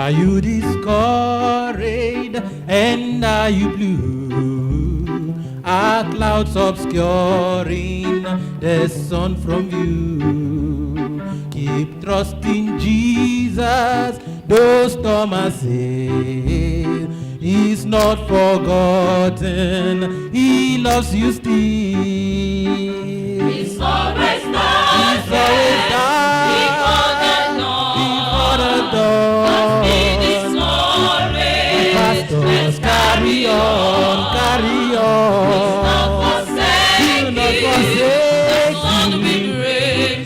Are you discouraged and are you blue? Are clouds obscuring the sun from you? Keep trusting Jesus, though storm assail. He's not forgotten, he loves you still. He's always there. He's always there. Before the dawn. Pastors, carry on, carry on. He'll not forsake you.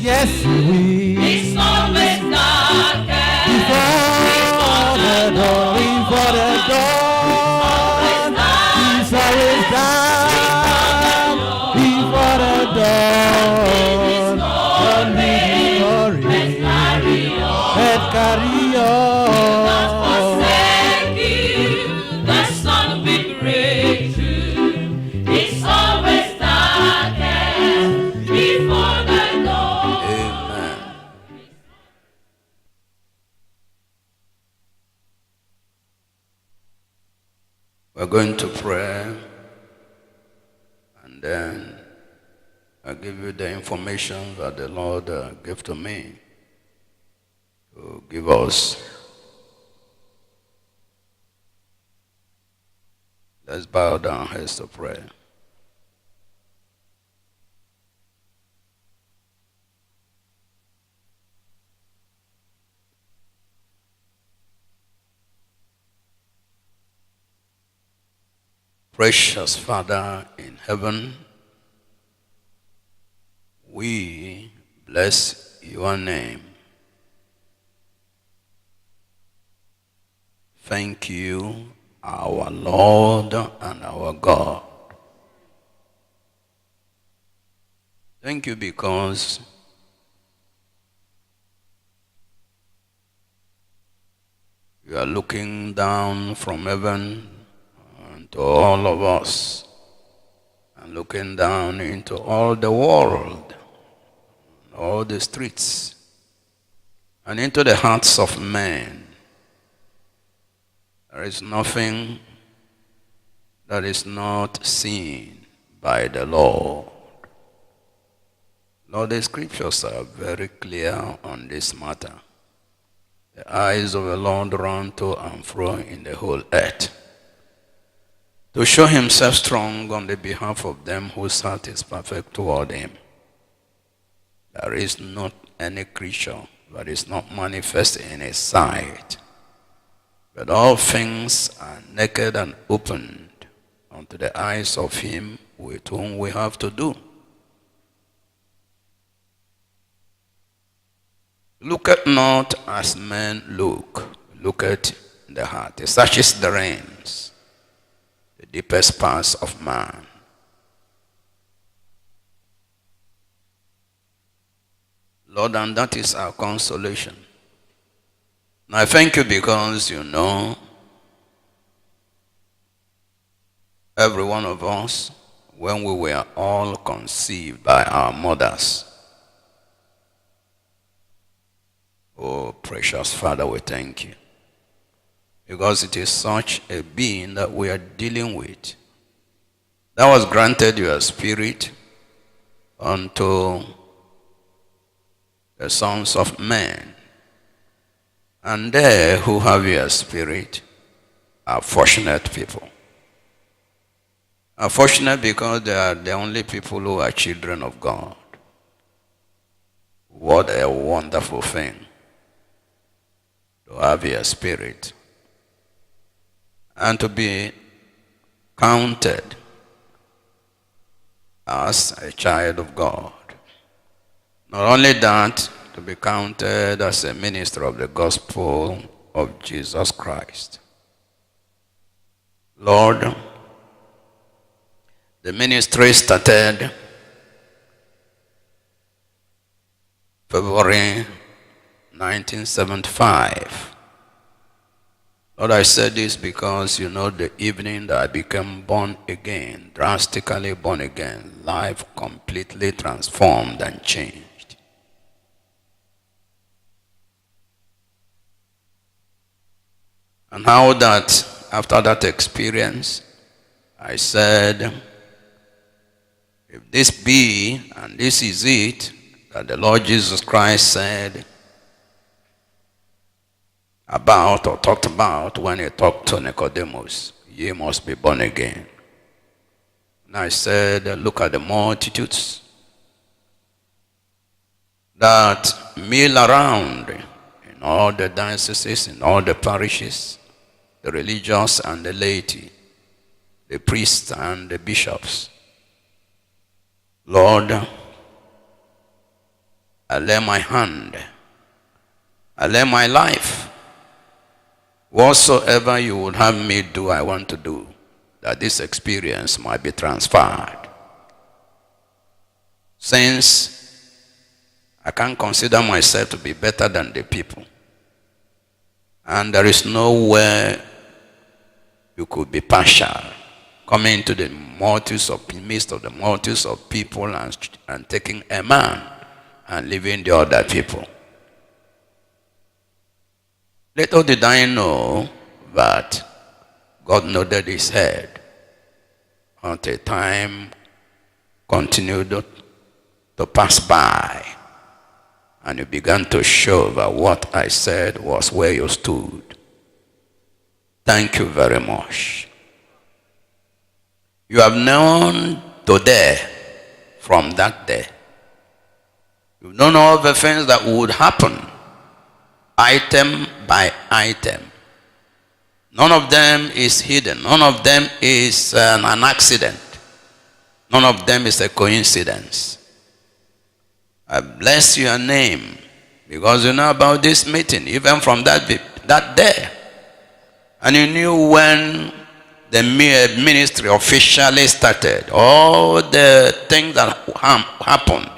Yes, he will. He's always darkest. Before the dawn, before the dawn. He's always down. Before the dawn. Don't be worried. Let's carry on. We're going to pray, and then I'll give you the information that the Lord gave to me to give us. Let's bow down heads to pray. Precious Father in heaven, we bless your name. Thank you, our Lord and our God. Thank you because you are looking down from heaven to all of us and looking down into all the world, all the streets, and into the hearts of men. There is nothing that is not seen by the Lord. Lord, the scriptures are very clear on this matter. The eyes of the Lord run to and fro in the whole earth, to show himself strong on the behalf of them whose heart is perfect toward him. There is not any creature that is not manifest in his sight, but all things are naked and opened unto the eyes of him with whom we have to do. Look at not as men look at the heart. It searches the reins, the deepest parts of man. Lord, and that is our consolation. And I thank you because you know every one of us when we were all conceived by our mothers. Oh, precious Father, we thank you, because it is such a being that we are dealing with, that was granted your spirit unto the sons of men. And they who have your spirit are fortunate people. Are fortunate because they are the only people who are children of God. What a wonderful thing to have your spirit and to be counted as a child of God. Not only that, to be counted as a minister of the gospel of Jesus Christ. Lord, the ministry started February 1975. Lord, I said this because you know the evening that I became born again, drastically born again, life completely transformed and changed. And how that after that experience, I said, if this be, and this is it, that the Lord Jesus Christ said about or talked about when he talked to Nicodemus, ye must be born again. And I said, look at the multitudes that mill around in all the dioceses, in all the parishes, the religious and the laity, the priests and the bishops. Lord, I lay my hand, I lay my life. Whatsoever you would have me do, I want to do, that this experience might be transferred. Since I can't consider myself to be better than the people, and there is nowhere you could be partial, coming to the midst of the multitudes of people and taking a man and leaving the other people. Little did I know that God nodded his head until time continued to pass by, and you began to show that what I said was where you stood. Thank you very much. You have known today from that day. You've known all the things that would happen, item by item. None of them is hidden. None of them is an accident. None of them is a coincidence. I bless your name because you know about this meeting, even from that day. And you knew when the ministry officially started, all the things that happened.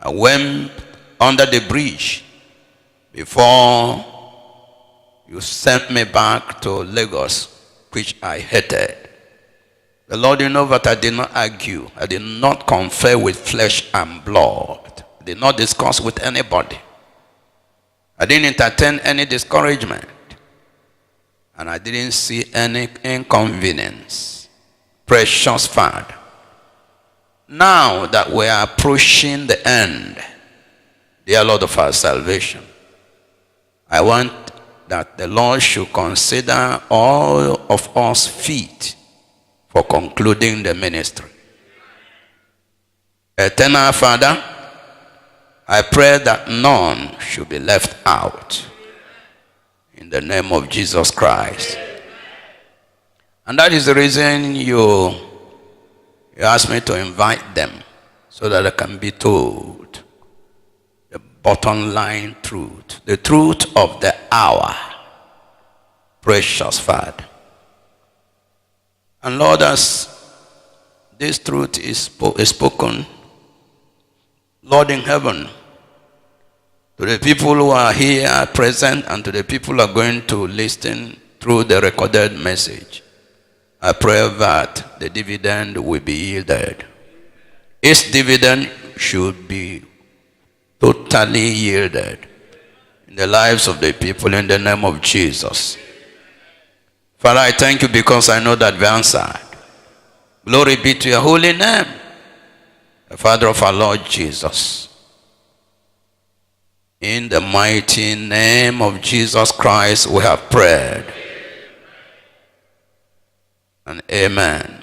I went under the bridge before you sent me back to Lagos, which I hated. The Lord, you know that I did not argue. I did not confer with flesh and blood. I did not discuss with anybody. I didn't entertain any discouragement. And I didn't see any inconvenience. Precious Father, now that we are approaching the end, dear Lord of our salvation, I want that the Lord should consider all of us fit for concluding the ministry. Eternal Father, I pray that none should be left out. In the name of Jesus Christ. And that is the reason you asked me to invite them, so that I can be told the bottom line truth, the truth of the hour. Precious Father. And Lord, as this truth is spoken, Lord in heaven, to the people who are here present and to the people who are going to listen through the recorded message, I pray that the dividend will be yielded. Its dividend should be totally yielded in the lives of the people in the name of Jesus. Father, I thank you because I know that we answered. Glory be to your holy name, the Father of our Lord Jesus. In the mighty name of Jesus Christ, we have prayed. And amen.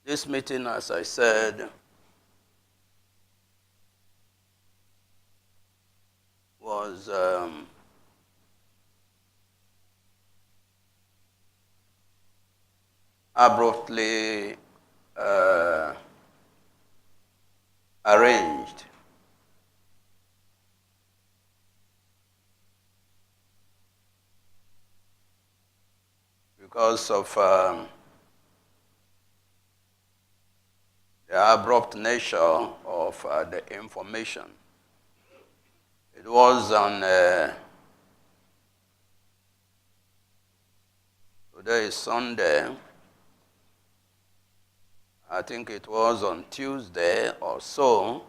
This meeting, as I said, was abruptly arranged. because of the abrupt nature of the information. It was on, today is Sunday, I think it was on Tuesday or so,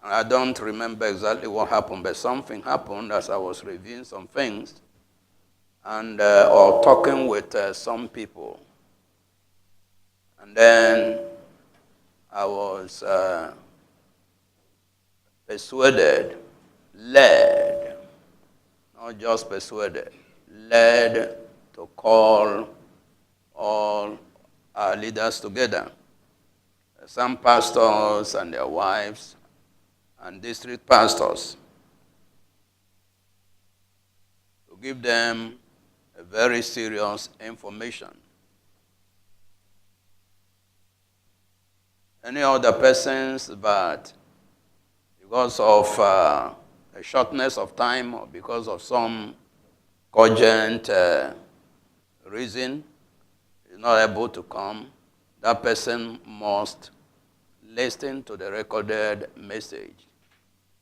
and I don't remember exactly what happened, but something happened as I was reviewing some things and or talking with some people. And then I was persuaded, led, not just persuaded, led to call all our leaders together, some pastors and their wives and district pastors, to give them a very serious information. Any other persons, but because of a shortness of time or because of some cogent reason, is not able to come, that person must listen to the recorded message,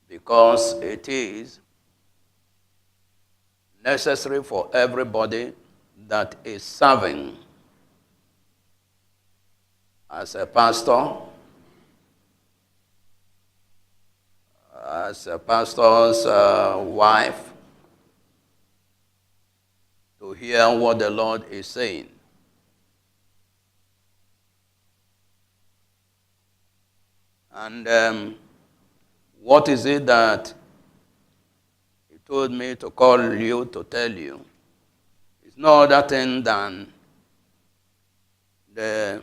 because it is necessary for everybody that is serving as a pastor, as a pastor's wife, to hear what the Lord is saying. And what is it that He told me to call you to tell you? It's no other thing than the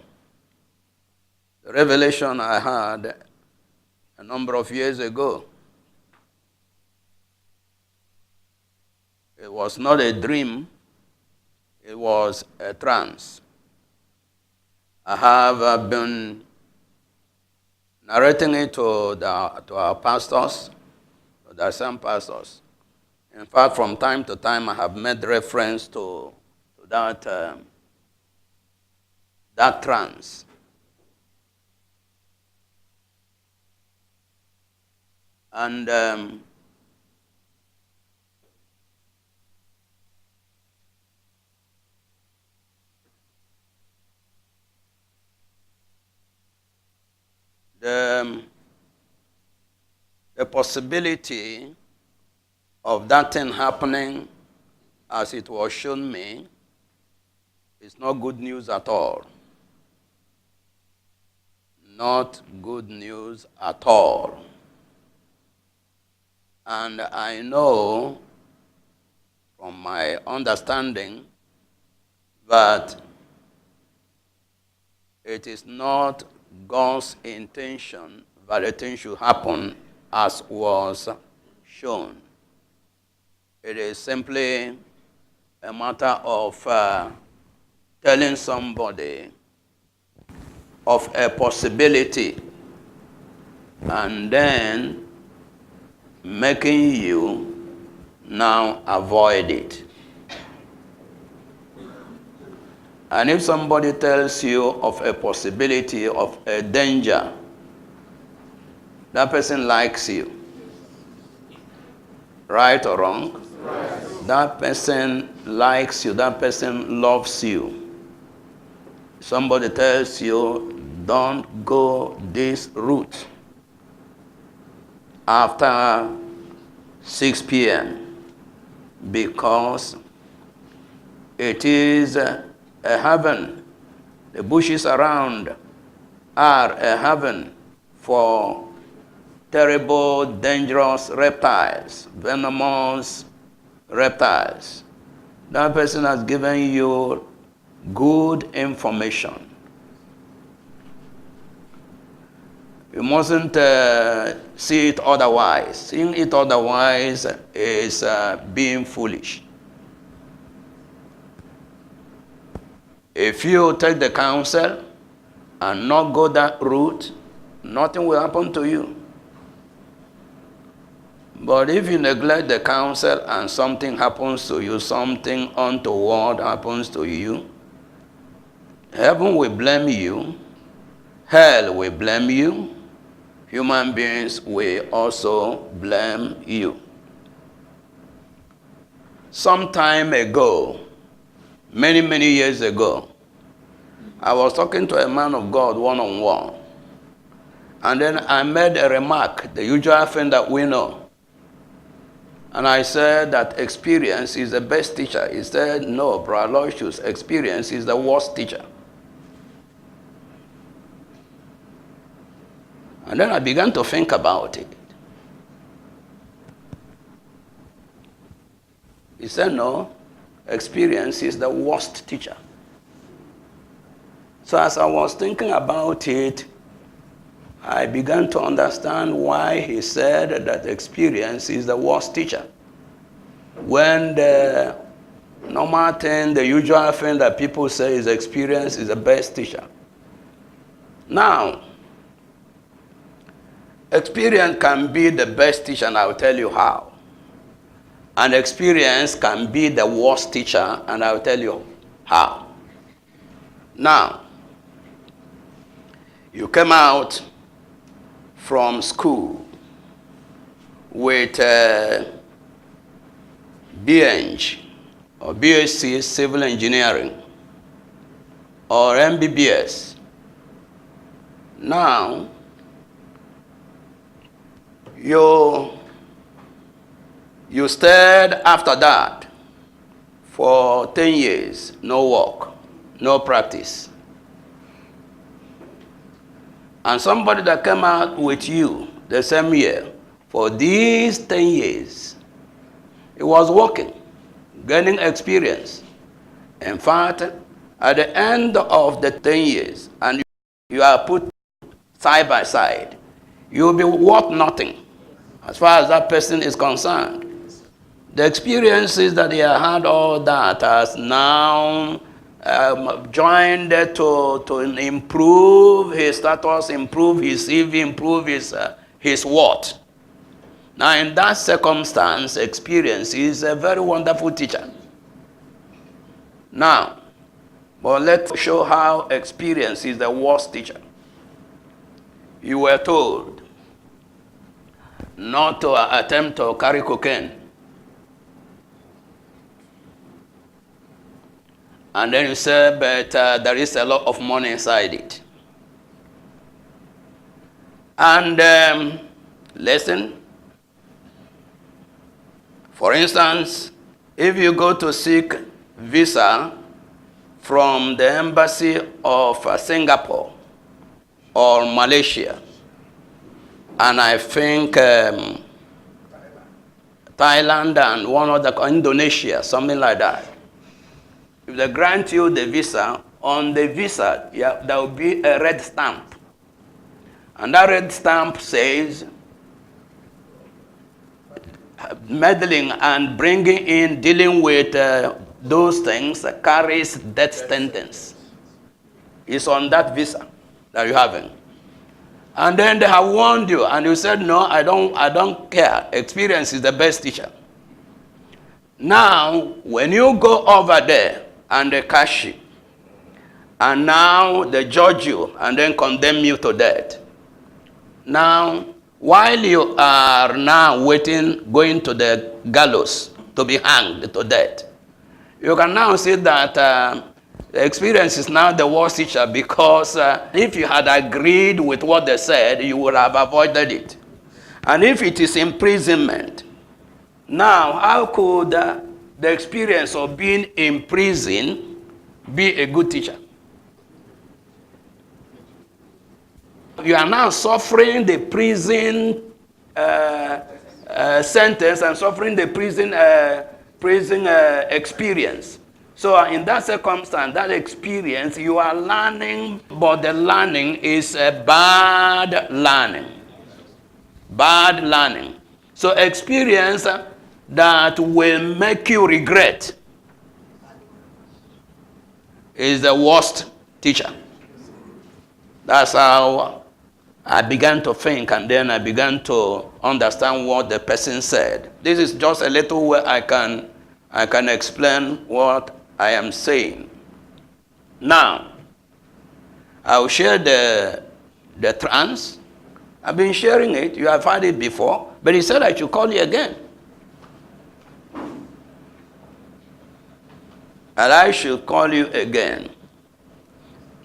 revelation I had a number of years ago. It was not a dream, it was a trance. I have been narrating it to our pastors, to some pastors. In fact, from time to time, I have made reference to that trance. And the possibility of that thing happening as it was shown me is not good news at all. Not good news at all. And I know from my understanding that it is not God's intention that a thing should happen as was shown. It is simply a matter of telling somebody of a possibility and then making you now avoid it. And if somebody tells you of a possibility of a danger, that person likes you. Right or wrong? Right. That person likes you. That person loves you. Somebody tells you, don't go this route after 6 p.m. because it is a heaven. The bushes around are a heaven for terrible, dangerous reptiles, venomous reptiles. That person has given you good information. You mustn't see it otherwise. Seeing it otherwise is being foolish. If you take the counsel and not go that route, nothing will happen to you. But if you neglect the counsel and something happens to you, something untoward happens to you, heaven will blame you, hell will blame you, human beings will also blame you. Some time ago, many years ago, I was talking to a man of God one-on-one. And then I made a remark, the usual thing that we know. And I said that experience is the best teacher. He said, no, Brother Aloysius, experience is the worst teacher. And then I began to think about it. He said, no, experience is the worst teacher. So as I was thinking about it, I began to understand why he said that experience is the worst teacher. When the normal thing, the usual thing that people say is experience is the best teacher. Now, experience can be the best teacher, and I'll tell you how. And experience can be the worst teacher, and I'll tell you how. Now, you came out from school with BEng or BSc Civil Engineering or MBBS. Now, you stayed after that for 10 years, no work, no practice. And somebody that came out with you the same year, for these 10 years, he was working, gaining experience. In fact, at the end of the 10 years, and you are put side by side, you will be worth nothing as far as that person is concerned. The experiences that he had, all that has now joined to improve his status, improve his CV, improve his what. Now, in that circumstance, experience is a very wonderful teacher. Now, but let's show how experience is the worst teacher. You were told not to attempt to carry cocaine. And then you say, but there is a lot of money inside it. And listen, for instance, if you go to seek visa from the embassy of Singapore or Malaysia, and I think Thailand and one other, Indonesia, something like that. If they grant you the visa, on the visa, there will be a red stamp. And that red stamp says, meddling and bringing in, dealing with those things carries death sentence. It's on that visa that you're having. And then they have warned you, and you said, no, I don't care. Experience is the best teacher. Now, when you go over there, and they catch you, and now they judge you and then condemn you to death. Now, while you are now waiting, going to the gallows to be hanged to death, you can now see that the experience is now the worst teacher, because if you had agreed with what they said, you would have avoided it. And if it is imprisonment, now how could the experience of being in prison be a good teacher? You are now suffering the prison sentence and suffering the prison experience. So in that circumstance, that experience, you are learning, but the learning is a bad learning. Bad learning. So experience that will make you regret is the worst teacher. That's how I began to think, and then I began to understand what the person said. This is just a little where I can explain what I am saying. Now, I'll share the trance. I've been sharing it. You have heard it before. But he said I should call you again. And I should call you again.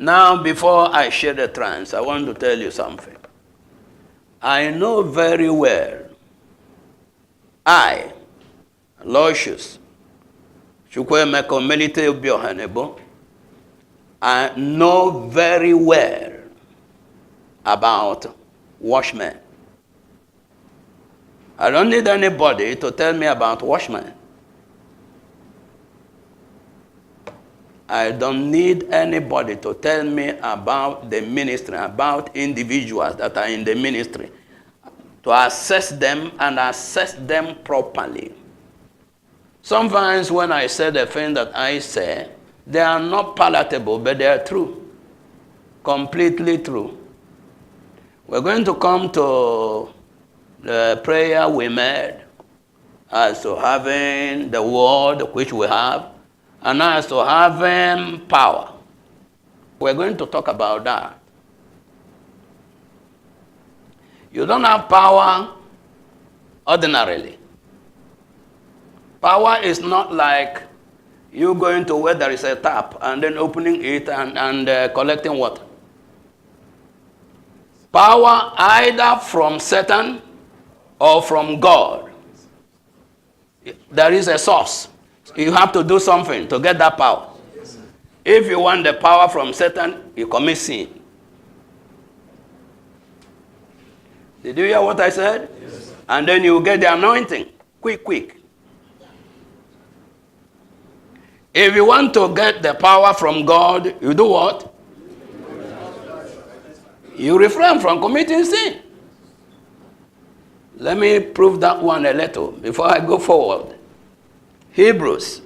Now, before I share the trance, I want to tell you something. I know very well, Aloysius, Chukwemeko Melite Obiohanebo, I know very well about watchmen. I don't need anybody to tell me about watchmen. I don't need anybody to tell me about the ministry, about individuals that are in the ministry, to assess them and assess them properly. Sometimes when I say the thing that I say, they are not palatable, but they are true. Completely true. We're going to come to the prayer we made as to having the word which we have, and as to having power. We're going to talk about that. You don't have power ordinarily. Power is not like you going to where there is a tap and then opening it and collecting water. Power either from Satan or from God. There is a source. You have to do something to get that power. If you want the power from Satan, you commit sin. Did you hear what I said? Yes. And then you get the anointing. Quick. If you want to get the power from God, you do what? You refrain from committing sin. Let me prove that one a little before I go forward. Hebrews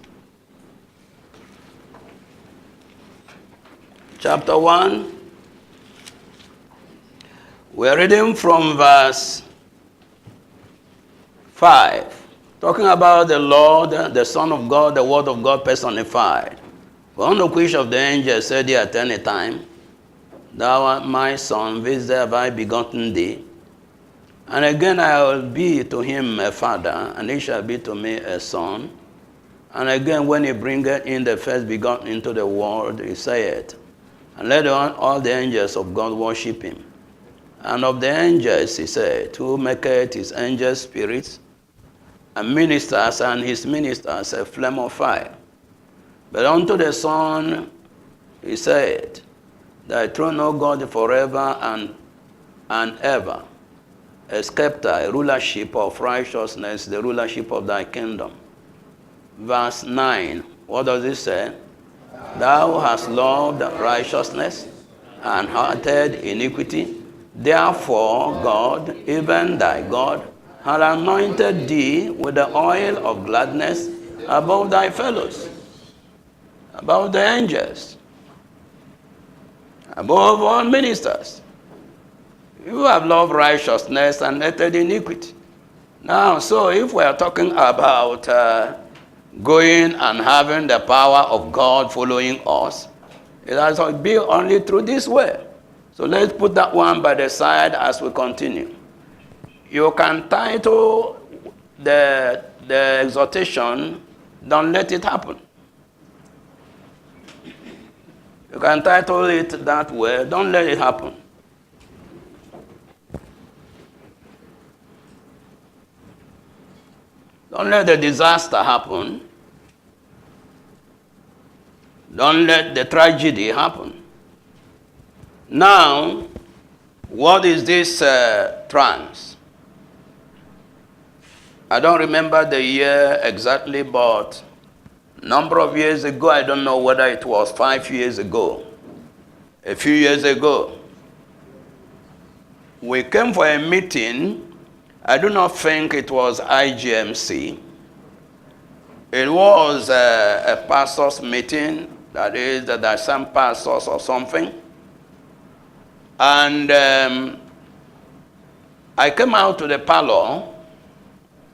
chapter 1. We're reading from verse 5. Talking about the Lord, the Son of God, the Word of God personified. One of which of the angels said here at any time, Thou art my son, this day have I begotten thee. And again I will be to him a father, and he shall be to me a son. And again, when he bringeth in the first begotten into the world, he saith, And let all the angels of God worship him. And of the angels, he said, Who maketh his angels spirits, and ministers, and his ministers a flame of fire. But unto the Son, he said, Thy throne, O God, forever and ever. A scepter, a rulership of righteousness, the rulership of thy kingdom. Verse 9, what does it say? Thou hast loved righteousness and hated iniquity. Therefore, God, even thy God, hath anointed thee with the oil of gladness above thy fellows, above the angels, above all ministers. You have loved righteousness and hated iniquity. Now, so if we are talking about going and having the power of God following us, it has to be only through this way. So let's put that one by the side as we continue. You can title the exhortation, Don't Let It Happen. You can title it that way, Don't Let It Happen. Don't let the disaster happen. Don't let the tragedy happen. Now, what is this trance? I don't remember the year exactly, but a number of years ago, I don't know whether it was 5 years ago, a few years ago, we came for a meeting. I do not think it was IGMC. It was a pastor's meeting, that is, that there are some pastors or something. And I came out to the parlor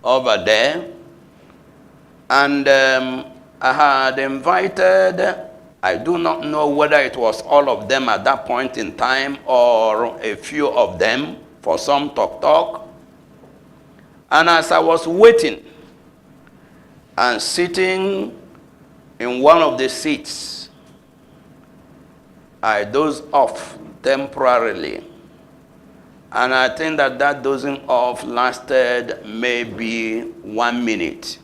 over there, and I had invited, I do not know whether it was all of them at that point in time or a few of them for some talk. And as I was waiting and sitting in one of the seats, I dozed off temporarily. And I think that dozing off lasted maybe 1 minute.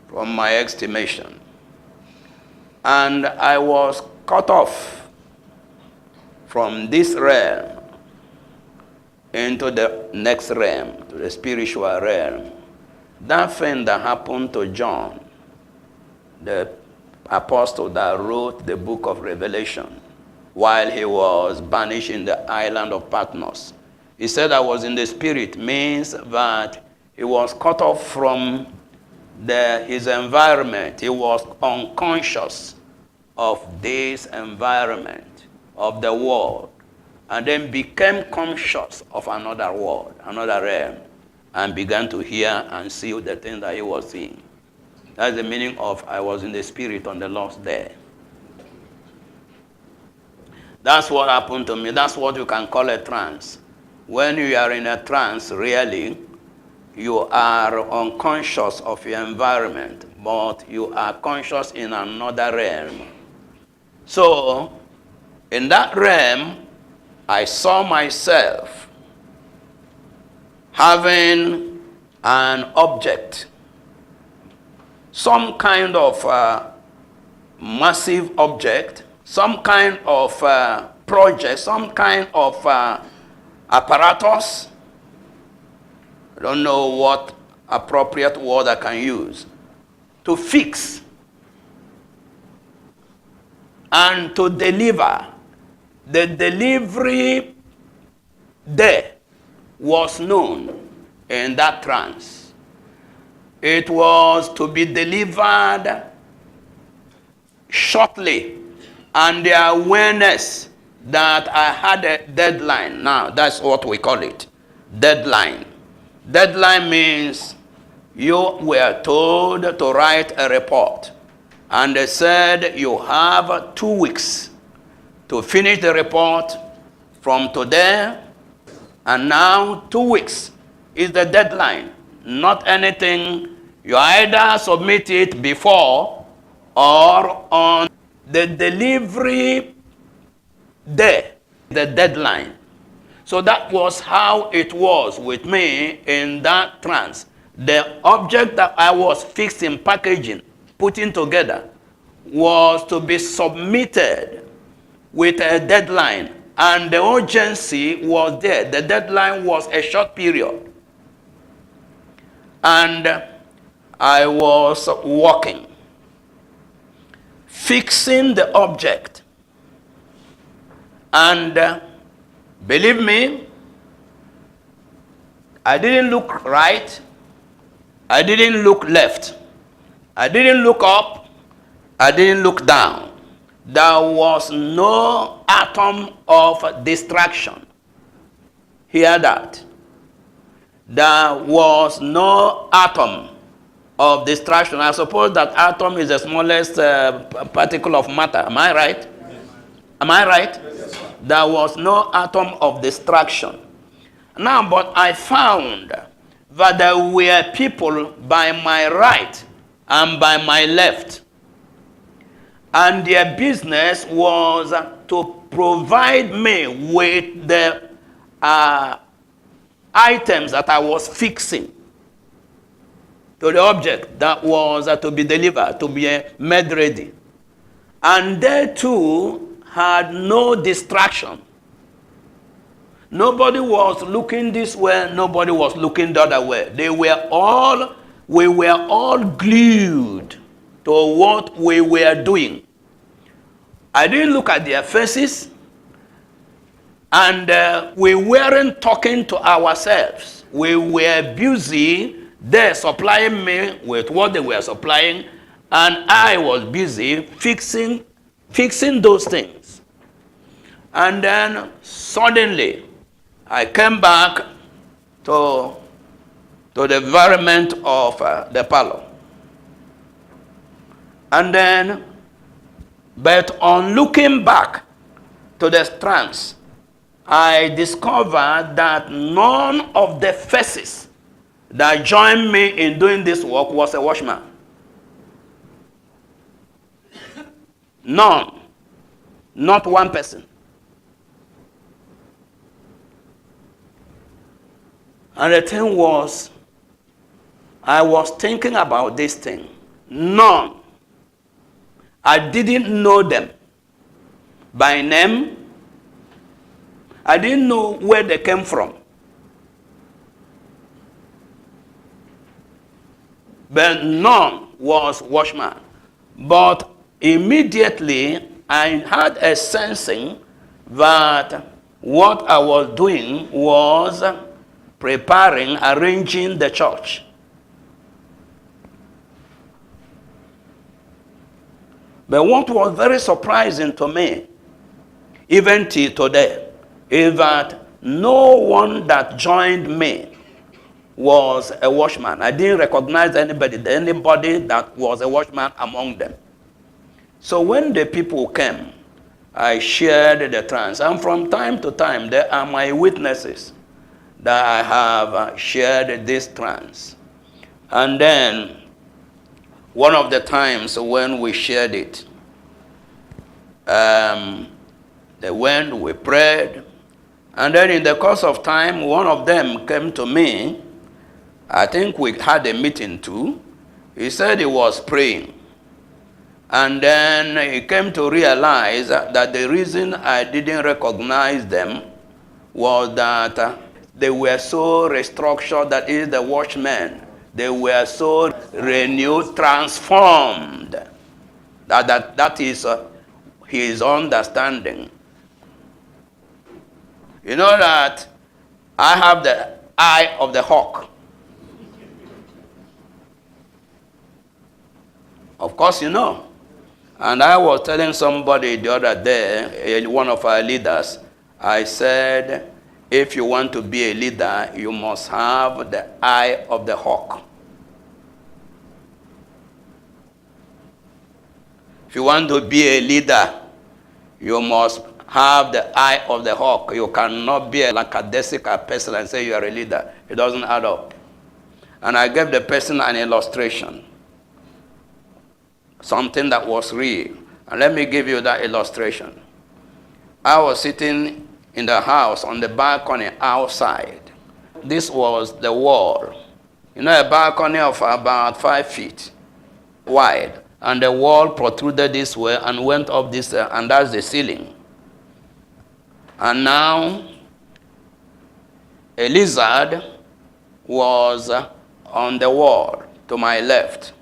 From my estimation. And I was cut off from this realm into the next realm, to the spiritual realm. That thing that happened to John, the apostle that wrote the book of Revelation, while he was banished in the island of Patmos. He said I was in the spirit, means that he was cut off from his environment. He was unconscious of this environment, of the world, and then became conscious of another world, another realm, and began to hear and see the things that he was seeing. That's the meaning of I was in the spirit on the Lord's day. That's what happened to me. That's what you can call a trance. When you are in a trance, really, you are unconscious of your environment, but you are conscious in another realm. So, in that realm, I saw myself having an object, some kind of massive object, some kind of project, some kind of apparatus. I don't know what appropriate word I can use, to fix and to deliver. The delivery there was known in that trance. It was to be delivered shortly, and the awareness that I had a deadline. Now, that's what we call it, deadline. Deadline means you were told to write a report, and they said you have 2 weeks to finish the report from today, and now 2 weeks is the deadline. Not anything. You either submit it before or on the delivery day, the deadline. So that was how it was with me in that trance. The object that I was fixing, packaging, putting together, was to be submitted with a deadline. And the urgency was there. The deadline was a short period. And I was working, fixing the object. And believe me, I didn't look right. I didn't look left. I didn't look up. I didn't look down. There was no atom of distraction. Hear that. There was no atom of distraction. I suppose that atom is the smallest particle of matter. Am I right? Yes. Am I right? Yes. There was no atom of distraction. Now, but I found that there were people by my right and by my left. And their business was to provide me with the items that I was fixing to the object that was to be delivered, to be made ready. And they too had no distraction. Nobody was looking this way, nobody was looking the other way. We were all glued to what we were doing. I didn't look at their faces, and we weren't talking to ourselves. We were busy, they supplying me with what they were supplying, and I was busy fixing those things. And then suddenly, I came back to the environment of the parlor. And then, but on looking back to the trance, I discovered that none of the faces that joined me in doing this work was a watchman. None. Not one person. And the thing was, I was thinking about this thing. None. I didn't know them by name. I didn't know where they came from. But none was watchman. But immediately I had a sensing that what I was doing was preparing, arranging the church. But what was very surprising to me, even till today, is that no one that joined me was a watchman. I didn't recognize anybody that was a watchman among them. So when the people came, I shared the trance. And from time to time, there are my witnesses that I have shared this trance. And then, one of the times when we shared it, they went, we prayed, and then in the course of time, one of them came to me. I think we had a meeting too. He said he was praying. And then he came to realize that the reason I didn't recognize them was that they were so restructured, that is the watchmen. They were so renewed, transformed. That is his understanding. You know that I have the eye of the hawk. Of course, you know. And I was telling somebody the other day, one of our leaders, I said, if you want to be a leader, you must have the eye of the hawk. If you want to be a leader, you must have the eye of the hawk. You cannot be a lackadaisical person and say you are a leader. It doesn't add up. And I gave the person an illustration, something that was real. And let me give you that illustration. I was sitting in the house on the balcony outside. This was the wall. You know, a balcony of about 5 feet wide. And the wall protruded this way and went up this way, and that's the ceiling. And now, a lizard was on the wall to my left.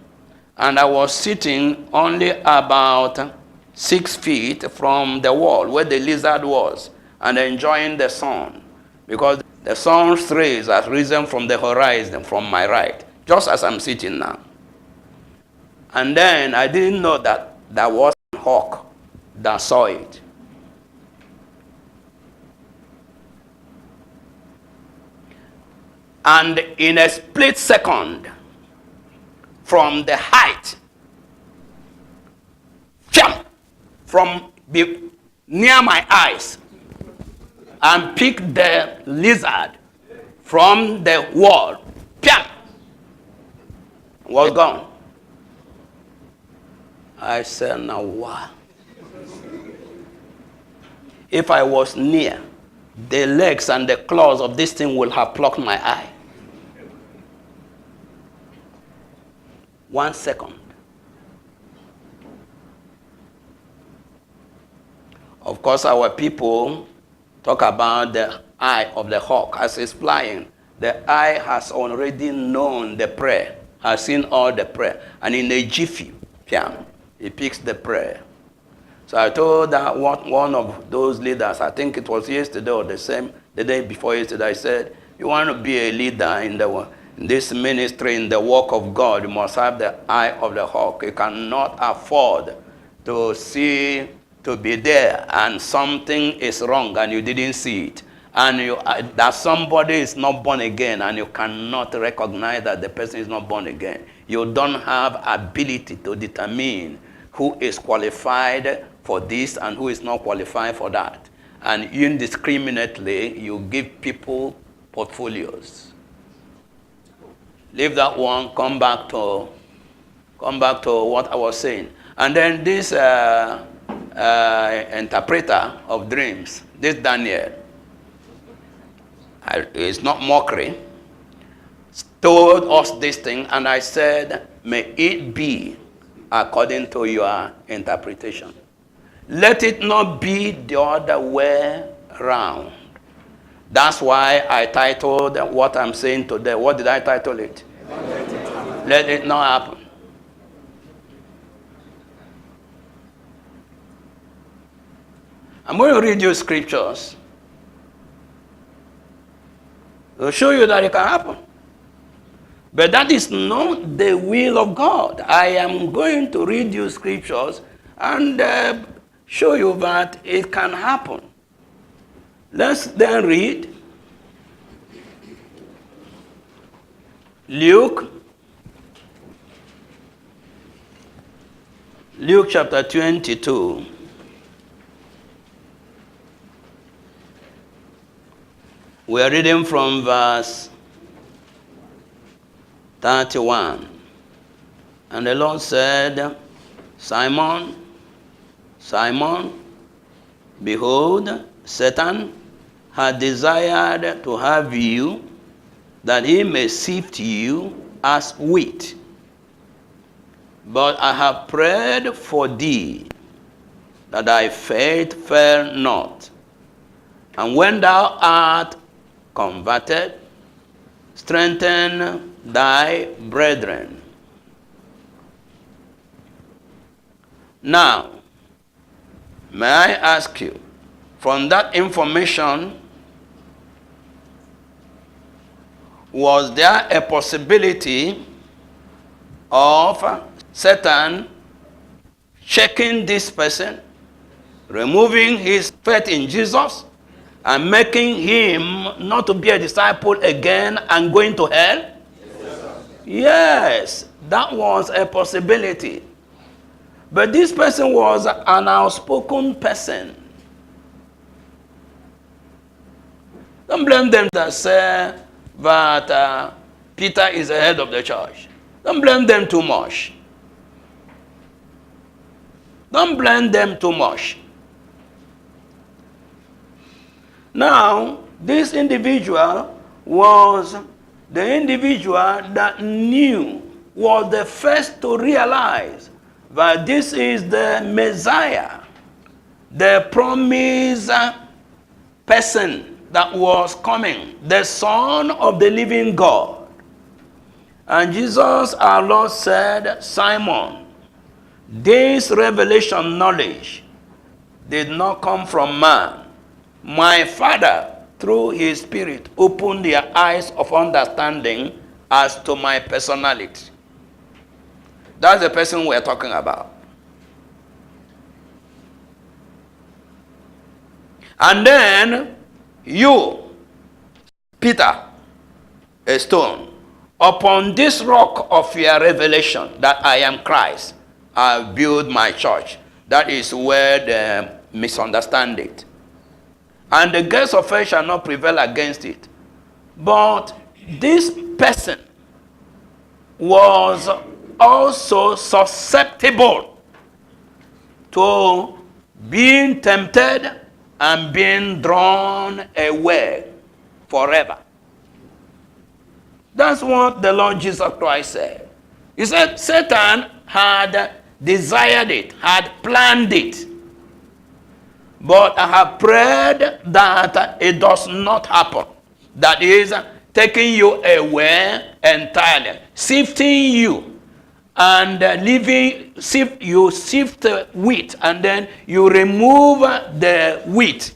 And I was sitting only about 6 feet from the wall where the lizard was, and enjoying the sun, because the sun's rays have risen from the horizon from my right, just as I'm sitting now. And then I didn't know that there was a hawk that saw it. And in a split second, from the height, from near my eyes, and picked the lizard from the wall, was gone. I said, now what? If I was near, the legs and the claws of this thing will have plucked my eye. 1 second. Of course, our people talk about the eye of the hawk as it's flying. The eye has already known the prey, has seen all the prey, and in a jiffy, it picks the prey. So I told that one of those leaders, I think it was yesterday or the day before yesterday, I said, you want to be a leader in this ministry, in the work of God, you must have the eye of the hawk. You cannot afford to see to be there and something is wrong and you didn't see it, and that somebody is not born again and you cannot recognize that the person is not born again, you don't have ability to determine who is qualified for this and who is not qualified for that. And indiscriminately, you give people portfolios. Leave that one, come back to what I was saying. And then this interpreter of dreams, this Daniel, it's not mockery, told us this thing, and I said, may it be according to your interpretation. Let it not be the other way around. That's why I titled what I'm saying today. What did I title it? Let it not happen. I'm going to read you scriptures to show you that it can happen. But that is not the will of God. I am going to read you scriptures and show you that it can happen. Let's then read Luke chapter 22. We are reading from verse 31. And the Lord said, Simon, Simon, behold, Satan had desired to have you, that he may sift you as wheat. But I have prayed for thee, that thy faith fail not. And when thou art converted, strengthen thy brethren. Now, may I ask you, from that information, was there a possibility of Satan checking this person, removing his faith in Jesus, and making him not to be a disciple again and going to hell? Yes, that was a possibility. But this person was an outspoken person. Don't blame them that say that Peter is the head of the church. Don't blame them too much. Don't blame them too much. Now, this individual was the individual that knew, was the first to realize that this is the Messiah, the promised person that was coming, the Son of the living God. And Jesus, our Lord, said, Simon, this revelation knowledge did not come from man. My Father, through his Spirit, opened their eyes of understanding as to my personality. That's the person we're talking about. And then you, Peter, a stone, upon this rock of your revelation that I am Christ, I build my church. That is where they misunderstand it. And the gates of hell shall not prevail against it. But this person was also susceptible to being tempted and being drawn away forever. That's what the Lord Jesus Christ said. He said Satan had desired it, had planned it. But I have prayed that it does not happen. That is, taking you away entirely, sifting you, and you sift wheat, and then you remove the wheat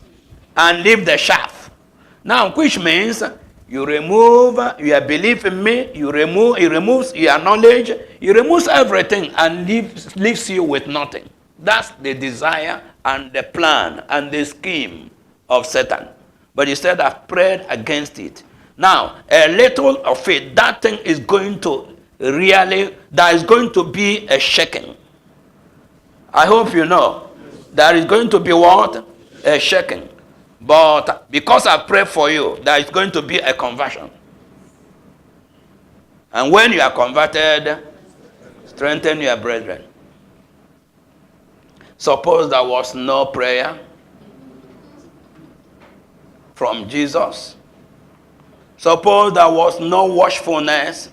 and leave the chaff. Now, which means you remove your belief in me, he removes your knowledge, he removes everything and leaves you with nothing. That's the desire and the plan and the scheme of Satan. But he said, I've prayed against it. Now, a little of it, that thing is going to really, there is going to be a shaking. I hope you know. There is going to be what? A shaking. But because I pray for you, there is going to be a conversion. And when you are converted, strengthen your brethren. Suppose there was no prayer from Jesus. Suppose there was no watchfulness.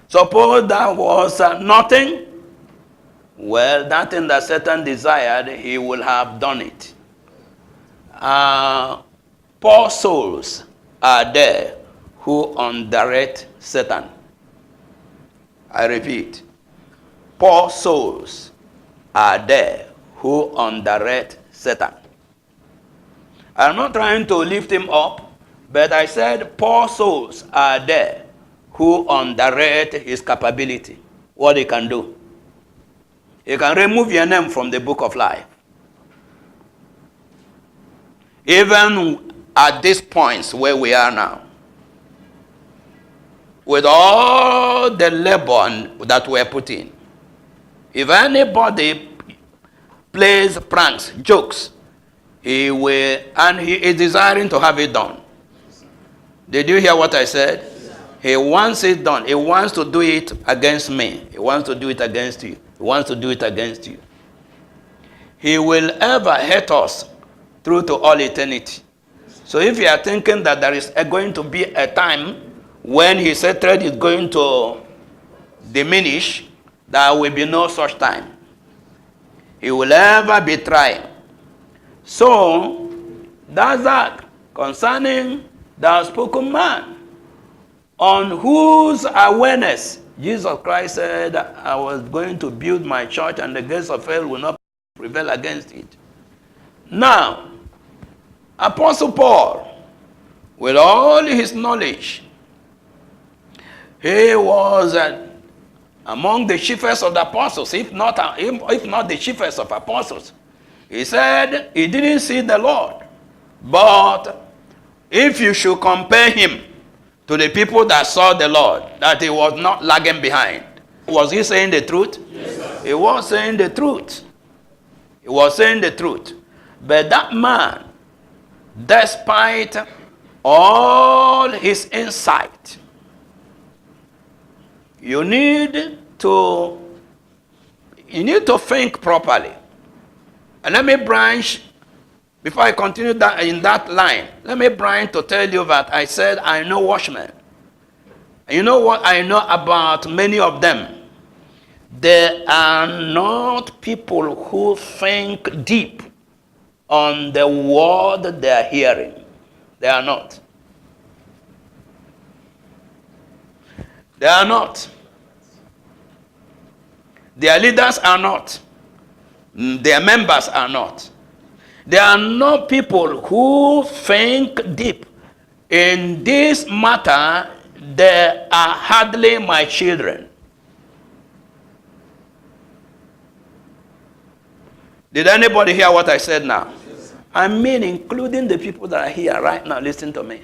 Suppose there was nothing. Well, that thing that Satan desired, he will have done it. Poor souls are there who underrate Satan. I repeat, poor souls are there who underrate Satan. I'm not trying to lift him up, but I said poor souls are there who underrate his capability, what he can do. He can remove your name from the book of life. Even at these points where we are now, with all the labor that we're putting, if anybody plays pranks, jokes, he will, and he is desiring to have it done. Did you hear what I said? He wants it done. He wants to do it against me. He wants to do it against you. He wants to do it against you. He will ever hate us through to all eternity. So if you are thinking that there is going to be a time when his hatred is going to diminish, there will be no such time. He will ever be trying. So, that's that concerning the spoken man, on whose awareness Jesus Christ said, I was going to build my church and the gates of hell will not prevail against it. Now, Apostle Paul, with all his knowledge, he was among the chiefest of the apostles, if not the chiefest of apostles. He said he didn't see the Lord. But if you should compare him to the people that saw the Lord, that he was not lagging behind. Was he saying the truth? Yes, sir. He was saying the truth. He was saying the truth. But that man, despite all his insight, you need to think properly. And let me branch, before I continue that in that line, let me branch to tell you that I said I know watchmen. And you know what I know about many of them? They are not people who think deep on the word they are hearing. They are not. They are not. Their leaders are not. Their members are not. There are no people who think deep. In this matter, they are hardly my children. Did anybody hear what I said now? I mean, including the people that are here right now, listen to me.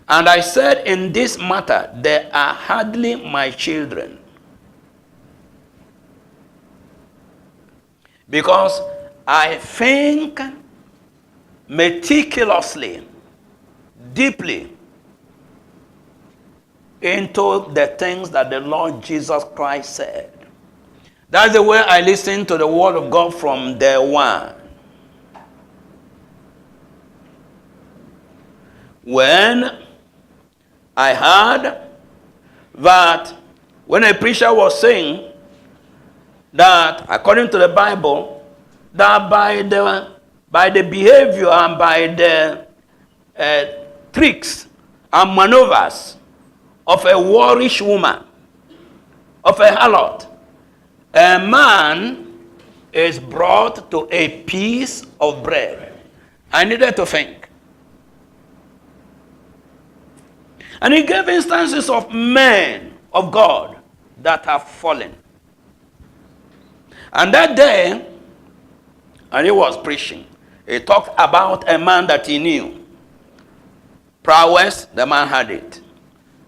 And I said, in this matter, they are hardly my children. Because I think meticulously, deeply into the things that the Lord Jesus Christ said. That's the way I listen to the word of God from day one. When I heard that when a preacher was saying that according to the Bible, that by the behavior and by the tricks and maneuvers of a whorish woman, of a harlot, a man is brought to a piece of bread. I needed to think. And he gave instances of men of God that have fallen. And that day, And he was preaching. He talked about a man that he knew. Prowess, the man had it.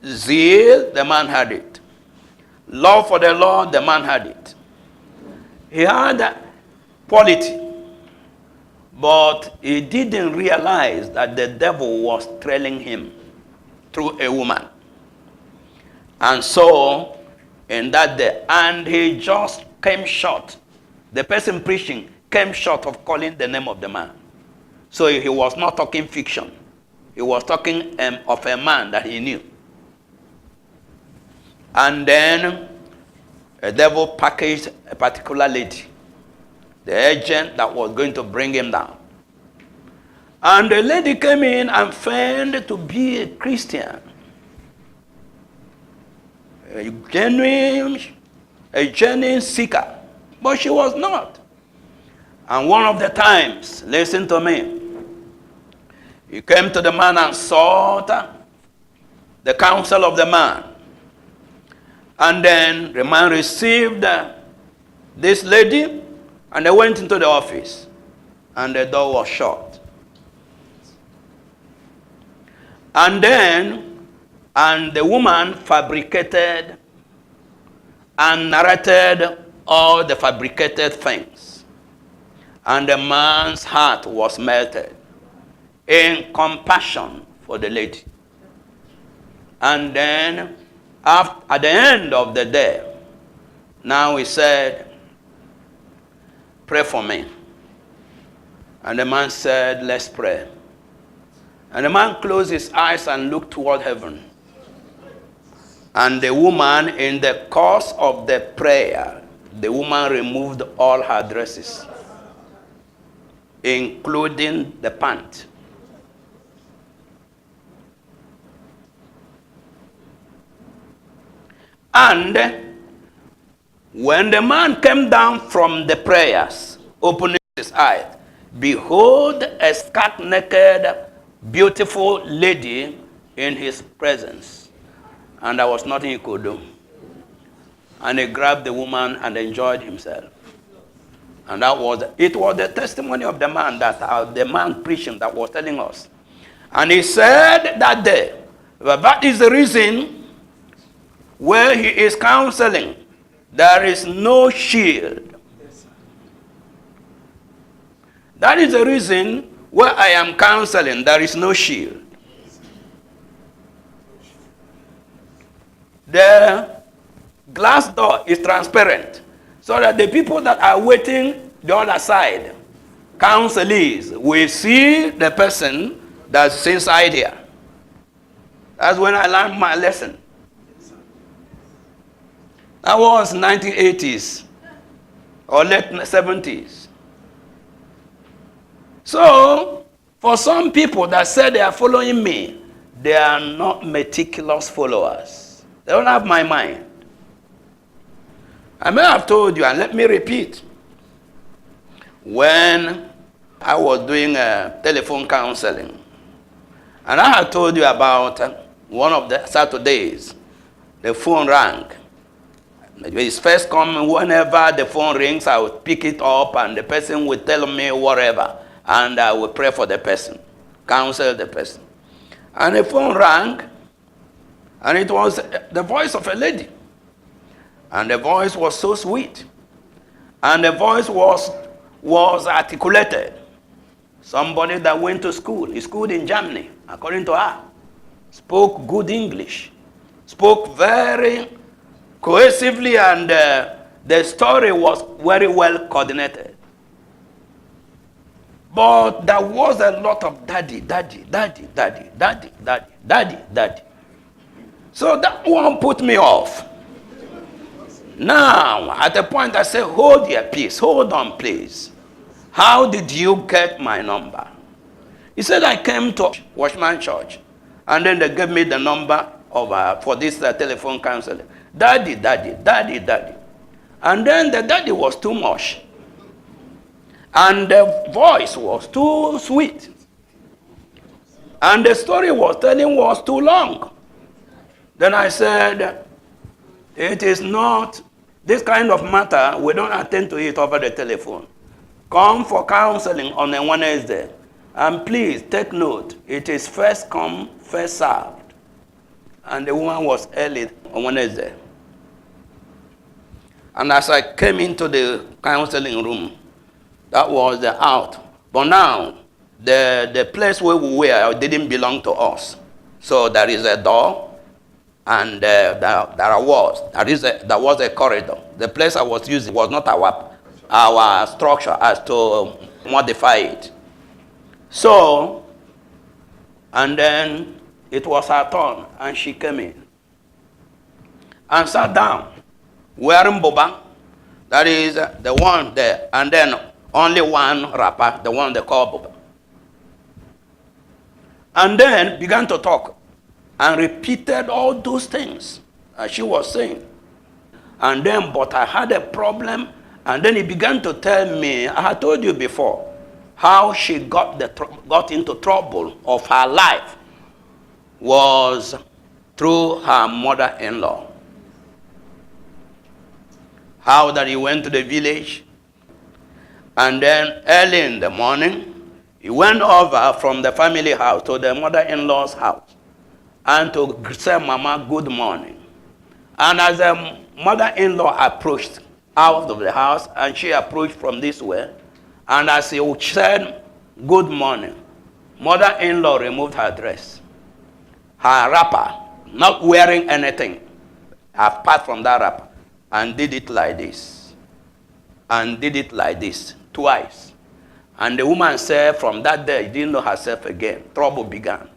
Zeal, the man had it. Love for the Lord, the man had it. He had quality, but he didn't realize that the devil was trailing him through a woman. And so, in that day, and he just came short. The person preaching came short of calling the name of the man. So he was not talking fiction. He was talking of a man that he knew. And then a devil packaged a particular lady, the agent that was going to bring him down. And the lady came in and feigned to be a Christian. A genuine seeker. But she was not. And one of the times, listen to me, he came to the man and sought the counsel of the man. And then the man received this lady, and they went into the office, and the door was shut. And then, the woman fabricated and narrated all the fabricated things. And the man's heart was melted in compassion for the lady. And then, at the end of the day, now he said, pray for me. And the man said, let's pray. And the man closed his eyes and looked toward heaven. And the woman, in the course of the prayer, the woman removed all her dresses, including the pant. And when the man came down from the prayers, opening his eyes, behold, a stark-naked, beautiful lady in his presence. And there was nothing he could do. And he grabbed the woman and enjoyed himself. And it was the testimony of the man the man preaching that was telling us. And he said that day, well, that is the reason where he is counseling, there is no shield. That is the reason where I am counseling, there is no shield. The glass door is transparent, so that the people that are waiting the other side, counselees, will see the person that's inside here. That's when I learned my lesson. That was 1980s or late 70s. So, for some people that say they are following me, they are not meticulous followers. They don't have my mind. I may have told you, and let me repeat. When I was doing telephone counseling, and I had told you about one of the Saturdays, the phone rang. It's first come, whenever the phone rings, I will pick it up, and the person will tell me whatever, and I will pray for the person, counsel the person. And the phone rang, and it was the voice of a lady. And the voice was so sweet. And the voice was articulated. Somebody that went to school, he schooled in Germany, according to her. Spoke good English. Spoke very cohesively, and the story was very well coordinated. But there was a lot of daddy. So that one put me off. Now, at the point I said, hold your peace, hold on please. How did you get my number? He said, I came to Watchman Church, and then they gave me the number for this telephone counseling. Daddy. And then the daddy was too much. And the voice was too sweet. And the story was too long. Then I said, it is not, this kind of matter, we don't attend to it over the telephone. Come for counseling on a Wednesday. And please take note, it is first come, first served. And the woman was early on Wednesday. And as I came into the counseling room, that was the out. But now, the place where we were didn't belong to us. So there is a door, and there was a corridor. The place I was using was not our structure as to modify it. So, and then it was her turn, and she came in and sat down, wearing boba, that is the one there, and then only one wrapper, the one they call boba. And then began to talk and repeated all those things as she was saying. And then, but I had a problem, and then he began to tell me, I had told you before, how she got into trouble of her life was through her mother-in-law. How that he went to the village, and then early in the morning, he went over from the family house to the mother-in-law's house and to say Mama good morning. And as the mother-in-law approached out of the house, and she approached from this way, and as he said good morning, mother-in-law removed her dress, her wrapper, not wearing anything apart from that wrapper, and did it like this, and did it like this twice. And the woman said from that day, she didn't know herself again. Trouble began.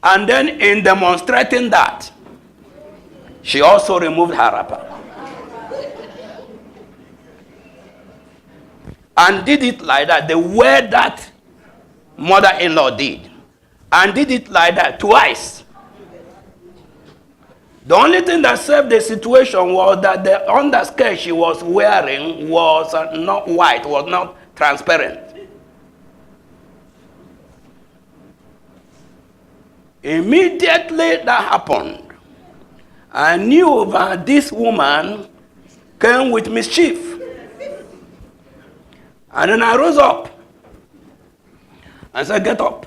And then in demonstrating that, she also removed her wrapper. And did it like that, the way that mother-in-law did. And did it like that twice. The only thing that saved the situation was that the underskirt she was wearing was not white, was not transparent. Immediately that happened, I knew that this woman came with mischief. And then I rose up and said, get up.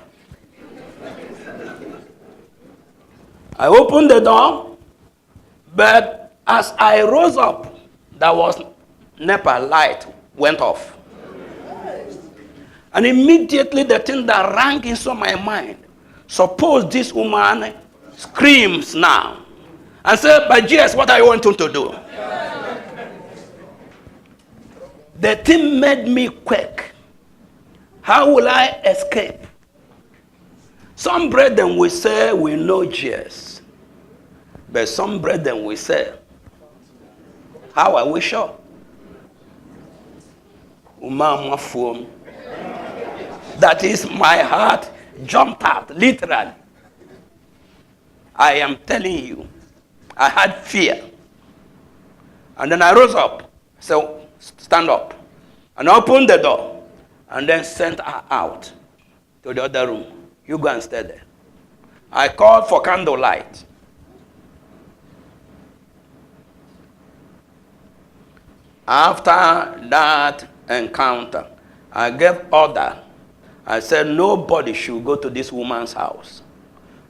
I opened the door, but as I rose up, there was NEPA light went off. And immediately the thing that rang into my mind, suppose this woman screams now and says, but Jesus, what are you wanting to do? The thing made me quake. How will I escape? Some brethren will say we know Jesus. But some brethren will say, how are we sure? That is, my heart jumped out, literally. I am telling you, I had fear. And then I rose up, so stand up, and opened the door, and then sent her out to the other room. You go and stay there. I called for candlelight. After that encounter, I gave order. I said nobody should go to this woman's house.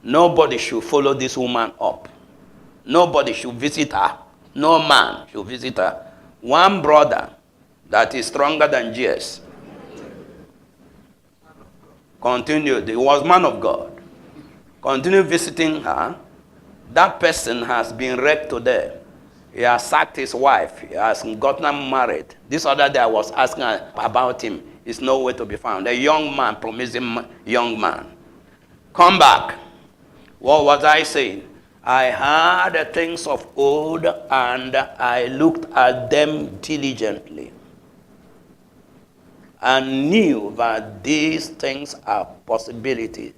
Nobody should follow this woman up. Nobody should visit her. No man should visit her. One brother that is stronger than Jesus continued. He was man of God. Continued visiting her. That person has been wrecked to death. He has sacked his wife. He has gotten married. This other day I was asking about him. He's nowhere to be found. A young man, promising young man. Come back. What was I saying? I heard the things of old and I looked at them diligently and knew that these things are possibilities.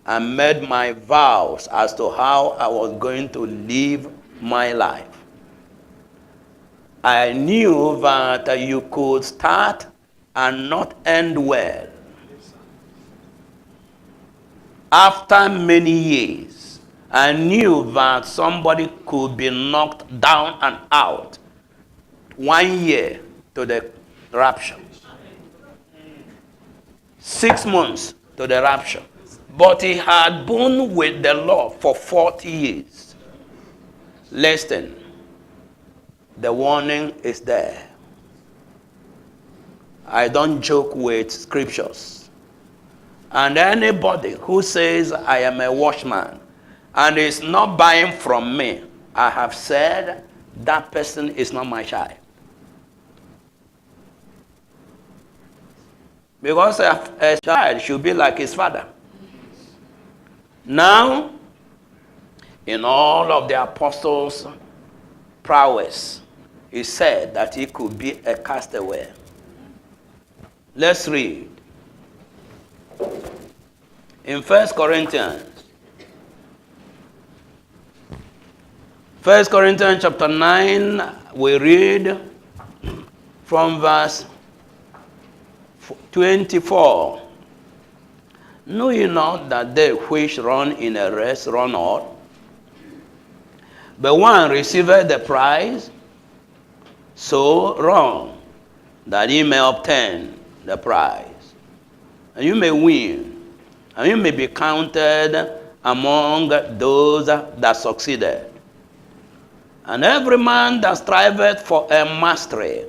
I made my vows as to how I was going to live my life. I knew that you could start and not end well. After many years, I knew that somebody could be knocked down and out. 1 year, to the rapture. 6 months to the rapture. But he had been with the Lord for 40 years. Listen, the warning is there. I don't joke with scriptures. And anybody who says, I am a watchman, and is not buying from me, I have said, that person is not my child. Because a child should be like his father. Now, in all of the apostles' prowess, he said that he could be a castaway. Let's read. In 1 Corinthians chapter 9, we read from verse 24. Know ye not that they which run in a race run all, but one receiveth the prize? So run, that ye may obtain the prize. And you may win, and you may be counted among those that succeeded. And every man that striveth for a mastery,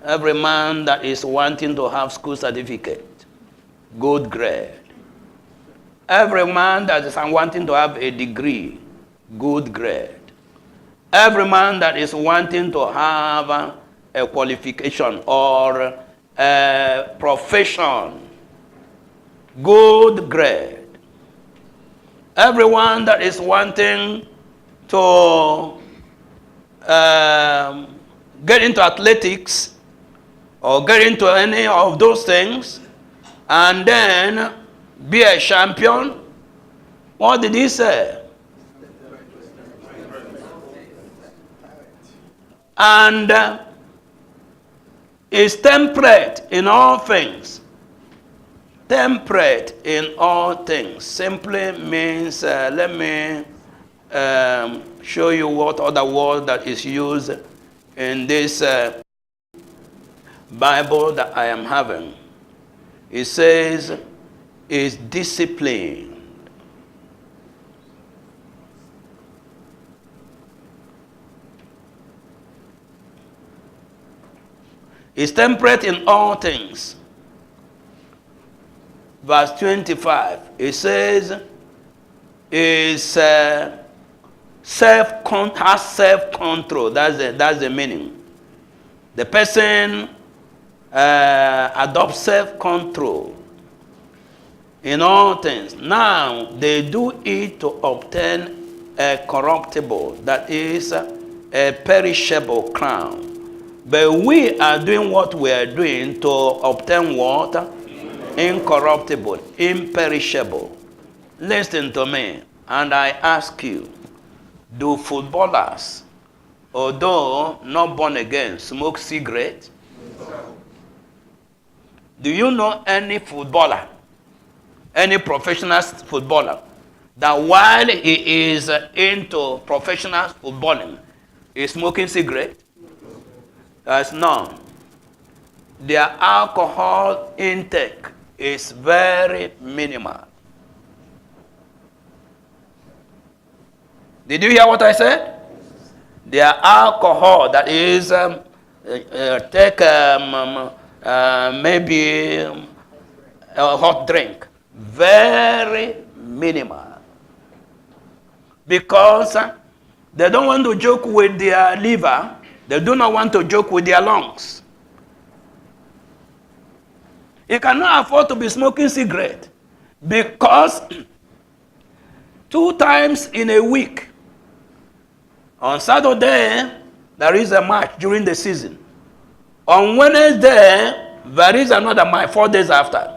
every man that is wanting to have school certificate, good grade, every man that is wanting to have a degree, good grade, every man that is wanting to have a qualification or a profession, good grade, everyone that is wanting to get into athletics or get into any of those things and then be a champion. What did he say? And is temperate in all things. Temperate in all things simply means, let me show you what other word that is used in this Bible that I am having. It says, is disciplined. Is temperate in all things. Verse 25, it says, is has self-control. That's the meaning. The person adopts self-control in all things. Now, they do it to obtain a corruptible, that is a perishable crown. But we are doing what we are doing to obtain what? Incorruptible, imperishable. Listen to me, and I ask you, do footballers, although not born again, smoke cigarette? Do you know any footballer, any professional footballer, that while he is into professional footballing, is smoking cigarette? There's none. Their alcohol intake is very minimal. Did you hear what I said? Their alcohol, that is, take maybe a hot drink, very minimal. Because they don't want to joke with their liver, they do not want to joke with their lungs. You cannot afford to be smoking cigarette because 2 times in a week, on Saturday, there is a match during the season. On Wednesday, there is another match 4 days after.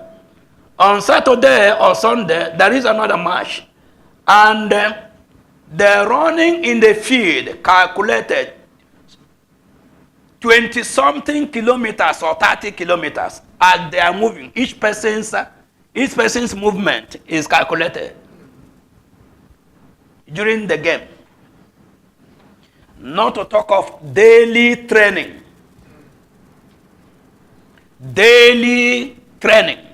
On Saturday or Sunday, there is another match. And the running in the field calculated 20-something kilometers or 30 kilometers as they are moving. Each person's movement is calculated during the game. Not to talk of daily training. daily training.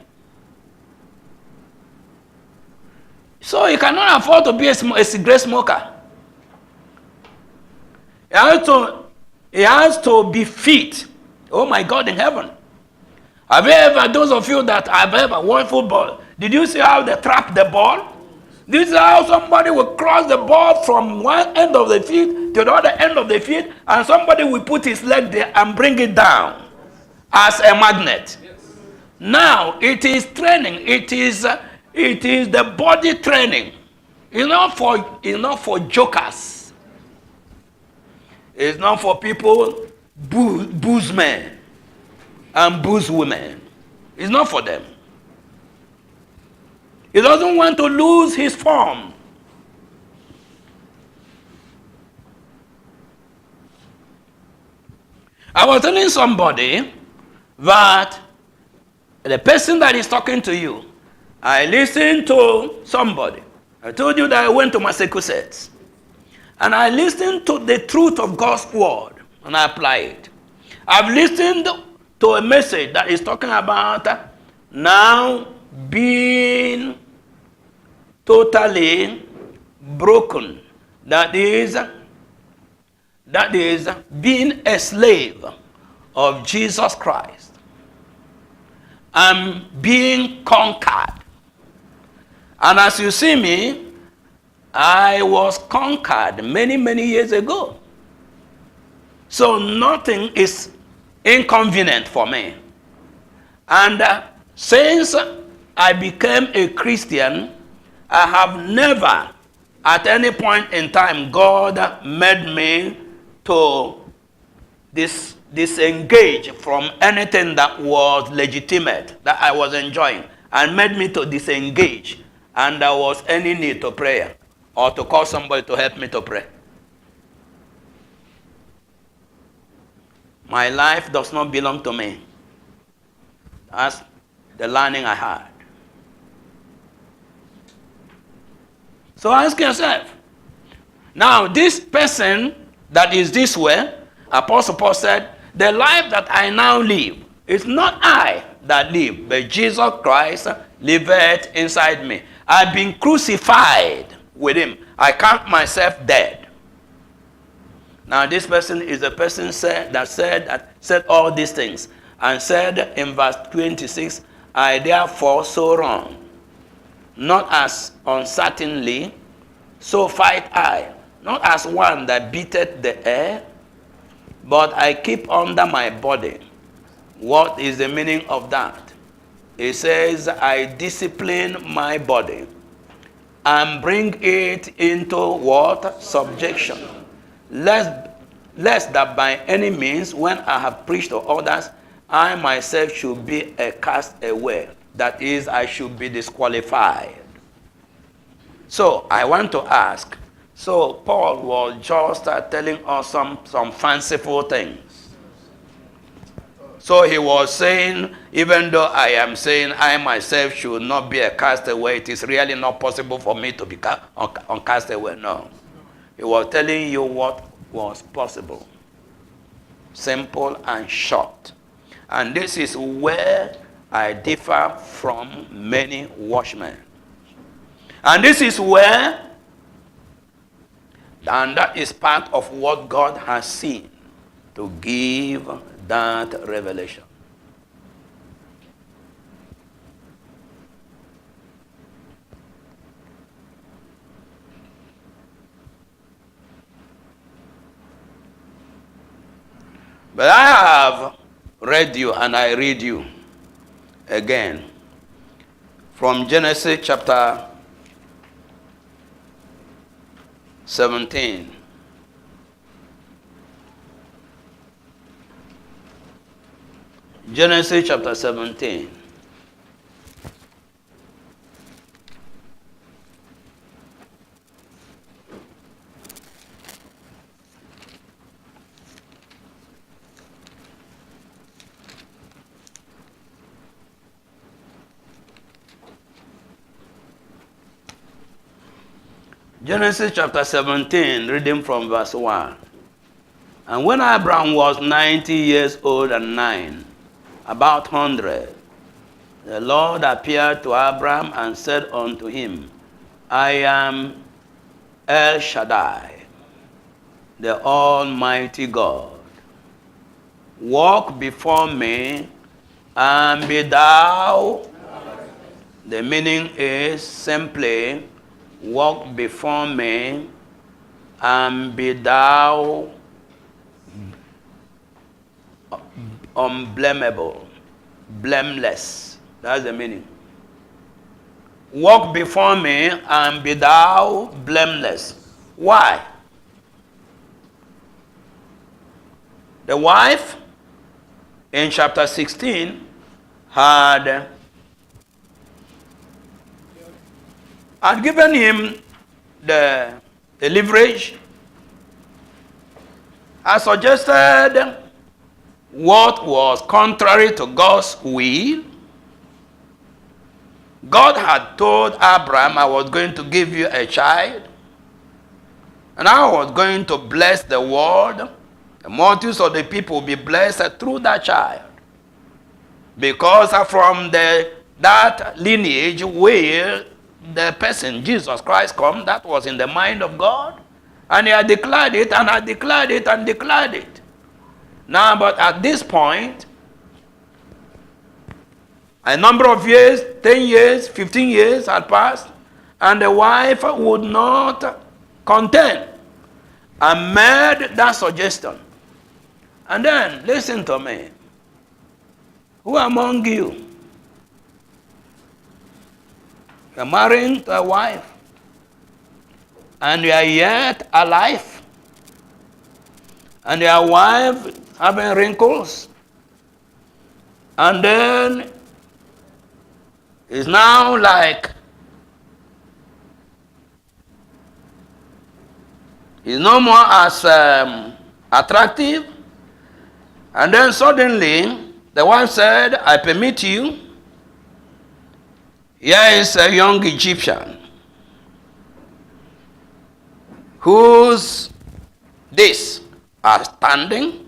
So he cannot afford to be a cigarette smoker. He has to be fit. Oh my God in heaven. Have you ever, those of you that have ever watched football, did you see how they trap the ball? This is how somebody will cross the ball from one end of the field to the other end of the field, and somebody will put his leg there and bring it down as a magnet. Now, it is training. It is the body training. It's not for jokers. It's not for people, booze men and booze women. It's not for them. He doesn't want to lose his form. I was telling somebody that the person that is talking to you, I listened to somebody. I told you that I went to Massachusetts. And I listened to the truth of God's word and I apply it. I've listened to a message that is talking about now being totally broken. That is being a slave of Jesus Christ and being conquered. And as you see me, I was conquered many, many years ago. So nothing is inconvenient for me. And since I became a Christian, I have never, at any point in time, God made me to disengage from anything that was legitimate, that I was enjoying, and made me to disengage, and there was any need to prayer or to call somebody to help me to pray. My life does not belong to me. That's the learning I had. So ask yourself. Now, this person that is this way, Apostle Paul said, the life that I now live, it's not I that live, but Jesus Christ liveth inside me. I've been crucified with him. I count myself dead. Now, this person is a person that said all these things and said in verse 26, I therefore so run, not as uncertainly, so fight I, not as one that beateth the air, but I keep under my body. What is the meaning of that? It says, I discipline my body and bring it into what? Subjection. Lest that by any means, when I have preached to others, I myself should be a cast away. That is, I should be disqualified. So, I want to ask, so Paul was just telling us some fanciful things. So he was saying, even though I am saying I myself should not be a castaway, it is really not possible for me to be a castaway. No. He was telling you what was possible. Simple and short. And this is where I differ from many watchmen. And this is where, and that is part of what God has seen to give that revelation. But I have read you and I read you again from Genesis chapter 17. Genesis chapter 17. Genesis chapter 17, reading from verse 1. And when Abraham was 90 years old and 9, about 100. The Lord appeared to Abraham and said unto him, I am El Shaddai, the Almighty God. Walk before me and be thou. The meaning is simply, walk before me and be thou unblameable, blameless. That's the meaning. Walk before me and be thou blameless. Why? The wife in chapter 16 had given him the leverage, had suggested what was contrary to God's will. God had told Abraham, I was going to give you a child, and I was going to bless the world. The multitudes of the people will be blessed through that child. Because from that lineage where the person, Jesus Christ, come, that was in the mind of God. And he had declared it, and had declared it, and declared it. Now, but at this point, a number of years, 10 years, 15 years had passed, and the wife would not contend and made that suggestion. And then, listen to me. Who among you, you're marrying to a wife, and you are yet alive, and your wife having wrinkles, and then is now like, is no more as attractive, and then suddenly the wife said, I permit you. Here is a young Egyptian whose this are standing,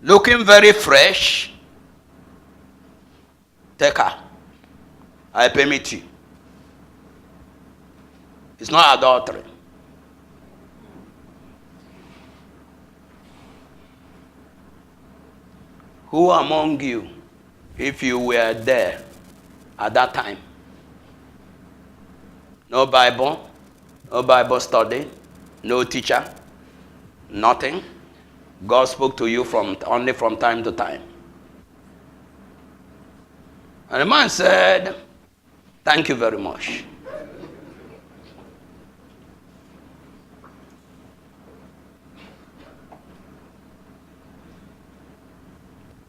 looking very fresh. Take her. I permit you. It's not adultery. Who among you, if you were there at that time, no Bible study, no teacher, nothing, God spoke to you only from time to time. And the man said, thank you very much.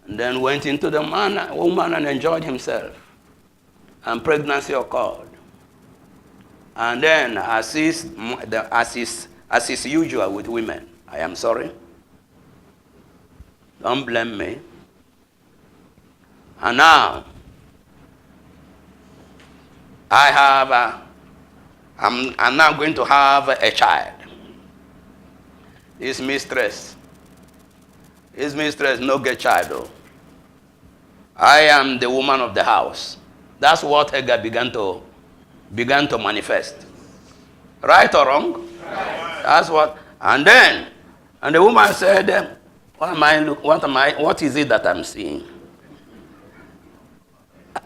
And then went into the woman and enjoyed himself. And pregnancy occurred. And then, as is usual with women, I am sorry. Don't blame me. And now, I'm now going to have a child. His mistress no get child though. I am the woman of the house. That's what Hagar began to manifest. Right or wrong? Right. That's what. And the woman said, what is it that I'm seeing?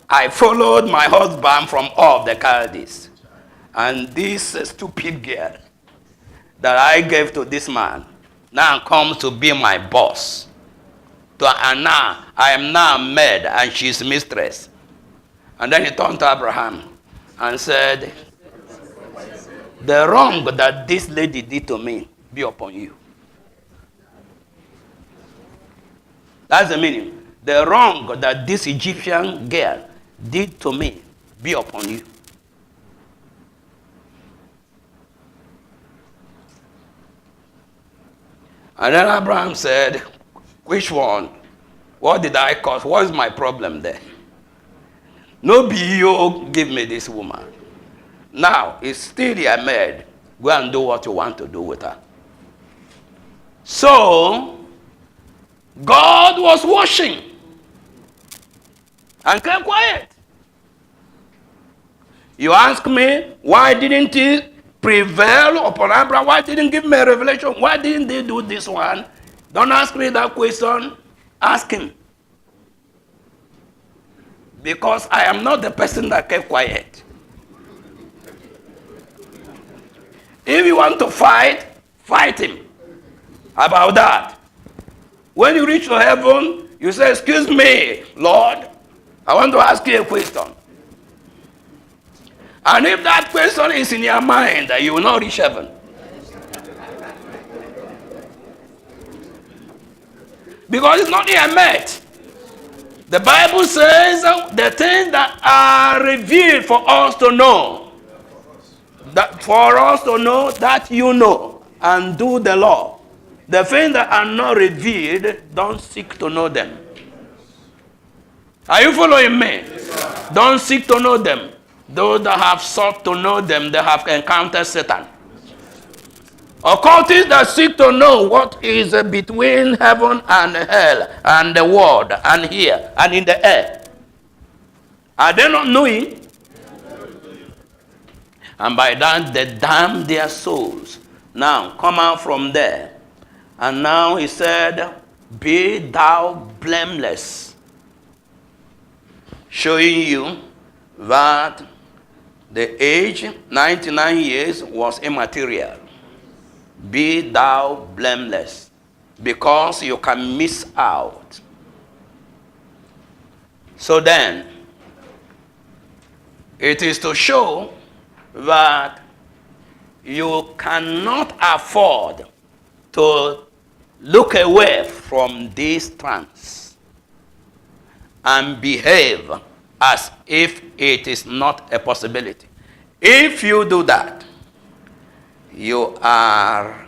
I followed my husband from off the Chaldees. And this stupid girl that I gave to this man now comes to be my boss. And now I am now maid and she's mistress. And then he turned to Abraham and said, the wrong that this lady did to me be upon you. That's the meaning. The wrong that this Egyptian girl did to me be upon you. And then Abraham said, which one? What did I cause? What is my problem there? No be you give me this woman. Now, it's still your maid. Go and do what you want to do with her. So, God was watching and kept quiet. You ask me, why didn't he prevail upon Abraham? Why didn't he give me a revelation? Why didn't they do this one? Don't ask me that question. Ask him. Because I am not the person that kept quiet. If you want to fight, fight him about that. When you reach to heaven, you say, excuse me, Lord, I want to ask you a question. And if that question is in your mind, you will not reach heaven. Because it's not yet met. The Bible says the things that are revealed for us to know, that for us to know that you know and do the law. The things that are not revealed, don't seek to know them. Are you following me? Yes, don't seek to know them. Those that have sought to know them, they have encountered Satan. Occultists that seek to know what is between heaven and hell and the world and here and in the air. Are they not knowing? And by that they damn their souls. Now come out from there. And now he said, be thou blameless. Showing you that the age, 99 years, was immaterial. Be thou blameless, because you can miss out. So then, it is to show that you cannot afford to look away from this trance and behave as if it is not a possibility. If you do that, you are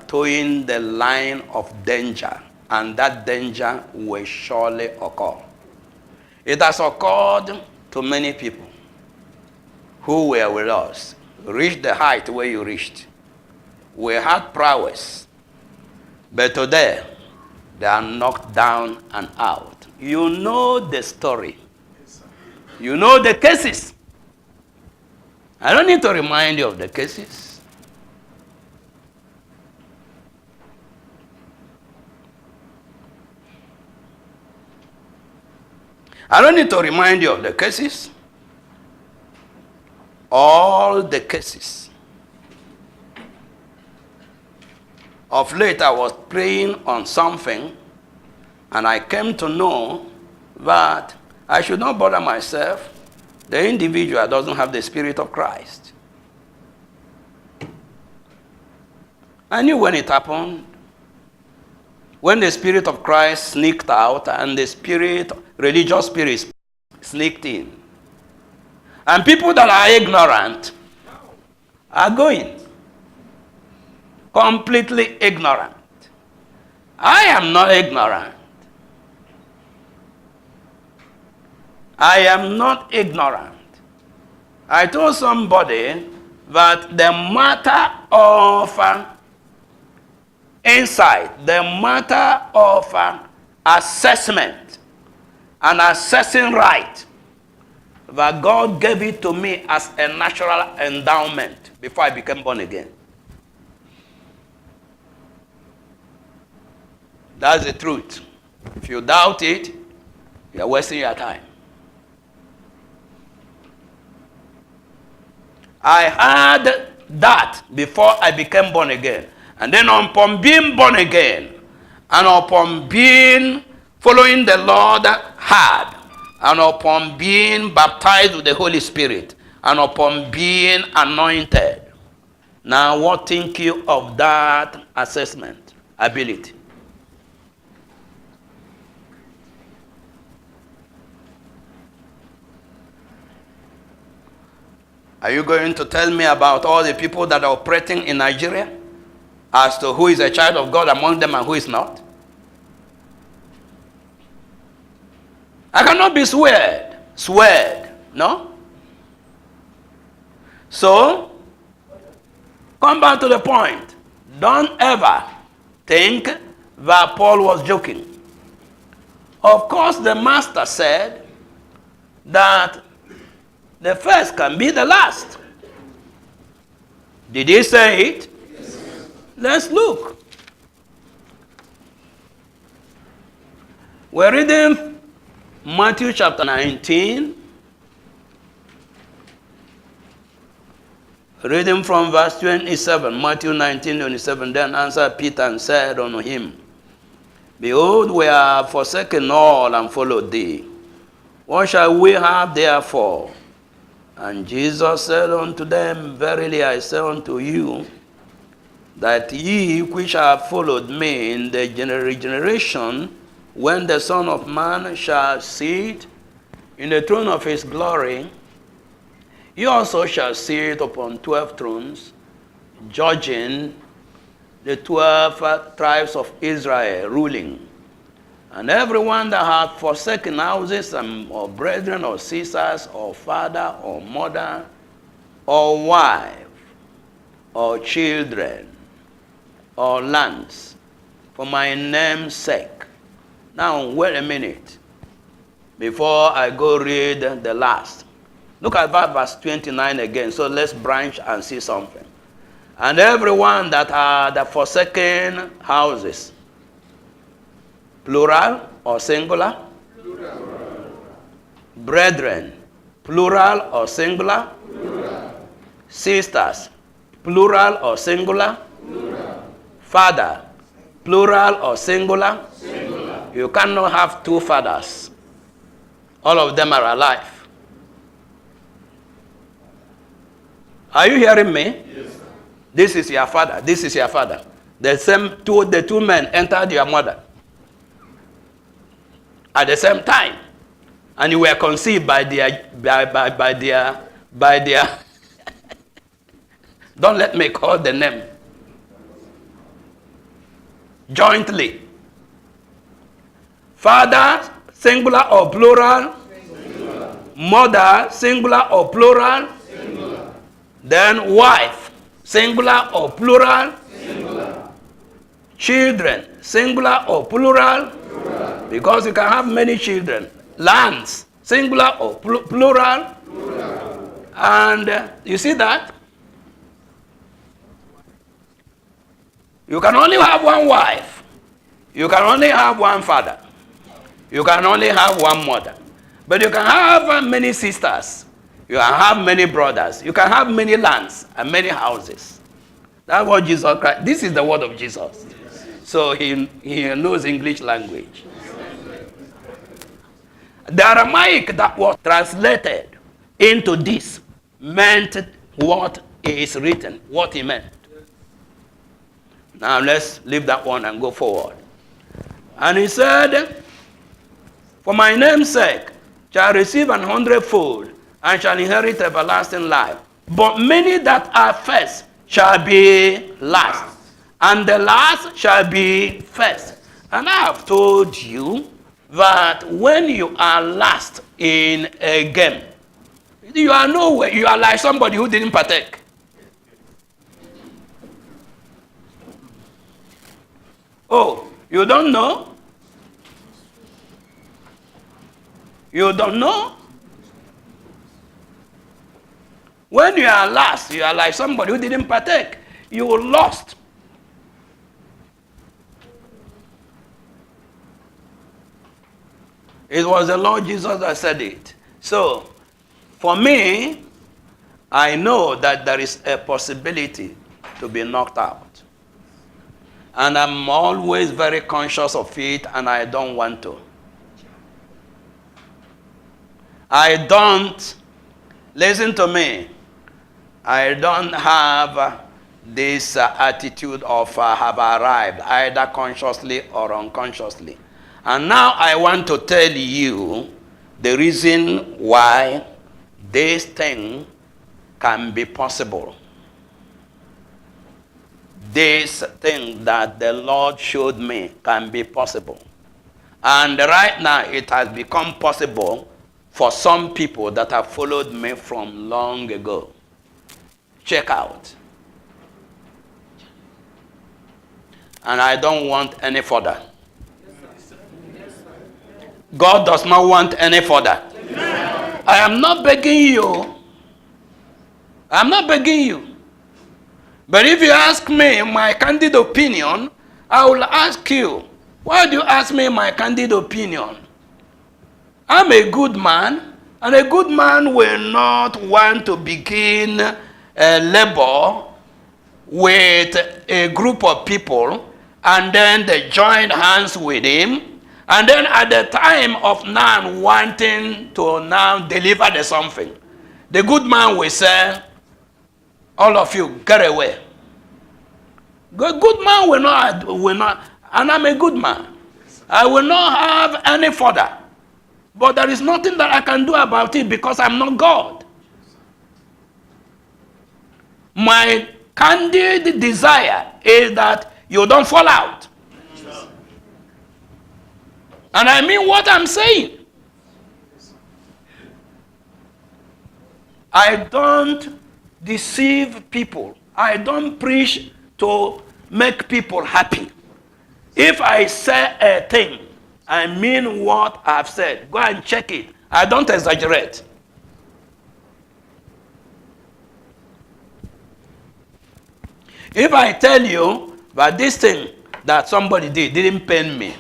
towing the line of danger, and that danger will surely occur. It has occurred to many people who were with us, reached the height where you reached. We had prowess, but today they are knocked down and out. You know the story. You know the cases. I don't need to remind you of the cases. I don't need to remind you of the cases. All the cases. Of late, I was praying on something, and I came to know that I should not bother myself. The individual doesn't have the Spirit of Christ. I knew when it happened. When the Spirit of Christ sneaked out and the religious spirit sneaked in. And people that are ignorant are going. Completely ignorant. I am not ignorant. I am not ignorant. I told somebody that the matter of insight, the matter of assessment and assessing right, that God gave it to me as a natural endowment before I became born again. That's the truth. If you doubt it, you're wasting your time. I had that before I became born again. And then upon being born again, and upon being following the Lord hard, and upon being baptized with the Holy Spirit, and upon being anointed. Now what think you of that assessment ability? Are you going to tell me about all the people that are operating in Nigeria as to who is a child of God among them and who is not? I cannot be sweared, no? So, come back to the point. Don't ever think that Paul was joking. Of course, the master said that the first can be the last. Did he say it? Yes. Let's look. We're reading Matthew chapter 19. Reading from verse 27, Matthew 19:27. Then answered Peter and said unto him, Behold, we have forsaken all and followed thee. What shall we have therefore? And Jesus said unto them, Verily I say unto you, that ye which have followed me in the generation, when the Son of Man shall sit in the throne of his glory, he also shall sit upon 12 thrones, judging the 12 tribes of Israel, ruling. And everyone that hath forsaken houses, or brethren, or sisters, or father, or mother, or wife, or children, or lands, for my name's sake. Now, wait a minute, before I go read the last. Look at verse 29 again. So let's branch and see something. And everyone that had forsaken houses, plural or singular? Plural. Brethren, plural or singular? Plural. Sisters, plural or singular? Plural. Father, plural or singular? Singular. You cannot have two fathers. All of them are alive. Are you hearing me? Yes, sir. This is your father. This is your father. The two men entered your mother at the same time, and you were conceived by their don't let me call the name. Jointly. Father, singular or plural? Singular. Mother, singular or plural? Singular. Then wife, singular or plural? Singular. Children, singular or plural? Plural. Because you can have many children. Lands, singular or plural? Plural. And you see that? You can only have one wife. You can only have one father. You can only have one mother. But you can have many sisters. You can have many brothers. You can have many lands and many houses. That's what Jesus Christ. This is the word of Jesus. So he knows English language. The Aramaic that was translated into this meant what is written, what he meant. Now let's leave that one and go forward. And he said, for my name's sake shall receive 100-fold and shall inherit everlasting life. But many that are first shall be last, and the last shall be first. And I have told you that when you are last in a game, you are nowhere. You are like somebody who didn't partake. Oh, you don't know? You don't know? When you are last, you are like somebody who didn't partake. You lost. It was the Lord Jesus that said it. So, for me, I know that there is a possibility to be knocked out. And I'm always very conscious of it, and I don't want to. I don't, listen to me, I don't have this attitude of have arrived, either consciously or unconsciously. And now I want to tell you the reason why this thing can be possible. This thing that the Lord showed me can be possible. And right now it has become possible for some people that have followed me from long ago. Check out. And I don't want any further. God does not want any further. I am not begging you. I'm not begging you. But if you ask me my candid opinion, I will ask you, why do you ask me my candid opinion? I'm a good man, and a good man will not want to begin a labor with a group of people, and then they join hands with him, and then at the time of now wanting to now deliver the something, the good man will say, all of you, get away. Good man will not, and I'm a good man. I will not have any further. But there is nothing that I can do about it because I'm not God. My candid desire is that you don't fall out. And I mean what I'm saying. I don't deceive people. I don't preach to make people happy. If I say a thing, I mean what I've said. Go and check it. I don't exaggerate. If I tell you that this thing that somebody did didn't pain me,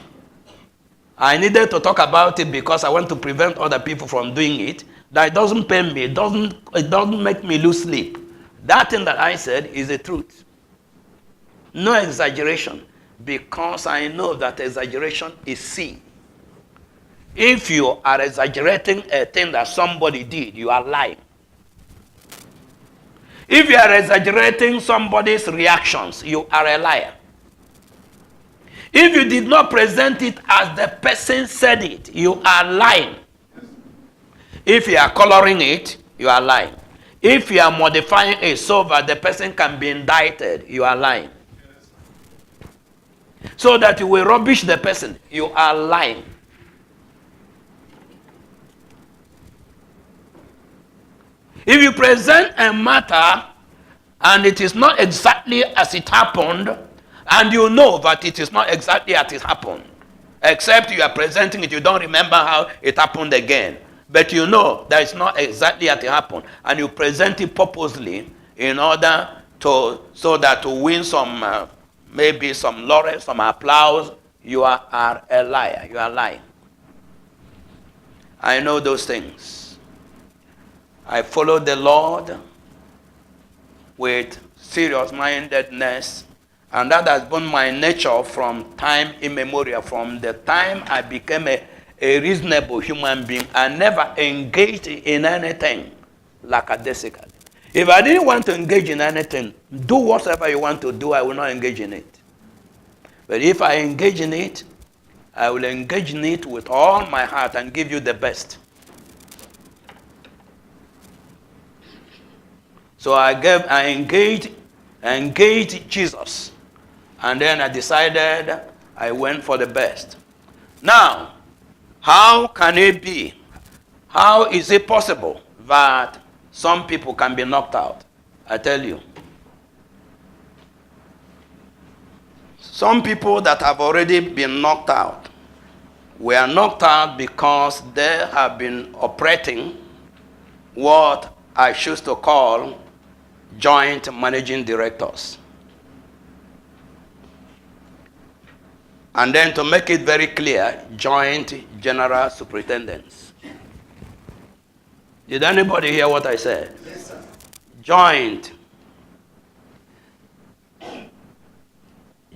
I needed to talk about it because I want to prevent other people from doing it, that doesn't pain me, it doesn't make me lose sleep. That thing that I said is the truth. No exaggeration, because I know that exaggeration is sin. If you are exaggerating a thing that somebody did, you are lying. If you are exaggerating somebody's reactions, you are a liar. If you did not present it as the person said it, you are lying. If you are coloring it, you are lying. If you are modifying it so that the person can be indicted, you are lying. So that you will rubbish the person, you are lying. If you present a matter and it is not exactly as it happened, and you know that it is not exactly as it happened, except you are presenting it, you don't remember how it happened again, but you know that it's not exactly as it happened, and you present it purposely in order to, so that to win some, maybe some laurel, some applause, you are a liar. You are lying. I know those things. I follow the Lord with serious mindedness, and that has been my nature from time immemorial. From the time I became a reasonable human being, I never engaged in anything lackadaisically. If I didn't want to engage in anything, do whatever you want to do, I will not engage in it. But if I engage in it, I will engage in it with all my heart and give you the best. So I engaged Jesus. And then I decided I went for the best. Now, how can it be? How is it possible that some people can be knocked out? I tell you. Some people that have already been knocked out were knocked out because they have been operating what I choose to call joint managing directors. And then to make it very clear, joint general superintendents. Did anybody hear what I said? Yes, sir. Joint.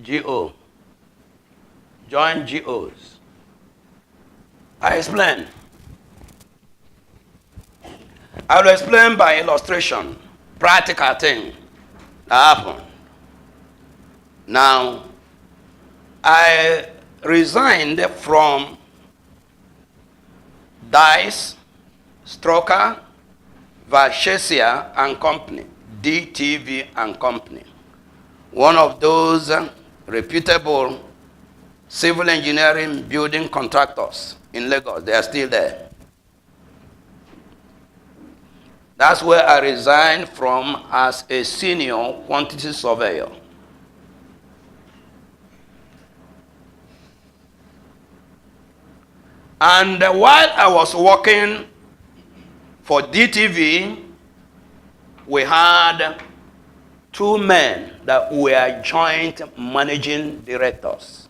GO. Joint GOs. I explain. I will explain by illustration, practical thing that happened. Now, I resigned from Dice, Stroker, Valchesia and Company, DTV and Company. One of those reputable civil engineering building contractors in Lagos. They are still there. That's where I resigned from as a senior quantity surveyor. And while I was working for DTV, we had two men that were joint managing directors.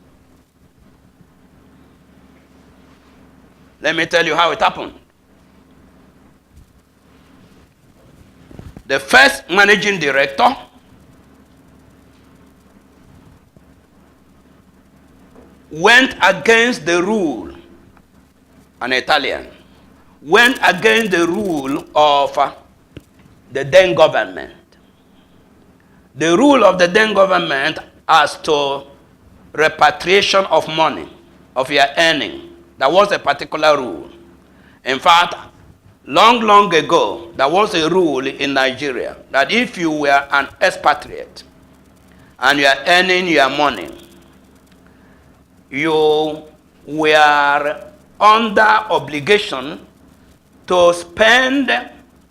Let me tell you how it happened. The first managing director went against the rule, an Italian, went against the rule of the then government. The rule of the then government as to repatriation of money, of your earning. That was a particular rule. In fact, long ago, there was a rule in Nigeria that if you were an expatriate and you are earning your money, you were under obligation to spend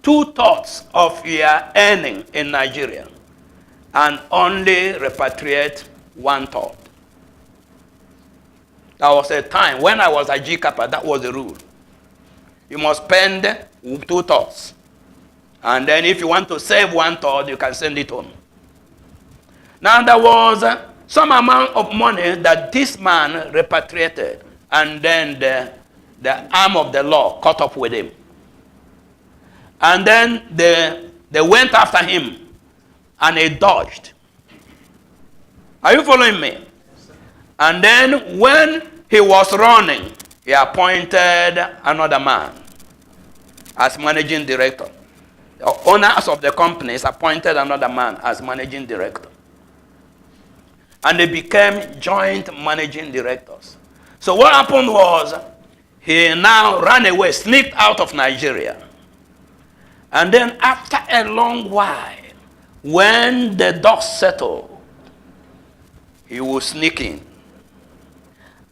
2/3 of your earning in Nigeria and only repatriate 1/3. There was a time when I was a GCAPA, that was the rule. You must spend 2/3. And then if you want to save 1/3, you can send it home. Now there was some amount of money that this man repatriated, and then the arm of the law caught up with him. And then they went after him, and he dodged. Are you following me? And then when he was running, he appointed another man as managing director. The owners of the companies appointed another man as managing director. And they became joint managing directors. So what happened was, he now ran away, sneaked out of Nigeria. And then after a long while, when the dust settled, he was sneaking.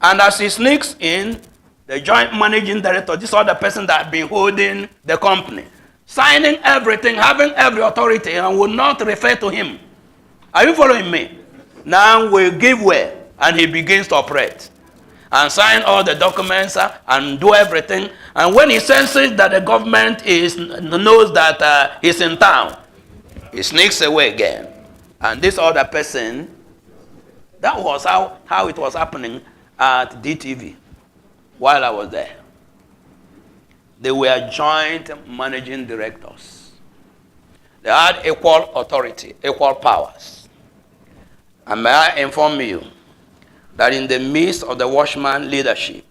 And as he sneaks in, the joint managing director, this other person that had been holding the company, signing everything, having every authority, and would not refer to him. Are you following me? Now we give way, and he begins to operate and sign all the documents and do everything. And when he senses that the government knows that he's in town, he sneaks away again. And this other person, that was how it was happening at DTV while I was there. They were joint managing directors. They had equal authority, equal powers. And may I inform you that in the midst of the Watchman leadership,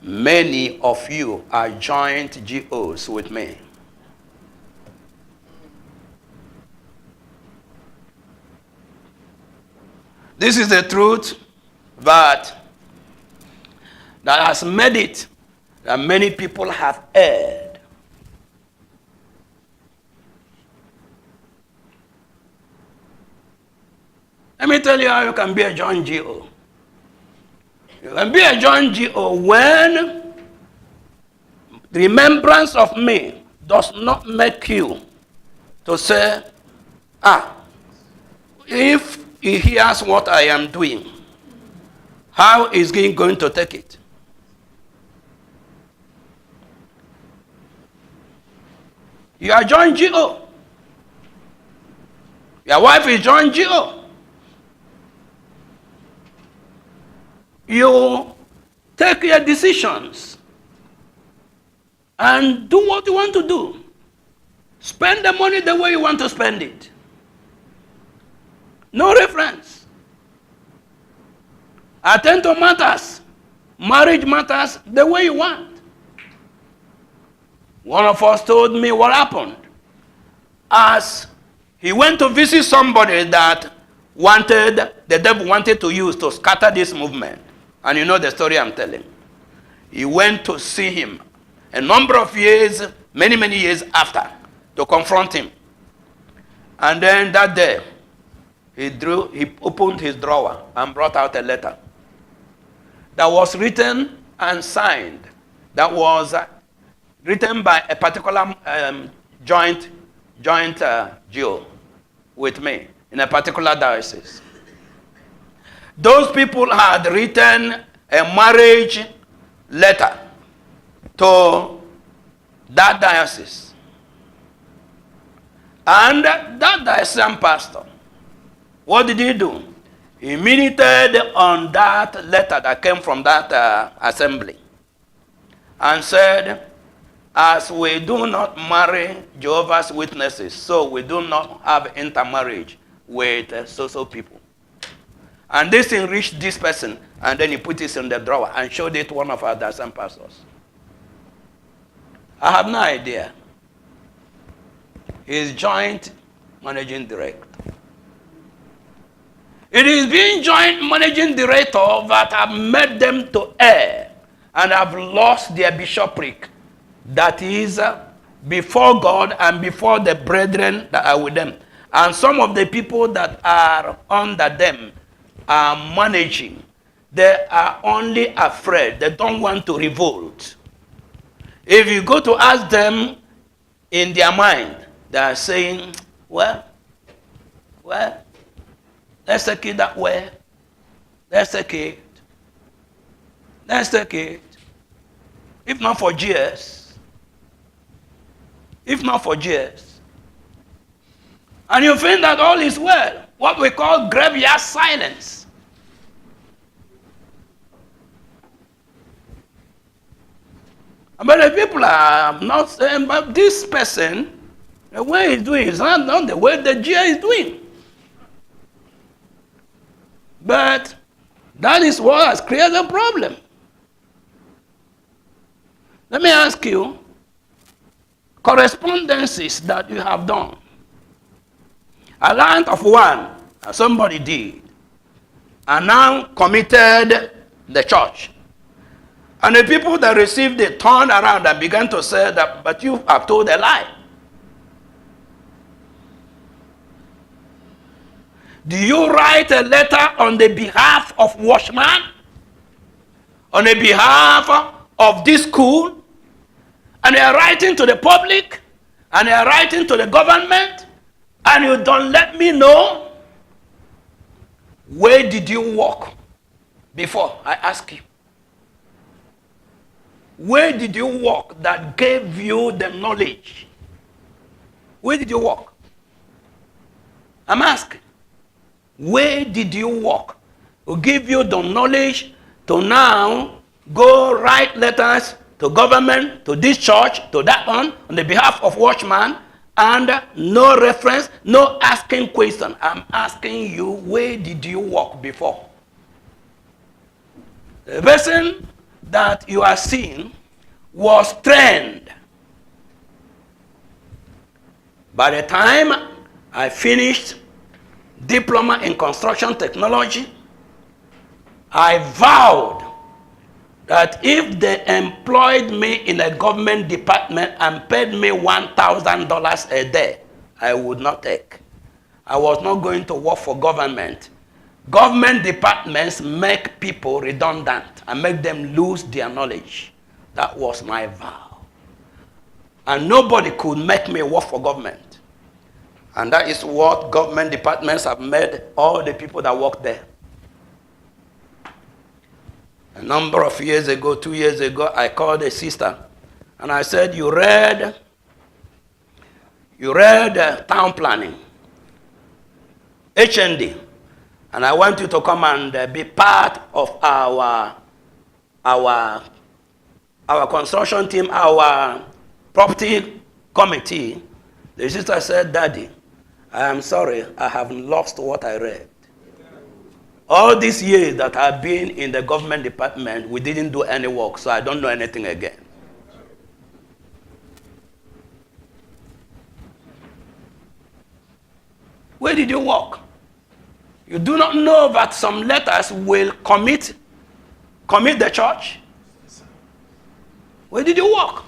many of you are joint GOs with me. This is the truth that has made it that many people have erred. Let me tell you how you can be a joint GO. You can be a joint GO when remembrance of me does not make you to say, if he hears what I am doing, how is he going to take it? You are joint GO. Your wife is joint GO. You take your decisions and do what you want to do. Spend the money the way you want to spend it. No reference. Attend to matters, marriage matters, the way you want. One of us told me what happened as he went to visit somebody that the devil wanted to use to scatter this movement. And you know the story I'm telling. He went to see him a number of years, many years after, to confront him. And then that day, he opened his drawer and brought out a letter that was written and signed, that was written by a particular joint GO with me in a particular diocese. Those people had written a marriage letter to that diocese. And that diocesan pastor, what did he do? He meditated on that letter that came from that assembly and said, as we do not marry Jehovah's Witnesses, so we do not have intermarriage with so people. And this enriched this person, and then he put it in the drawer and showed it to one of our diocesan pastors. I have no idea. He is joint managing director. It is being joint managing director that have made them to err and have lost their bishopric. That is before God and before the brethren that are with them. And some of the people that are under them are managing. They are only afraid. They don't want to revolt. If you go to ask them in their mind, they are saying, well, let's take it that way. Let's take it. Let's take it. If not for GS. If not for GS. And you think that all is well. What we call graveyard silence. But the people are not saying, but this person, the way he's doing is not the way the GS is doing. But that is what has created a problem. Let me ask you, correspondences that you have done. A line of one, somebody did, and now committed the church. And the people that received it turned around and began to say that, but you have told a lie. Do you write a letter on the behalf of Watchman? On the behalf of this school? And you are writing to the public? And you are writing to the government? And you don't let me know? Where did you work before? I ask you. Where did you work that gave you the knowledge? Where did you work? I'm asking. Where did you work? Who give you the knowledge to now go write letters to government, to this church, to that one, on the behalf of Watchman, and no reference, no asking question. I'm asking you, where did you work before? The person that you are seeing was trained. By the time I finished diploma in construction technology, I vowed that if they employed me in a government department and paid me $1,000 a day, I would not take. I was not going to work for government. Government departments make people redundant and make them lose their knowledge. That was my vow. And nobody could make me work for government. And that is what government departments have made all the people that work there. A number of years ago, 2 years ago, I called a sister and I said, you read town planning, HND, and I want you to come and be part of our construction team, our property committee. The sister said, Daddy, I am sorry, I have lost what I read. All these years that I've been in the government department, we didn't do any work, so I don't know anything again. Where did you work? You do not know that some letters will commit the church? Where did you work?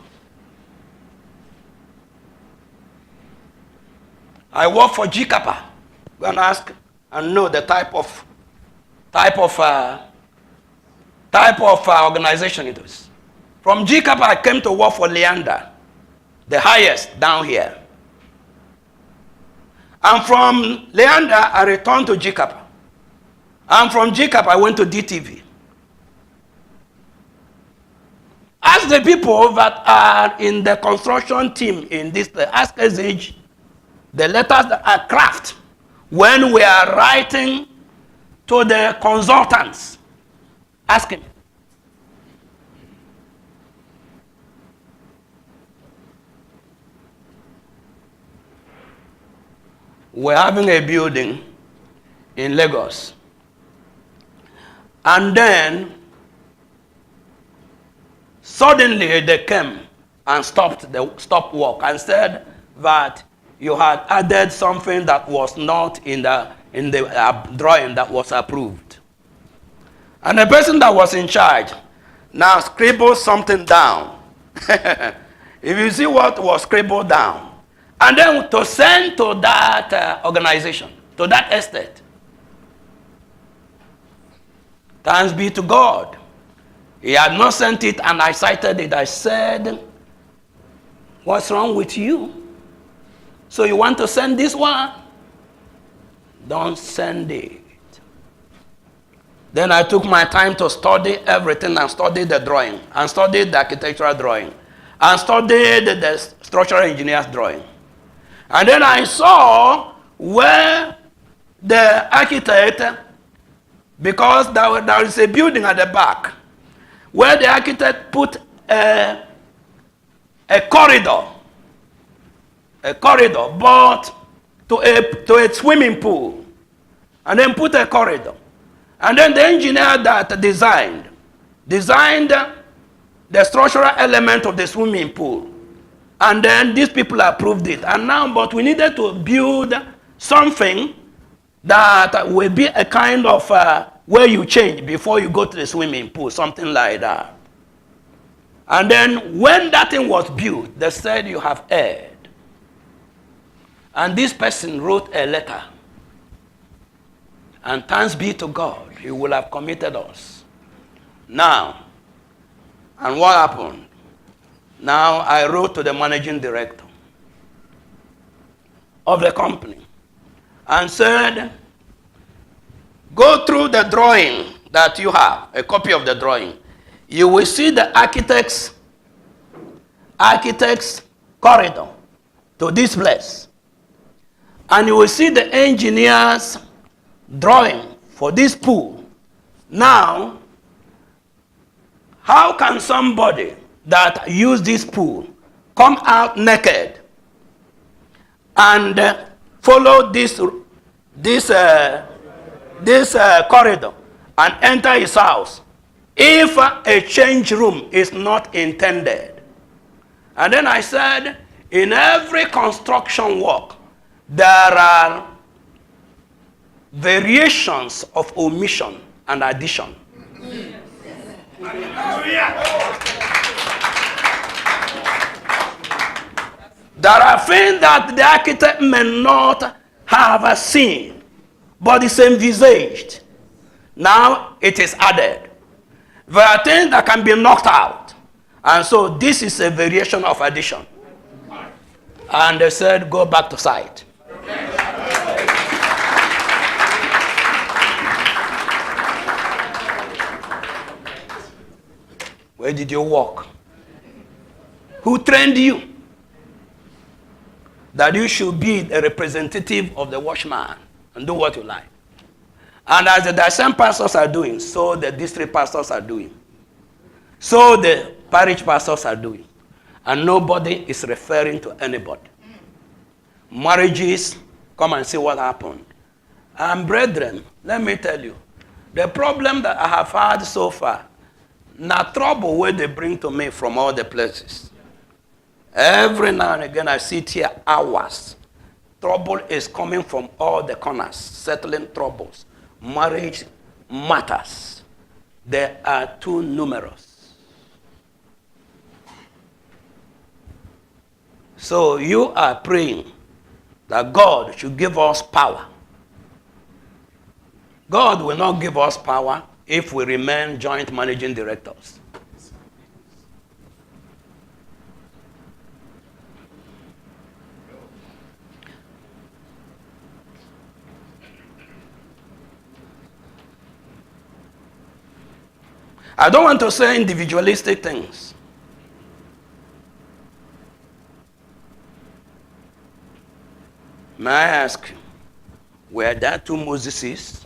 I work for GCAPA. Go and ask and know the type of organization it is. From GCAPA, I came to work for Leander, the highest down here. And from Leander, I returned to GCAPA. And from GCAPA, I went to DTV. Ask the people that are in the construction team in this place. Ask SH the letters that are craft when we are writing to the consultants. Ask him. We're having a building in Lagos. And then suddenly they came and stopped work and said that you had added something that was not in the drawing that was approved. And the person that was in charge now scribbled something down. If you see what was scribbled down, and then to send to that organization, to that estate. Thanks be to God. He had not sent it, and I cited it. I said, what's wrong with you? So you want to send this one? Don't send it. Then I took my time to study everything and study the drawing, and studied the architectural drawing, and studied the structural engineer's drawing. And then I saw where the architect, because there is a building at the back, where the architect put a corridor, but to a swimming pool, and then put a corridor. And then the engineer that designed the structural element of the swimming pool. And then these people approved it. And now, but we needed to build something that will be a kind of where you change before you go to the swimming pool, something like that. And then when that thing was built, they said, you have erred. And this person wrote a letter. And thanks be to God, he will have committed us. Now, and what happened? Now I wrote to the managing director of the company and said, go through the drawing that you have, a copy of the drawing. You will see the architect's corridor to this place. And you will see the engineer's drawing for this pool. Now, how can somebody that use this pool come out naked and follow this corridor and enter his house if a change room is not intended? And then I said, in every construction work, there are variations of omission and addition. There are things that the architect may not have seen, but it's envisaged. Now it is added. There are things that can be knocked out. And so this is a variation of addition. And they said, go back to site. Where did you walk? Who trained you that you should be a representative of the watchman and do what you like? And as the Dacian pastors are doing, so the district pastors are doing. So the parish pastors are doing. And nobody is referring to anybody. Marriages, come and see what happened. And brethren, let me tell you, the problem that I have had so far, not trouble where they bring to me from all the places. Every now and again I sit here hours. Trouble is coming from all the corners, settling troubles. Marriage matters. They are too numerous. So you are praying that God should give us power. God will not give us power if we remain joint managing directors. I don't want to say individualistic things. May I ask, were there two Moseses?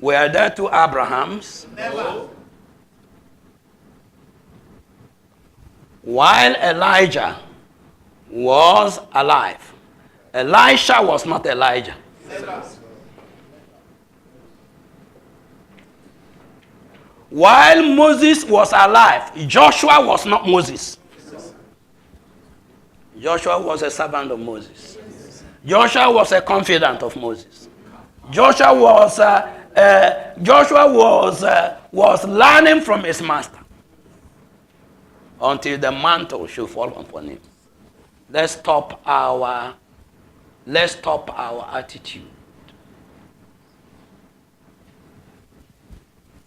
Were there two Abrahams? While Elijah was alive, Elisha was not Elijah. While Moses was alive, Joshua was not Moses. Joshua was a servant of Moses. Joshua was a confidant of Moses. Joshua was learning from his master until the mantle should fall upon him. Let's stop our attitude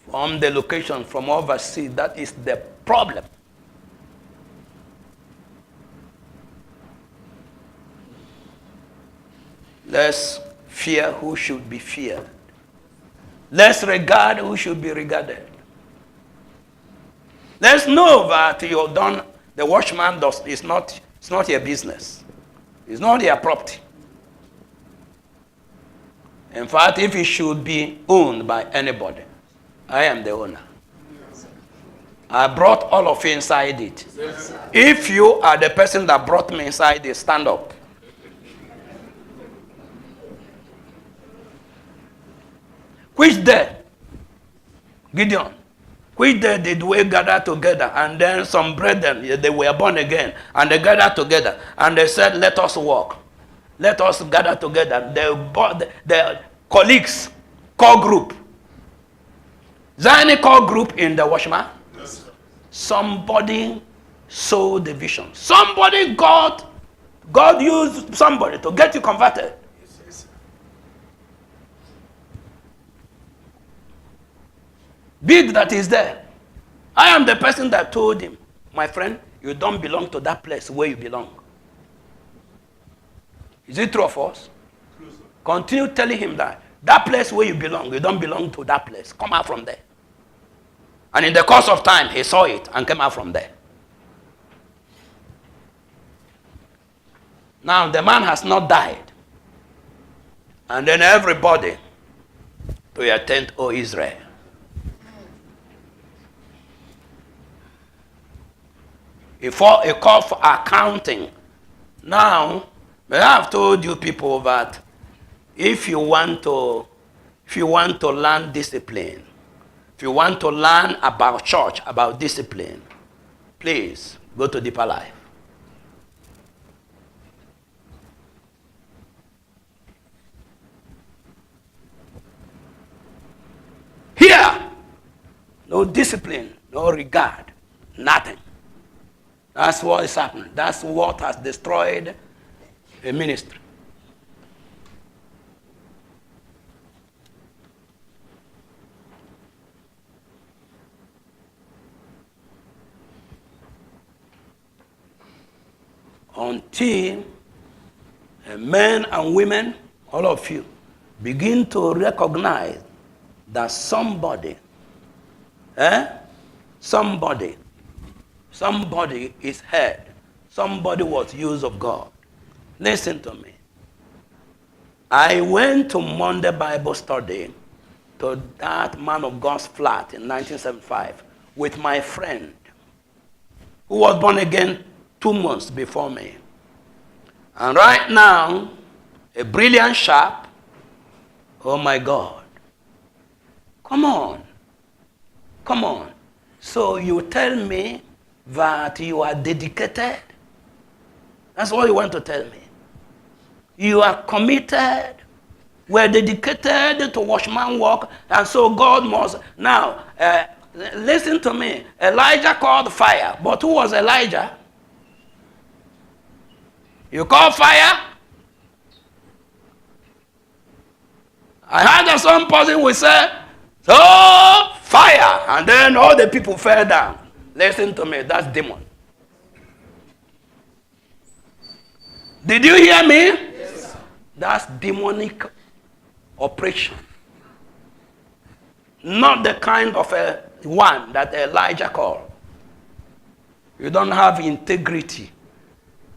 from the location, from overseas. That is the problem. Let's fear who should be feared. Let's regard who should be regarded. Let's know that you're done. The watchman it's not your business. It's not your property. In fact, if it should be owned by anybody, I am the owner. I brought all of you inside it. If you are the person that brought me inside it, stand up. Which day, Gideon, which day did we gather together? And then some brethren, they were born again, and they gathered together, and they said, let us walk. Let us gather together. The colleagues, core group. Is there any core group in the watchman? Yes. Somebody sowed the vision. Somebody, God used somebody to get you converted. Yes. Big that is there. I am the person that told him, my friend, you don't belong to that place where you belong. Is it true of us? True, sir. Continue telling him that place where you don't belong to that place. Come out from there. And in the course of time, he saw it and came out from there. Now, the man has not died. And then everybody to your tent, O Israel. A call for accounting. Now, I have told you people that if you want to learn discipline, if you want to learn about church, about discipline, please go to Deeper Life. Here, no discipline, no regard, nothing. That's what is happening. That's what has destroyed a ministry. Until men and women, all of you, begin to recognize that somebody is head. Somebody was used of God. Listen to me. I went to Monday Bible study to that man of God's flat in 1975 with my friend who was born again 2 months before me. And right now, a brilliant sharp, oh my God. Come on. So you tell me that you are dedicated? That's what you want to tell me. You are committed. We're dedicated to watchman work, and so God must. Now, listen to me. Elijah called fire, but who was Elijah? You call fire? I heard that some person will say, so fire, and then all the people fell down. Listen to me, that's demon. Did you hear me? Yes. That's demonic operation. Not the kind of one that Elijah called. You don't have integrity.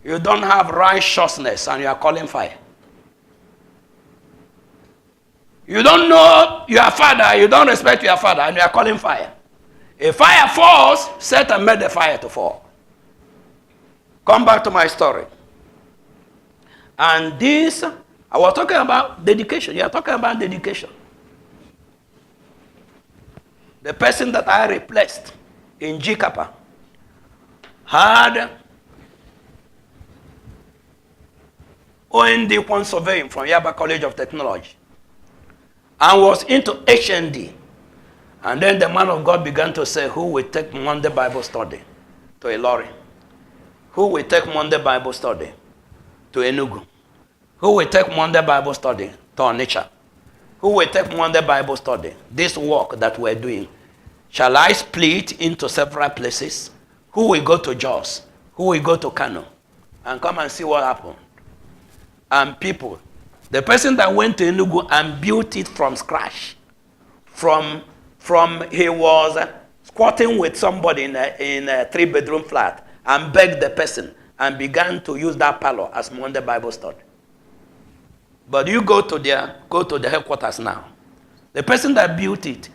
You don't have righteousness and you are calling fire. You don't know your father, you don't respect your father, and you are calling fire. If fire falls, Satan made the fire to fall. Come back to my story. And this, I was talking about dedication. You are talking about dedication. The person that I replaced in GCAPA had OND Quant Surveying from Yaba College of Technology and was into HND. And then the man of God began to say, who will take Monday Bible study to Ilori? Who will take Monday Bible study to Enugu? Who will take Monday Bible study to Onitsha? Who will take Monday Bible study? This work that we're doing, shall I split into several places? Who will go to Jos? Who will go to Kano? And come and see what happened. And people, the person that went to Enugu and built it from scratch, from he was squatting with somebody in a 3-bedroom flat and begged the person and began to use that parlor as Monday Bible study. But you go to the headquarters now. The person that built it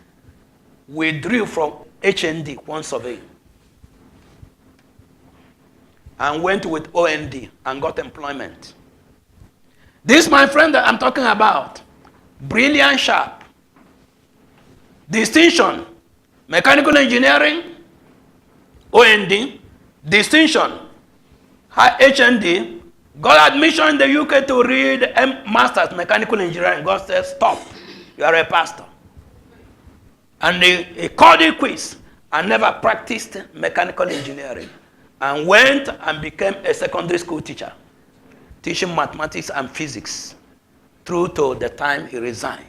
withdrew from HND, Quant Survey, and went with OND and got employment. This, my friend, that I'm talking about, brilliant, sharp, distinction, mechanical engineering, OND, distinction, HND, got admission in the UK to read Master's Mechanical Engineering. God said, stop, you are a pastor. And he called a quiz and never practiced mechanical engineering and went and became a secondary school teacher, teaching mathematics and physics through to the time he resigned.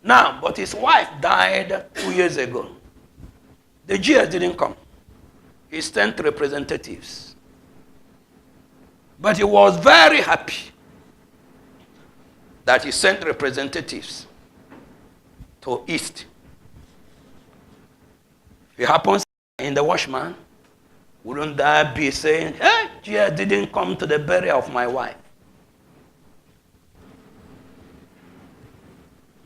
Now, but his wife died 2 years ago. The GS didn't come. He sent representatives. But he was very happy that he sent representatives to East. If it happens in the Watchman, wouldn't that be saying, hey, GS didn't come to the burial of my wife?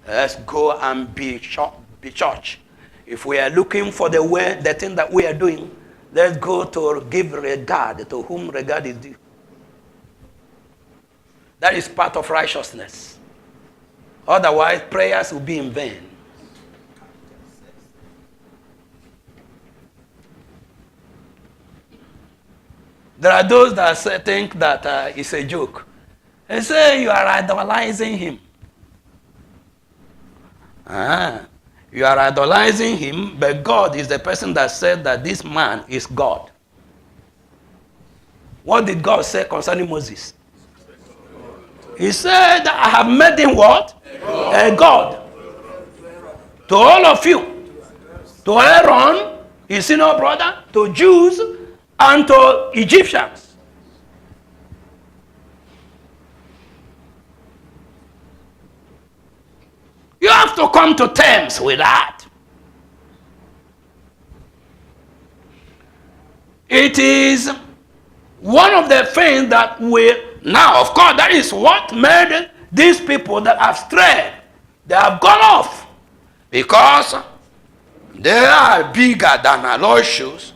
Let's go and be church. If we are looking for the thing that we are doing, let's go to give regard to whom regard is due. That is part of righteousness. Otherwise, prayers will be in vain. There are those that think that it's a joke. They say you are idolizing him. You are idolizing him, but God is the person that said that this man is God. What did God say concerning Moses? He said, I have made him what? A God. To all of you. To Aaron, his senior brother, to Jews, and to Egyptians. You have to come to terms with that. It is one of the things that now, of course, that is what made these people that have strayed, they have gone off because they are bigger than our Lord's shoes.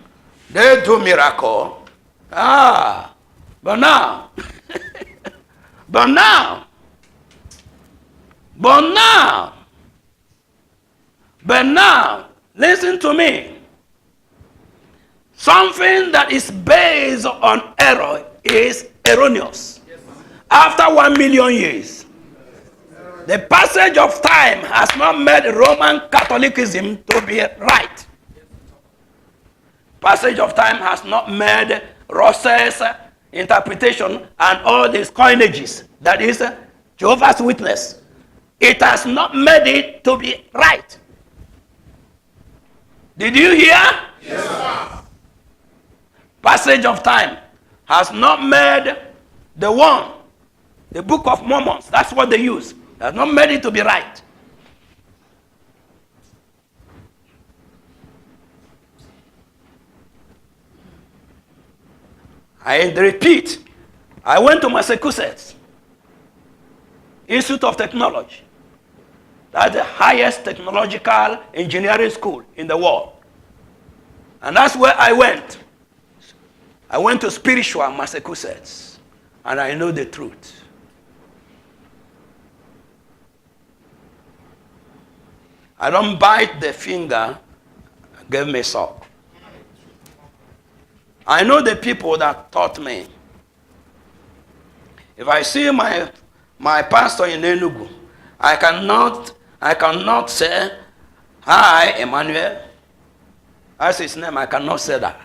They do miracle. But now, but now, listen to me. Something that is based on error is erroneous. After 1 million years, the passage of time has not made Roman Catholicism to be right. Passage of time has not made Ross's interpretation and all these coinages, that is Jehovah's Witness. It has not made it to be right. Did you hear? Yes, sir. Passage of time has not made the Book of Mormon, that's what they use, has not made it to be right. I repeat, I went to Massachusetts Institute of Technology. That's the highest technological engineering school in the world. And that's where I went. I went to spiritual Massachusetts, and I know the truth. I don't bite the finger, give me sock. I know the people that taught me. If I see my pastor in Enugu, I cannot say, "Hi, Emmanuel." That's his name. I cannot say that.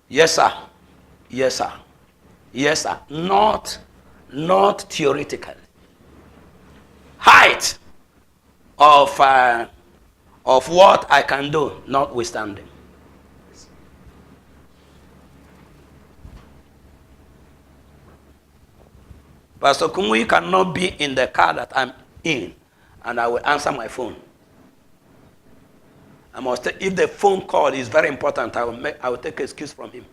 Yes, sir. Yes, sir. Yes, sir. Not theoretical. Height of what I can do, notwithstanding. Pastor Kumui cannot be in the car that I'm in, and I will answer my phone. If the phone call is very important, I will take excuse from him.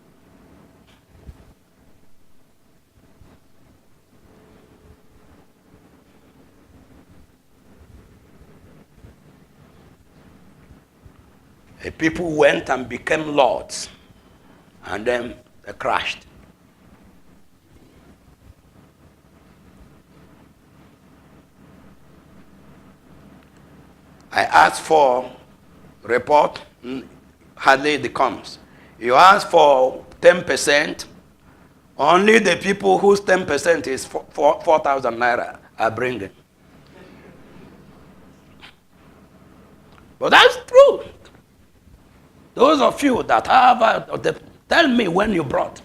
The people went and became lords, and then they crashed. I asked for report, hardly it comes. You ask for 10%, only the people whose 10% is 4,000 naira are bringing. But that's true. Those of you that have, tell me when you brought.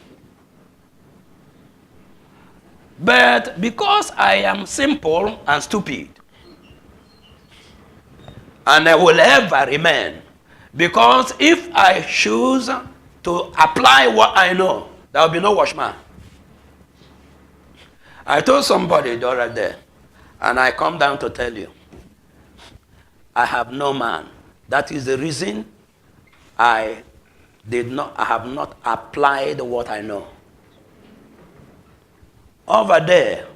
But because I am simple and stupid, and I will ever remain, because if I choose to apply what I know, there will be no watchman. I told somebody the other day, and I come down to tell you, I have no man. That is the reason I have not applied what I know. Over there,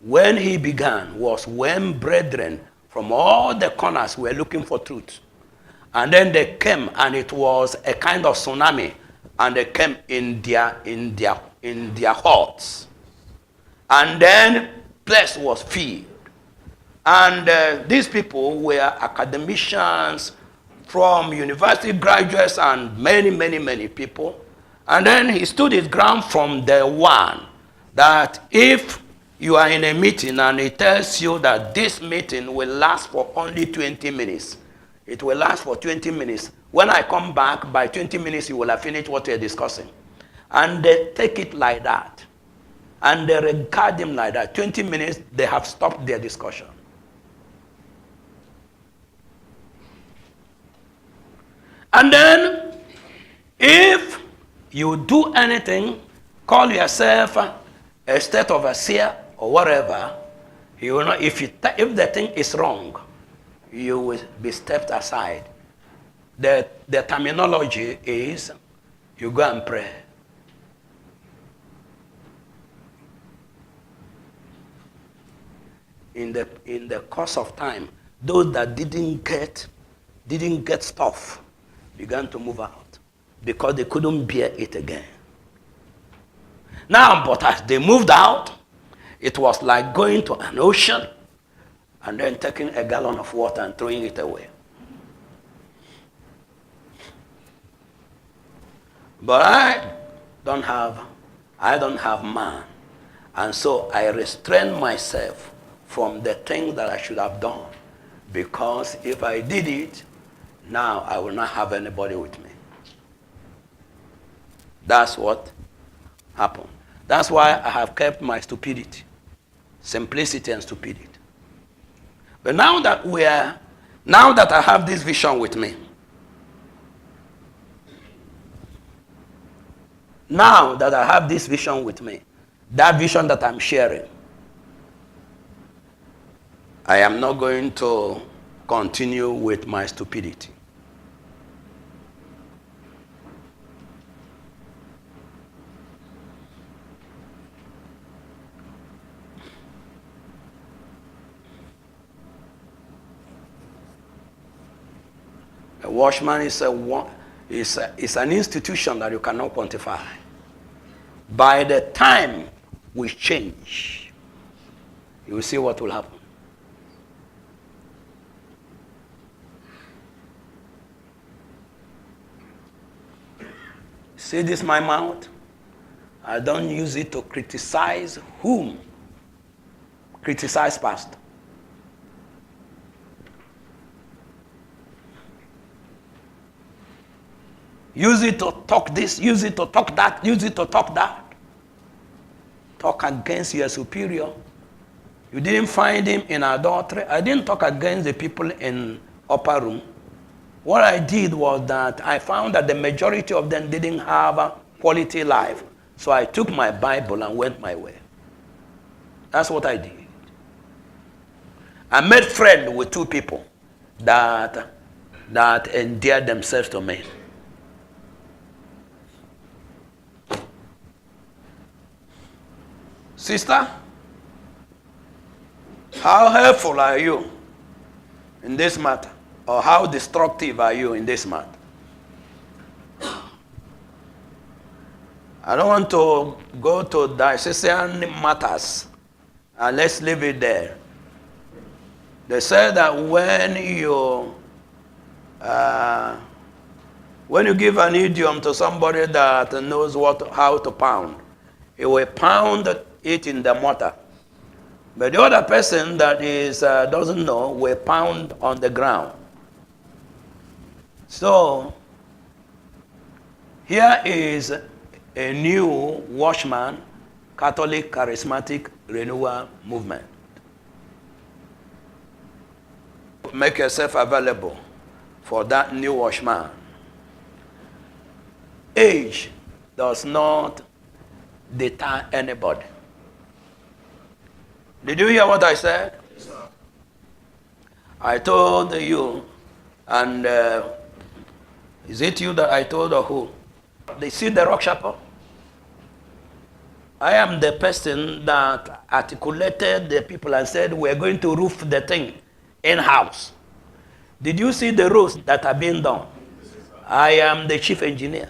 when he began, was when brethren from all the corners were looking for truth. And then they came, and it was a kind of tsunami, and they came in their hearts. And then place was filled. And these people were academicians, from university graduates, and many, many, many people. And then he stood his ground from the one that if you are in a meeting and he tells you that this meeting will last for only 20 minutes, it will last for 20 minutes. When I come back, by 20 minutes, you will have finished what you're discussing. And they take it like that. And they regard him like that. 20 minutes, they have stopped their discussion. And then, if you do anything, call yourself a state overseer or whatever, you will not, if the thing is wrong, you will be stepped aside. The terminology is, you go and pray. In the course of time, those that didn't get stuff began to move out because they couldn't bear it again. Now, but as they moved out, it was like going to an ocean and then taking a gallon of water and throwing it away. But I don't have man. And so I restrain myself from the thing that I should have done. Because if I did it, now I will not have anybody with me. That's what happened. That's why I have kept my stupidity. Simplicity and stupidity. But now that I have this vision with me, now that I have this vision with me, that vision that I'm sharing, I am not going to continue with my stupidity. A watchman is an institution that you cannot quantify. By the time we change, you will see what will happen. See this my mouth? I don't use it to criticize whom? Criticize pastor. Use it to talk this, use it to talk that, use it to talk that. Talk against your superior. You didn't find him in adultery. I didn't talk against the people in upper room. What I did was that I found that the majority of them didn't have a quality life. So I took my Bible and went my way. That's what I did. I made friends with two people that endeared themselves to me. Sister, how helpful are you in this matter? Or how destructive are you in this matter? I don't want to go to diocesan matters. Let's leave it there. They said that when you give an idiom to somebody that knows how to pound, he will pound it in the mortar. But the other person that doesn't know will pound on the ground. So, here is a new watchman, Catholic Charismatic Renewal Movement. Make yourself available for that new watchman. Age does not deter anybody. Did you hear what I said? Yes, sir. I told you, and is it you that I told or who? They see the rock chapel? I am the person that articulated the people and said we're going to roof the thing in-house. Did you see the roads that are being done? I am the chief engineer.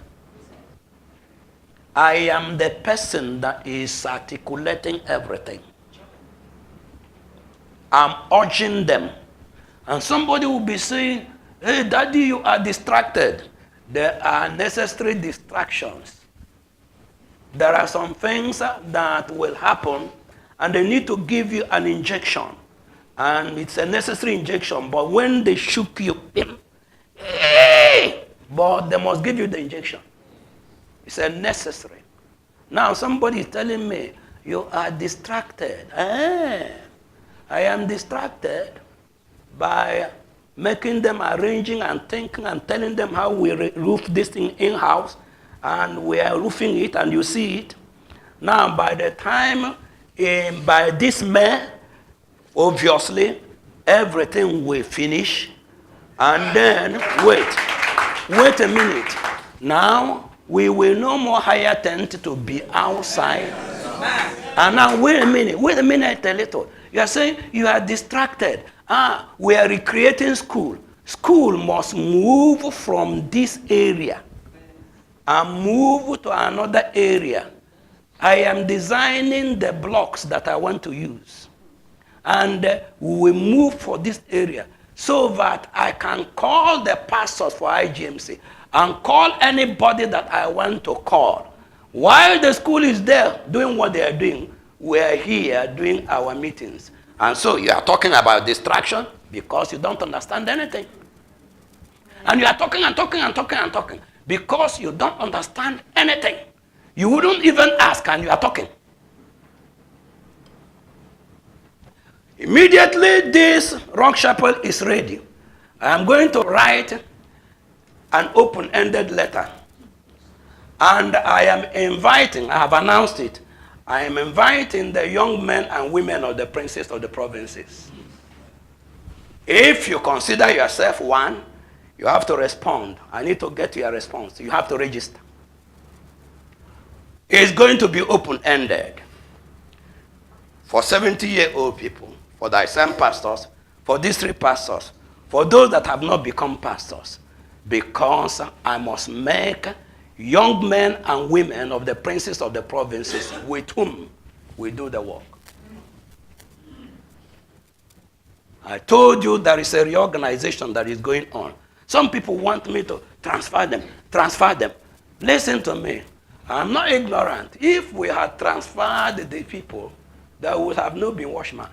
I am the person that is articulating everything. I'm urging them. And somebody will be saying, hey, Daddy, you are distracted. There are necessary distractions. There are some things that will happen, and they need to give you an injection. And it's a necessary injection, but when they shook you, hey, but they must give you the injection. It's a necessary. Now somebody is telling me, you are distracted. I am distracted by making them arranging and thinking and telling them how we roof this thing in-house, and we are roofing it and you see it. Now by the time, by this May, obviously, everything will finish, and then, wait a minute. Now, we will no more hire tent to be outside. And now, wait a minute a little. You are saying you are distracted. We are recreating school. School must move from this area and move to another area. I am designing the blocks that I want to use. And we will move for this area so that I can call the pastors for IGMC and call anybody that I want to call. While the school is there doing what they are doing, we are here doing our meetings. And so you are talking about distraction because you don't understand anything. And you are talking and talking and talking and talking because you don't understand anything. You wouldn't even ask and you are talking. Immediately this rock chapel is ready, I am going to write an open-ended letter. And I am inviting, I have announced it, I am inviting the young men and women of the princes of the provinces. If you consider yourself one, you have to respond. I need to get your response. You have to register. It's going to be open-ended for 70-year-old people, for the Islam pastors, for district pastors, for those that have not become pastors. because I must make young men and women of the princes of the provinces with whom we do the work. I told you there is a reorganization that is going on. Some people want me to transfer them. Listen to me. I'm not ignorant. If we had transferred the people, there would have not been watchmen.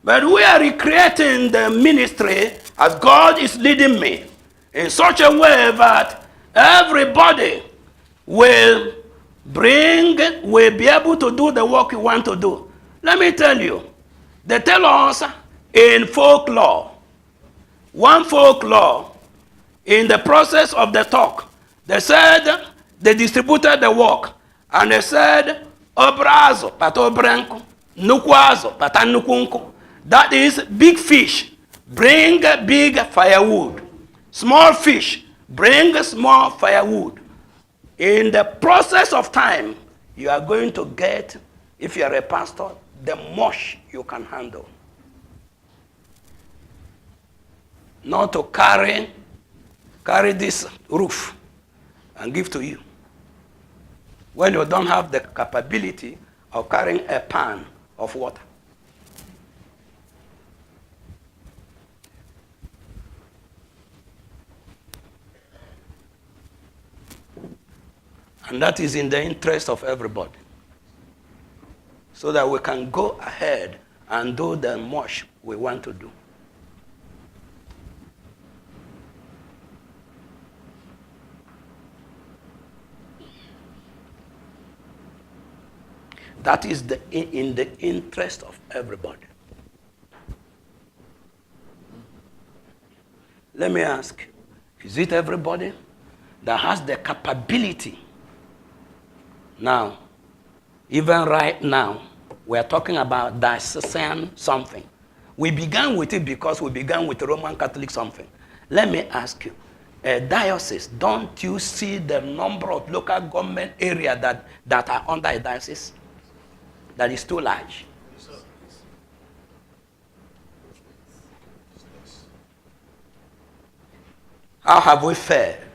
But we are recreating the ministry as God is leading me in such a way that everybody will be able to do the work you want to do. Let me tell you, they tell us in folklore, one folklore, in the process of the talk, they said they distributed the work, and they said, obrazo, patobrenko, nukwazo, patanukunko. That is, big fish, bring big firewood. Small fish, bring small firewood. In the process of time, you are going to get, if you are a pastor, the much you can handle. Not to carry this roof and give to you when you don't have the capability of carrying a pan of water. And that is in the interest of everybody, so that we can go ahead and do the much we want to do. That is in the interest of everybody. Let me ask, is it everybody that has the capability? Now, even right now, we are talking about diocesan something. We began with it because we began with Roman Catholic something. Let me ask you, a diocese, don't you see the number of local government areas that are under a diocese? That is too large. How have we fared?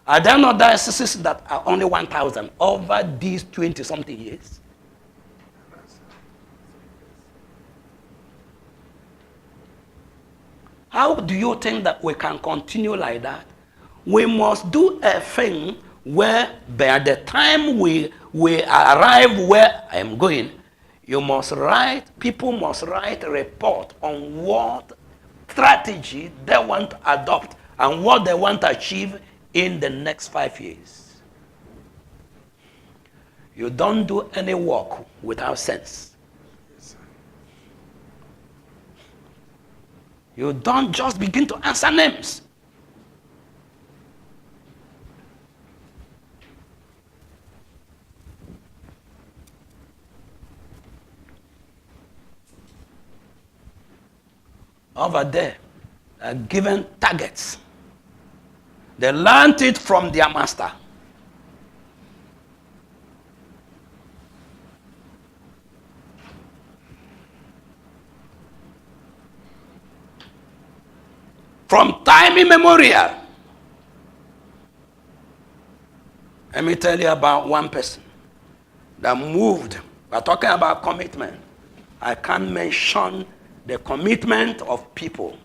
Are there not dioceses that are only 1,000 over these 20-something years? How do you think that we can continue like that? We must do a thing where by the time we arrive where I am going, people must write a report on what strategy they want to adopt and what they want to achieve in the next 5 years. You don't do any work without sense. You don't just begin to answer names. Over there, are given targets. They learned it from their master. From time immemorial. Let me tell you about one person that moved. We're talking about commitment. I can't mention the commitment of people.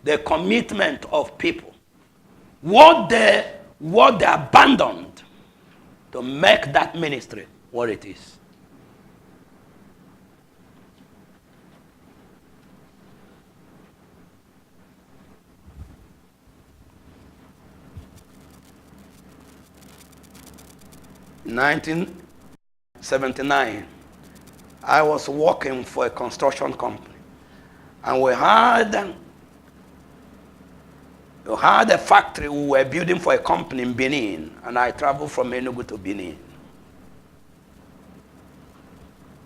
The commitment of people. What they abandoned to make that ministry what it is. In 1979, I was working for a construction company, and we had a factory we were building for a company in Benin, and I traveled from Enugu to Benin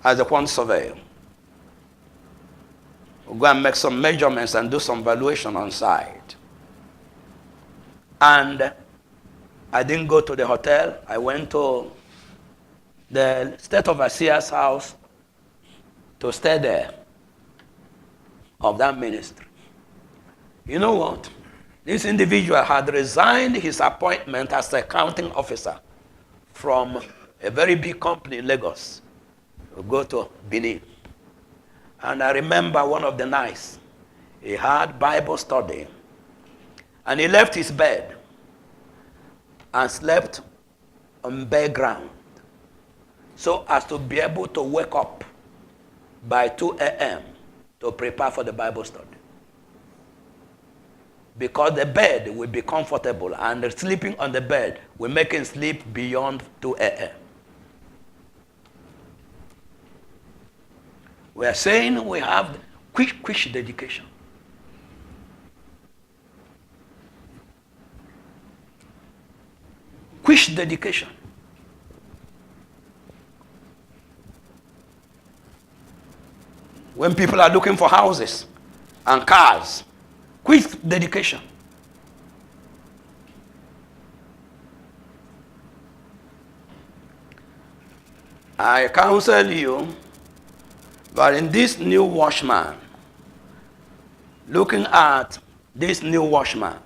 as a quantity surveyor. We'll go and make some measurements and do some valuation on site. And I didn't go to the hotel. I went to the state overseer's house to stay there of that ministry. You know what? This individual had resigned his appointment as a accounting officer from a very big company in Lagos to go to Benin. And I remember one of the nights, he had Bible study, and he left his bed and slept on bare ground so as to be able to wake up by 2 a.m. to prepare for the Bible study. Because the bed will be comfortable, and sleeping on the bed will make him sleep beyond 2 a.m. We are saying we have quick dedication. Quick dedication. When people are looking for houses and cars, quick dedication. I counsel you that in this new watchman, looking at this new watchman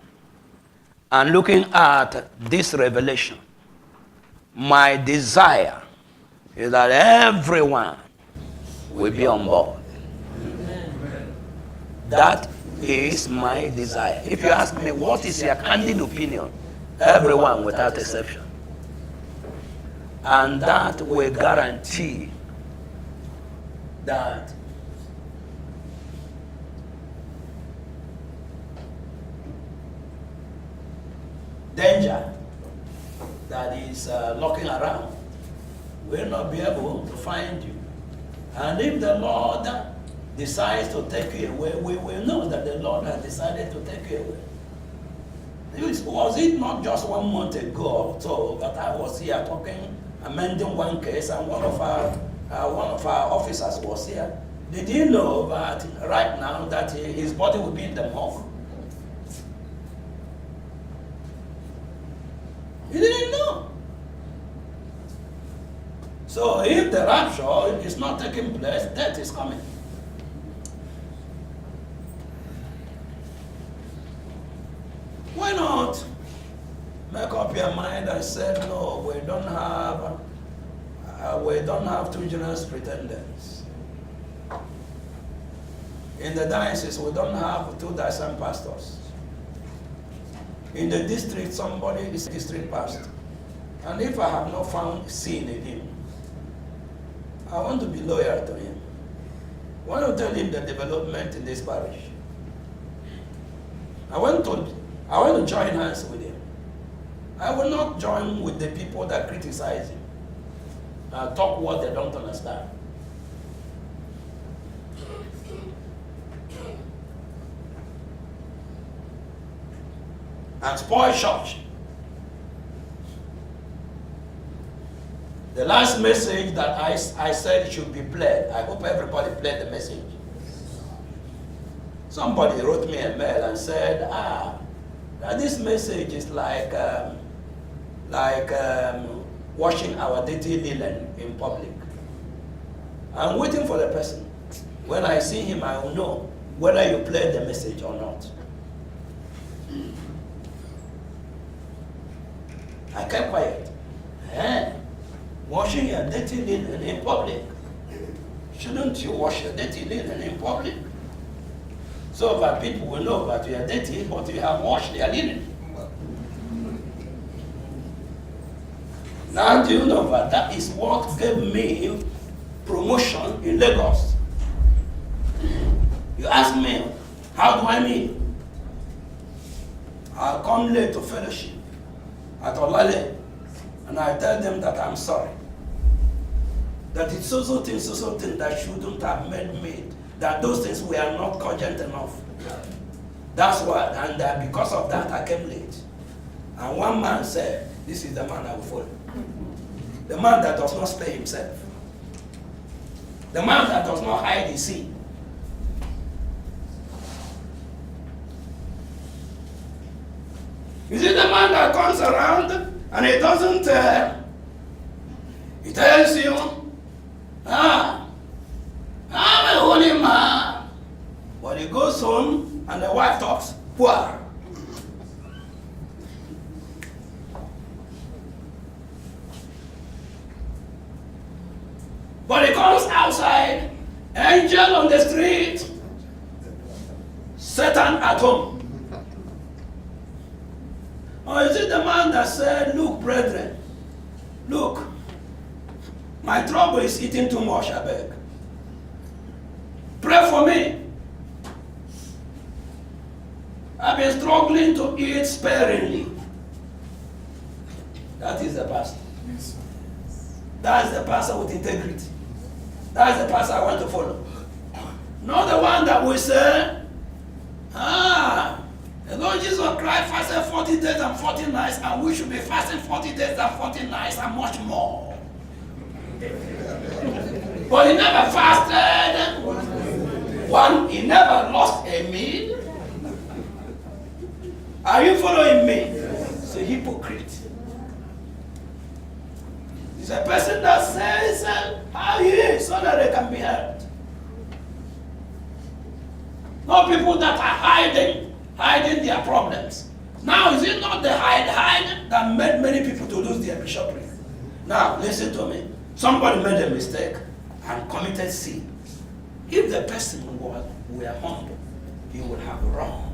and looking at this revelation, my desire is that everyone will be on board. That is my desire. If you ask me, what is your candid opinion? Everyone without exception. And that will guarantee that danger that is lurking around will not be able to find you. And if the Lord decides to take you away, we will know that the Lord has decided to take you away. Was it not just 1 month ago or so that I was here talking, amending one case, and one of our officers was here? Did you know that right now that his body will be in the morgue? He didn't know. So if the rapture is not taking place, death is coming. Why not make up your mind and say, no, we don't have two general pretenders. In the diocese, we don't have 2 diocese pastors. In the district, somebody is district pastor. And if I have not found sin in him, I want to be loyal to him. I want to tell him the development in this parish. I want to join hands with him. I will not join with the people that criticize him and talk what they don't understand. And spoil church. The last message that I said should be played, I hope everybody played the message. Somebody wrote me a mail and said, this message is like washing our dirty linen in public. I'm waiting for the person. When I see him, I will know whether you played the message or not. I kept quiet. Washing your dirty linen in public. Shouldn't you wash your dirty linen in public? So that people will know that you are dirty, but you have washed their linen. Now do you know that is what gave me promotion in Lagos? You ask me, how do I mean? I'll come late to fellowship at Olale, and I tell them that I'm sorry. That it's so thing that shouldn't have made me, that those things were not cogent enough. That's why, and because of that I came late. And one man said, this is the man I will follow. The man that does not spare himself. The man that does not hide his sin. Is it the man that comes around and he doesn't, he tells you, I'm a holy man. But he goes home and the wife talks, poor. But he comes outside, angel on the street, Satan at home. Or is it the man that said, look, brethren, look, my trouble is eating too much, I beg. Pray for me. I've been struggling to eat sparingly. That is the pastor. That's the pastor with integrity. That's the pastor I want to follow. Not the one that will say, the Lord Jesus Christ fasted 40 days and 40 nights, and we should be fasting 40 days and 40 nights and much more. But he never fasted. One, he never lost a meal. Are you following me? It's a hypocrite. It's a person that says how he is so that they can be helped. Not people that are hiding their problems. Now, is it not the hide that made many people to lose their bishopric? Now, listen to me. Somebody made a mistake and committed sin. If the person were humble, he would have run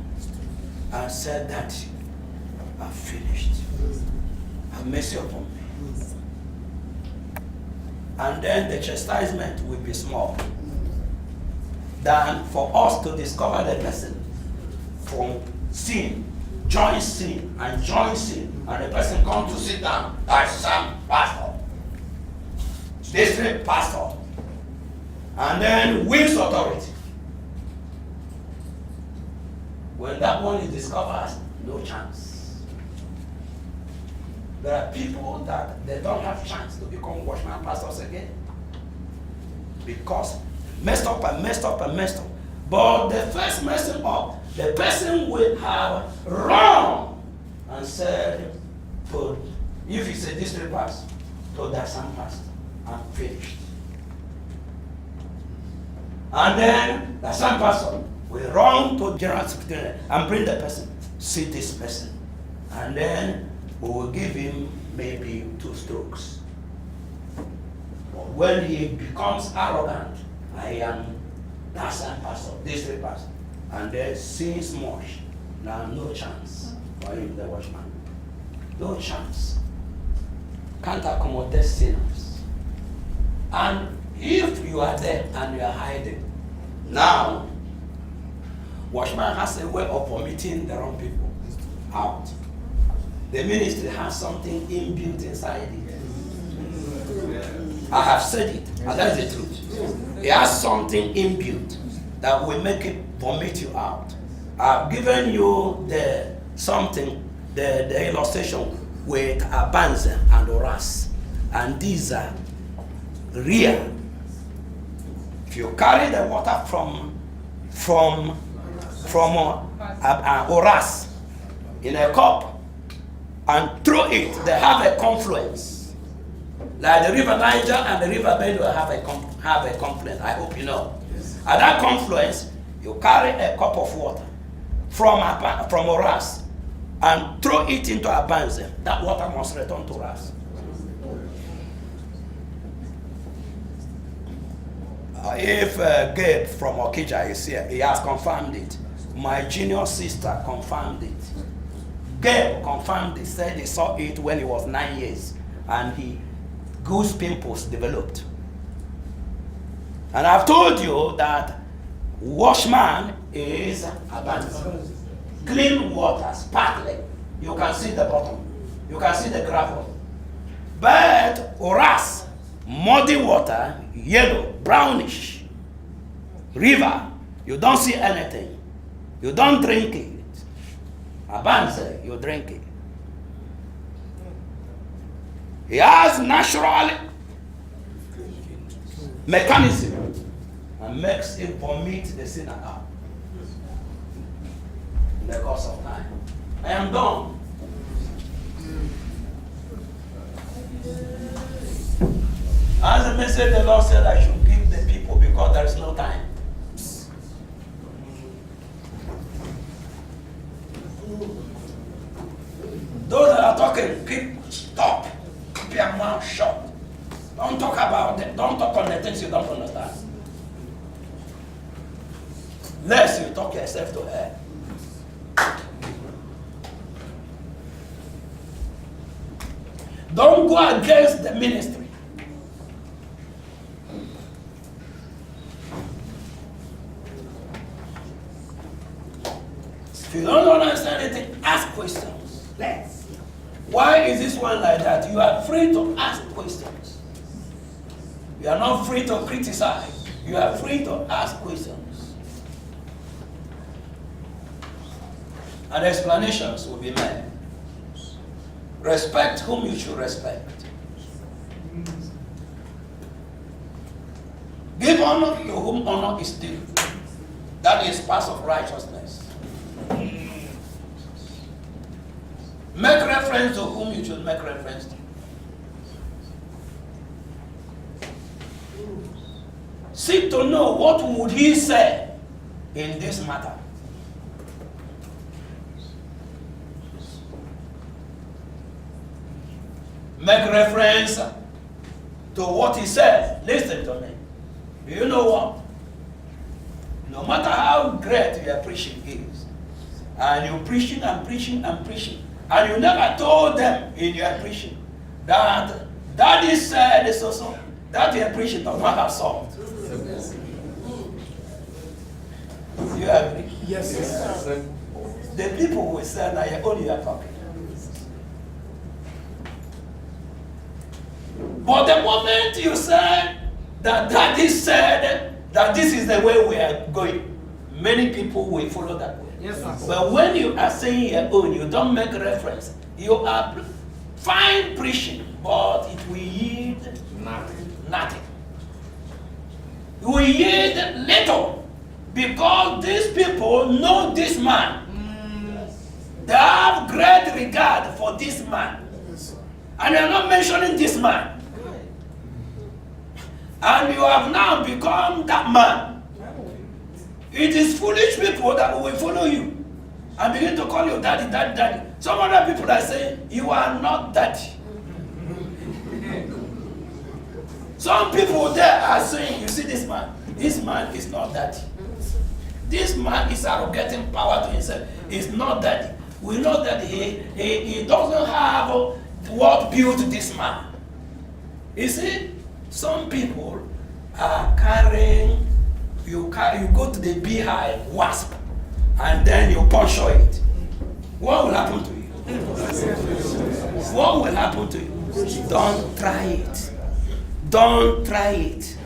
and said that I'm finished. Have mercy upon me. And then the chastisement will be small than for us to discover the person from sin, join sin, and the person comes to sit down as some pastor, district pastor, and then wields authority. When that one is discovered, no chance. There are people that they don't have chance to become watchman pastors again because messed up. But the first messing up, the person will have run and said, if it's a district pastor, to that some pastor, I'm finished. And then the same person will run to general secretary and bring the person, see this person, and then we will give him maybe 2 strokes. But when he becomes arrogant, I am that same pastor, district pastor, and then sins much, now no chance for him, the watchman. No chance. Can't accommodate sinners. And if you are there and you are hiding, now, watchman has a way of omitting the wrong people out. The ministry has something inbuilt inside it. I have said it, and that's the truth. It has something inbuilt that will make it vomit you out. I've given you the illustration with Abanza and Oras, and these are real. If you carry the water from Oras in a cup and throw it, they have a confluence. Like the river Niger and the river Benue have a confluence. I hope you know. At that confluence, you carry a cup of water from Oras and throw it into Abanze. That water must return to Oras. If Gabe from Okija is here, he has confirmed it. My junior sister confirmed it. Gabe confirmed it, said he saw it when he was 9 years, and goose pimples developed. And I've told you that washman is abundant. Clean water, sparkling. You can see the bottom. You can see the gravel. But Oras, muddy water, yellow, brownish. River, you don't see anything. You don't drink it. Abanze, you drink it. He has natural mechanism and makes it vomit the sinner out in the course of time. I am done. As a message, the Lord said I should give the people because there is no time. Those that are talking, stop. Keep your mouth shut. Don't talk about them. Don't talk on the things you don't understand. Lest you talk yourself to her. Don't go against the ministry. If you don't understand anything, ask questions. Let's. Why is this one like that? You are free to ask questions. You are not free to criticize. You are free to ask questions. And explanations will be made. Respect whom you should respect. Give honor to whom honor is due. That is part of righteousness. Make reference to whom you should make reference to. Seek to know what would he say in this matter. Make reference to what he said. Listen to me. You know what? No matter how great your preaching is, and you're preaching and preaching and preaching, and you never told them in your preaching that Daddy said this also, that your preaching does not have salt. You agree? Yes, sir. The people will say that you're only talking. But the moment you say that Daddy said that this is the way we are going, many people will follow that way. Yes, sir. But when you are saying your own, you don't make reference. You are fine preaching, but it will yield nothing. It will yield little because these people know this man. They have great regard for this man. And they are not mentioning this man. And you have now become that man. It is foolish people that will follow you and begin to call you daddy, daddy, daddy. Some other people are saying, you are not daddy. Some people there are saying, you see this man is not daddy. This man is arrogating power to himself. He's not daddy. We know that he doesn't have what built this man. You see, some people are carrying, you go to the beehive wasp and then you puncture it. What will happen to you? What will happen to you? Don't try it. Don't try it.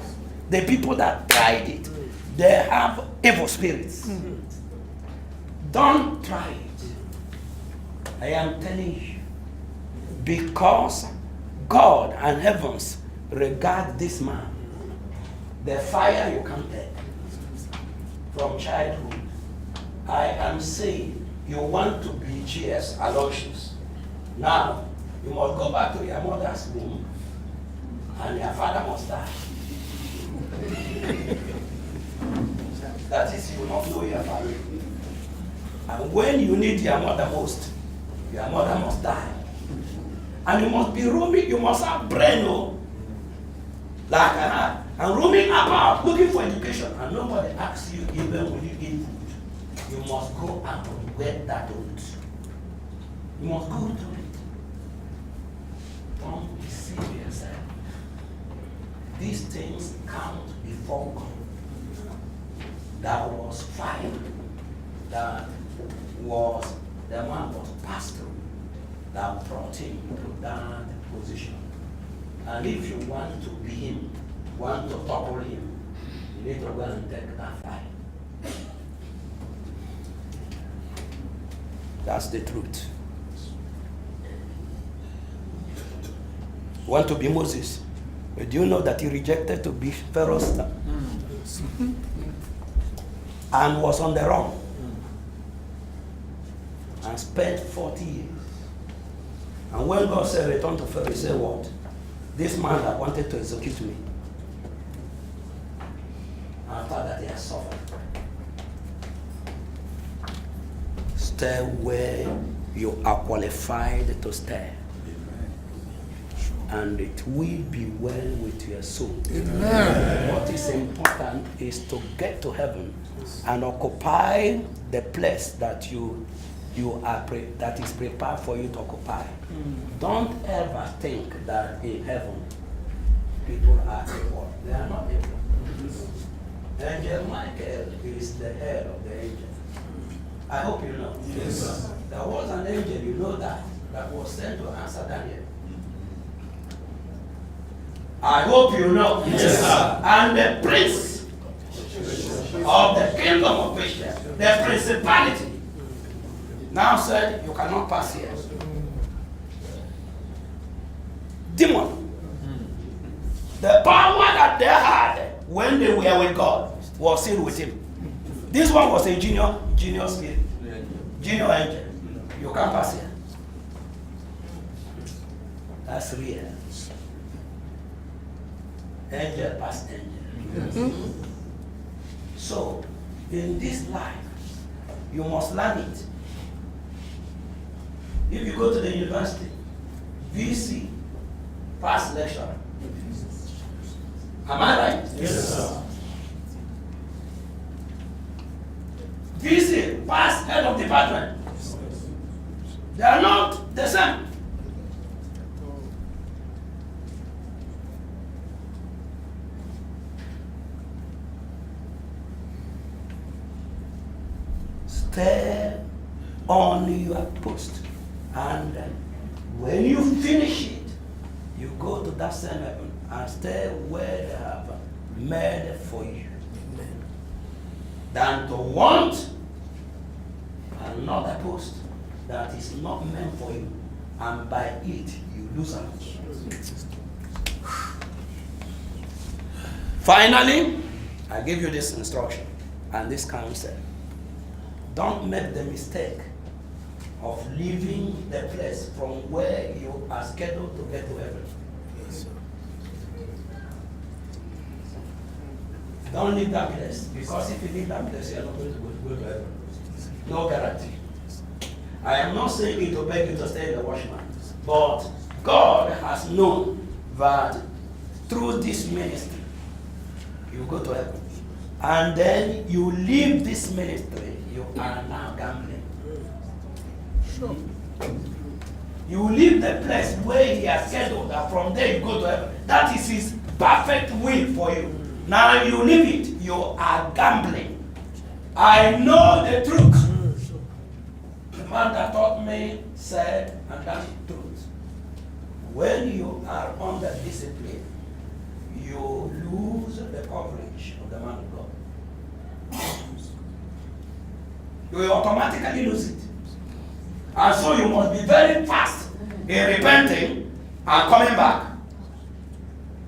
The people that tried it, they have evil spirits. Don't try it. I am telling you, because God and heavens regard this man, the fire you can take from childhood. I am saying you want to be GS Aloysius. Now, you must go back to your mother's womb and your father must die. That is, you must know your father. And when you need your mother most, your mother must die. And you must be roaming, you must have brain, like I have, and roaming about looking for education. And nobody asks you even when you eat food. You must go out and get that oat. You must go to it. Don't deceive yourself. These things count before God. That was fire. That was, the man was passed through. That brought him to that position. And if you want to be him, want to topple him, you need to go and take that fire. That's the truth. Want to be Moses? But do you know that he rejected to be Pharaoh's son? And was on the run. And spent 40 years. And when God said return to Pharaoh, he said what? this man that wanted to execute me, after that he has suffered. Stay where you are qualified to stay. And it will be well with your soul. Amen. What is important is to get to heaven and occupy the place that you are that is prepared for you to occupy. Don't ever think that in heaven people are equal. They are not equal. Angel Michael is the head of the angel. I hope you know. Yes. There was an angel, you know that was sent to answer Daniel. I hope you know. Yes, sir. And the prince of the kingdom of Persia, the principality, now said, you cannot pass here. Demon. The power that they had when they were with God was still with him. This one was a junior spirit, junior angel. You can't pass here. That's real. Angel past angel. So, in this life, you must learn it. If you go to the university, VC, past lecturer. Am I right? Yes, sir. VC, past head of department. They are not the same. Stay on your post, and when you finish it, you go to that same heaven and stay where they have made for you. Than to want another post that is not meant for you, and by it you lose out. Finally, I give you this instruction and this counsel. Don't make the mistake of leaving the place from where you are scheduled to get to heaven. Don't leave that place, because if you leave that place, you are not going to go to heaven. No guarantee. I am not saying it to beg you to stay in the washman, but God has known that through this ministry, you go to heaven. And then you leave this ministry, you are now gambling. Sure. You leave the place where he has scheduled, and from there you go to heaven. That is his perfect will for you. Now you leave it, you are gambling. I know the truth. The man that taught me said, and that's the truth. When you are under discipline, you lose the coverage of the man of God. You will automatically lose it. And so you must be very fast in repenting and coming back.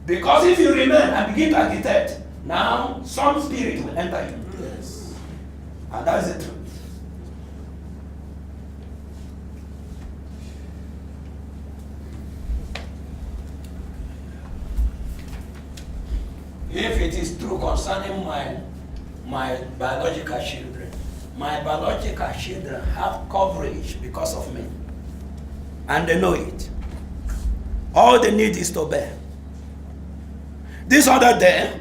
Because if you remain and begin to agitate, now some spirit will enter you. Yes. And that is the truth. If it is true concerning my biological children have coverage because of me. And they know it. All they need is to obey. This other day,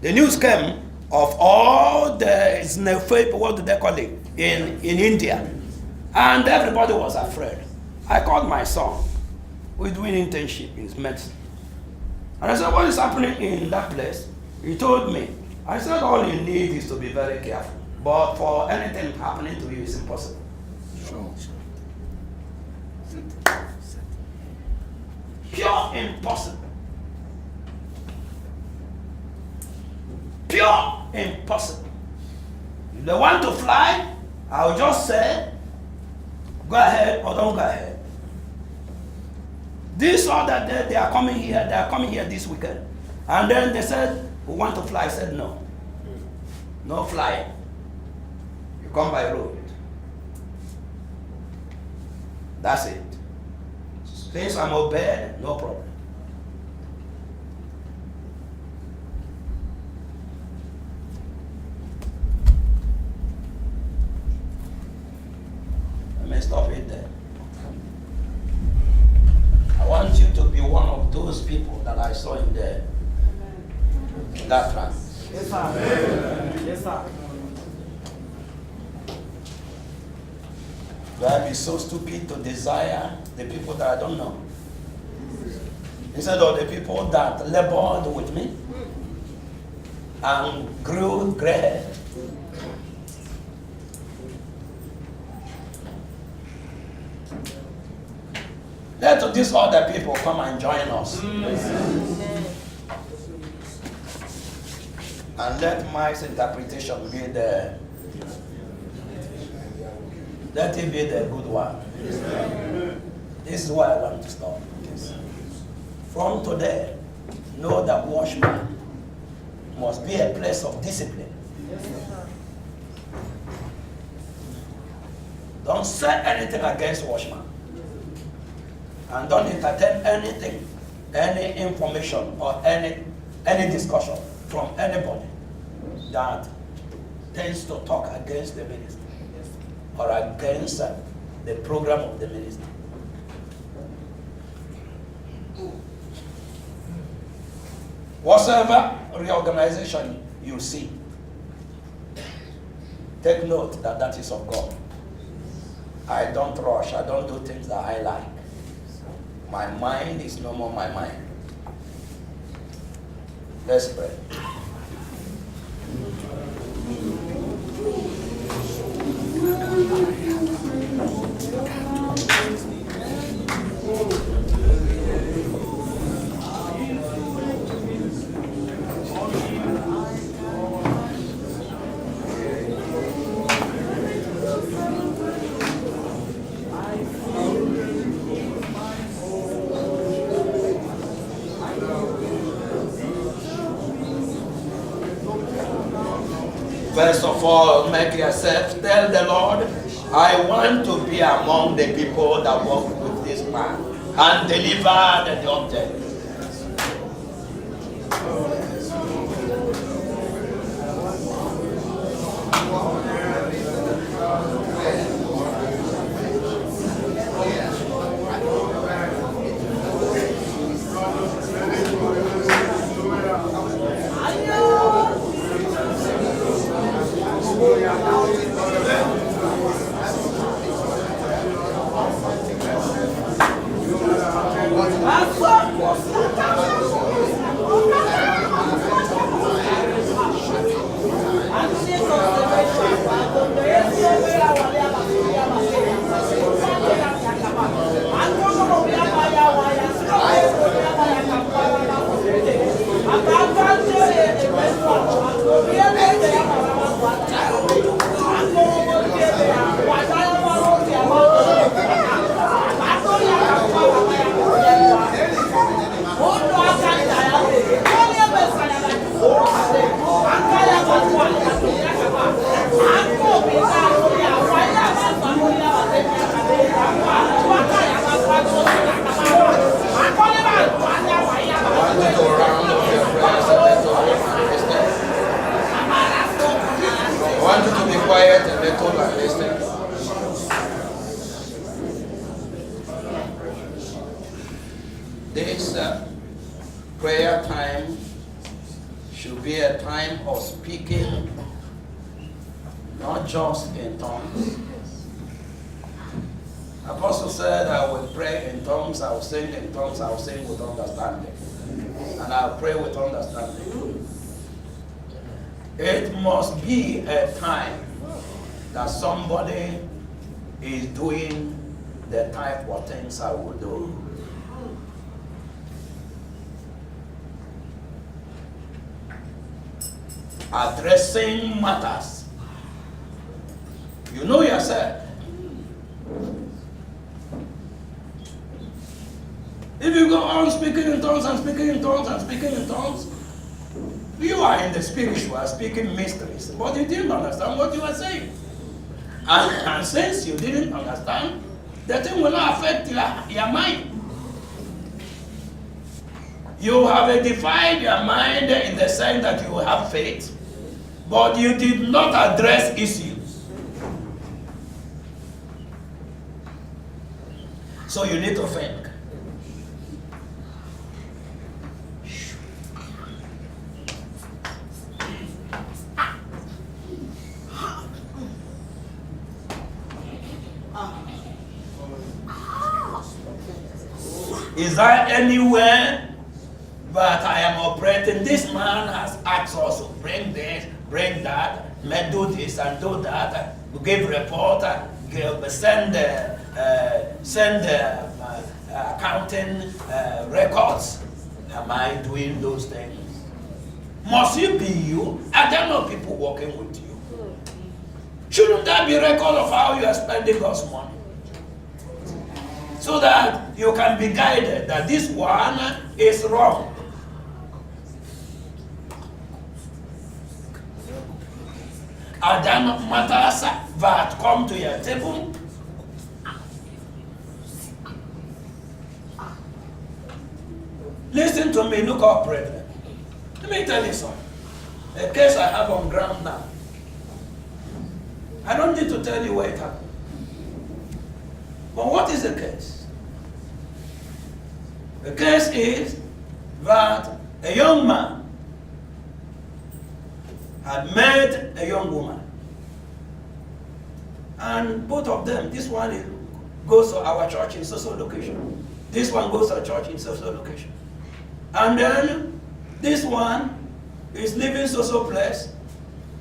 the news came of all the snake, what do they call it, in India. And everybody was afraid. I called my son, who is doing internship in medicine. And I said, what is happening in that place? He told me. I said, all you need is to be very careful. But for anything happening to you, it's impossible. Sure. Pure impossible. Pure impossible. If they want to fly, I'll just say, go ahead or don't go ahead. This or that day, they are coming here this weekend. And then they said, we want to fly. I said, no. No flying. You come by road. That's it. Since I'm obeyed, no problem. people that I saw in there. In that trance. Yes, sir. Yes, sir. Do I be so stupid to desire the people that I don't know? Instead of the people that labored with me and grew gray hair. Let these other people come and join us. And let Mike's interpretation be the let it be the good one. This is why I want to stop. From today, know that watchman must be a place of discipline. Don't say anything against watchman. And don't entertain anything, any information or any discussion from anybody that tends to talk against the ministry or against the program of the ministry. Whatsoever reorganization you see, take note that that is of God. I don't rush. I don't do things that I like. My mind is no more my mind. Let's pray. First of all, make yourself, tell the Lord, I want to be among the people that work with this man and deliver the object. I want you to be quiet and little and listen. This prayer time should be a time of speaking, not just in tongues. Apostle said, I will pray in tongues, I will sing in tongues, I will sing with understanding. And I will pray with understanding. It must be a time that somebody is doing the type of things I will do. Addressing matters. You know yourself. If you go on speaking in tongues and speaking in tongues and speaking in tongues, you are in the spiritual, speaking mysteries, but you didn't understand what you were saying. And since you didn't understand, the thing will not affect your mind. You have edified your mind in the sense that you have faith, but you did not address issues. So you need to think. Is there anywhere that I am operating? This man has asked us to bring this, bring that, do this and do that, give report, send accounting records. Am I doing those things? Must it be you? Are there no people working with you? Shouldn't that be record of how you are spending God's money? So that you can be guided that this one is wrong. Are there not matters that come to your table? Listen to me, look up, brethren. Let me tell you something. A case I have on ground now. I don't need to tell you where it happened. But what is the case? The case is that a young man had met a young woman. And both of them, this one goes to our church in social location. This one goes to a church in social location. And then this one is living social place.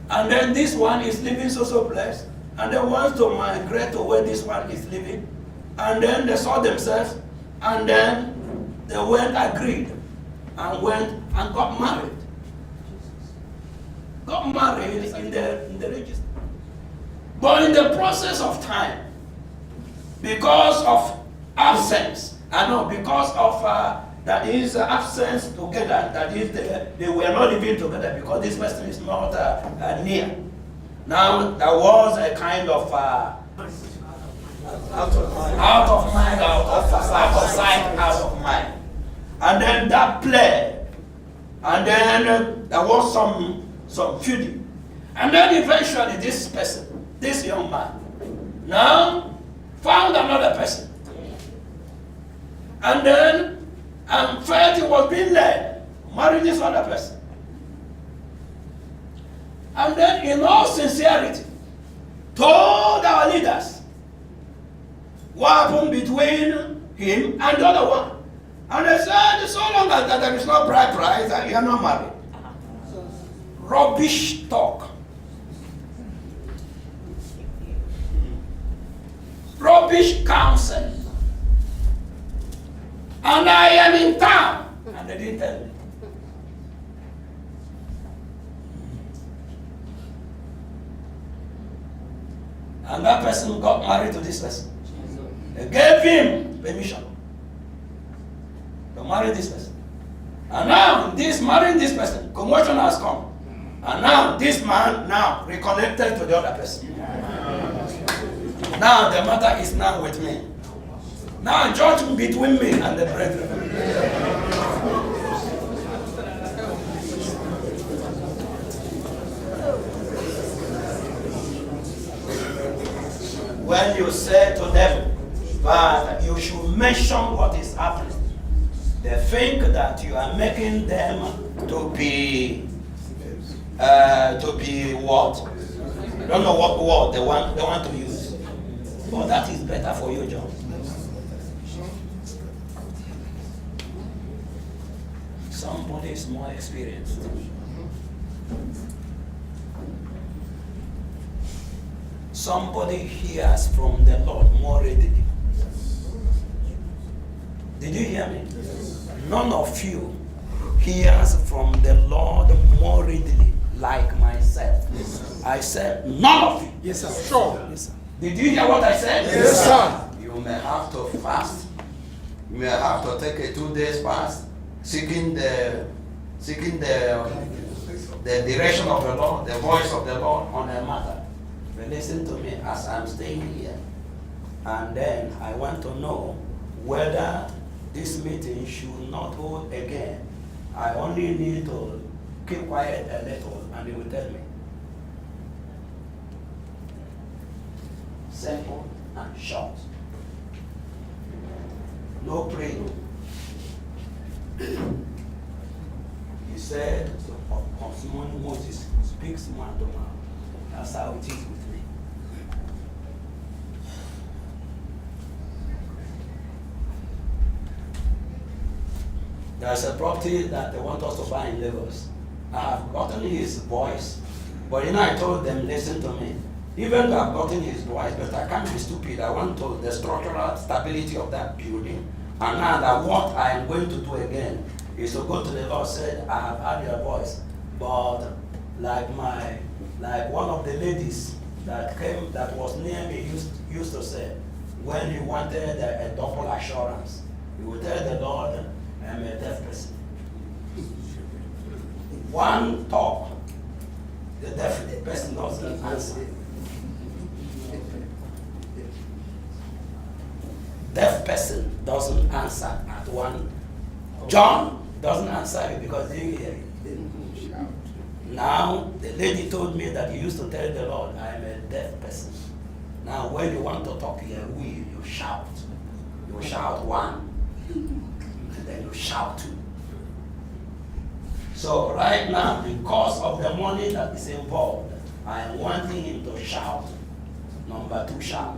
And then this one is living social place. And they want to migrate to where this one is living. And then they saw themselves. And then they went, agreed, and went and got married. Got married in the register. But in the process of time, because of absence, because of that is absence together, that is they were not living together because this person is not near. Now there was a kind of out of mind, out of sight, out of mind. And then that played. And then there was some feuding. And then eventually this person, this young man, now found another person. And then felt he was being led to marry this other person. And then in all sincerity, told our leaders what happened between him and the other one. And they said, so long as there is no bride price, you are not married. Rubbish talk. Rubbish counsel. And I am in town. And they didn't tell me. And that person got married to this person. They gave him permission to marry this person. And now, marrying this person, commotion has come. And now, this man now reconnected to the other person. Now, the matter is now with me. Now, judgment between me and the brethren. When you say to them that you should mention what is happening, they think that you are making them to be what? I don't know what word they want to use. But that is better for you, John. Somebody is more experienced. Somebody hears from the Lord more readily. Did you hear me? None of you hears from the Lord more readily like myself. I said, none of you. Yes, sir. Sure. Yes, sir. Did you hear what I said? Yes, sir. You may have to fast. You may have to take a 2 days fast, seeking the direction of the Lord, the voice of the Lord on a matter. But listen to me as I'm staying here. And then I want to know whether this meeting should not hold again. I only need to keep quiet a little and he will tell me. Simple and short. No praying. He said, concerning Moses speaks man to man. That's how it is with me. There's a property that they want us to buy in Lagos. I have gotten his voice, but I told them, listen to me. Even though I've gotten his voice, but I can't be stupid. I want to the structural stability of that building. And now that what I am going to do again is to go to the Lord, said, I have had your voice, but like one of the ladies that came, that was near me used to say, when he wanted a double assurance, he would tell the Lord, I'm a deaf person. One talk, the deaf person doesn't answer. Deaf person doesn't answer at one. John doesn't answer you because he didn't hear it. Now, the lady told me that you used to tell the Lord, I am a deaf person. Now, when you want to talk here, you shout. You shout one, and then you shout two. So right now, because of the money that is involved, I am wanting him to shout. Number two, shout.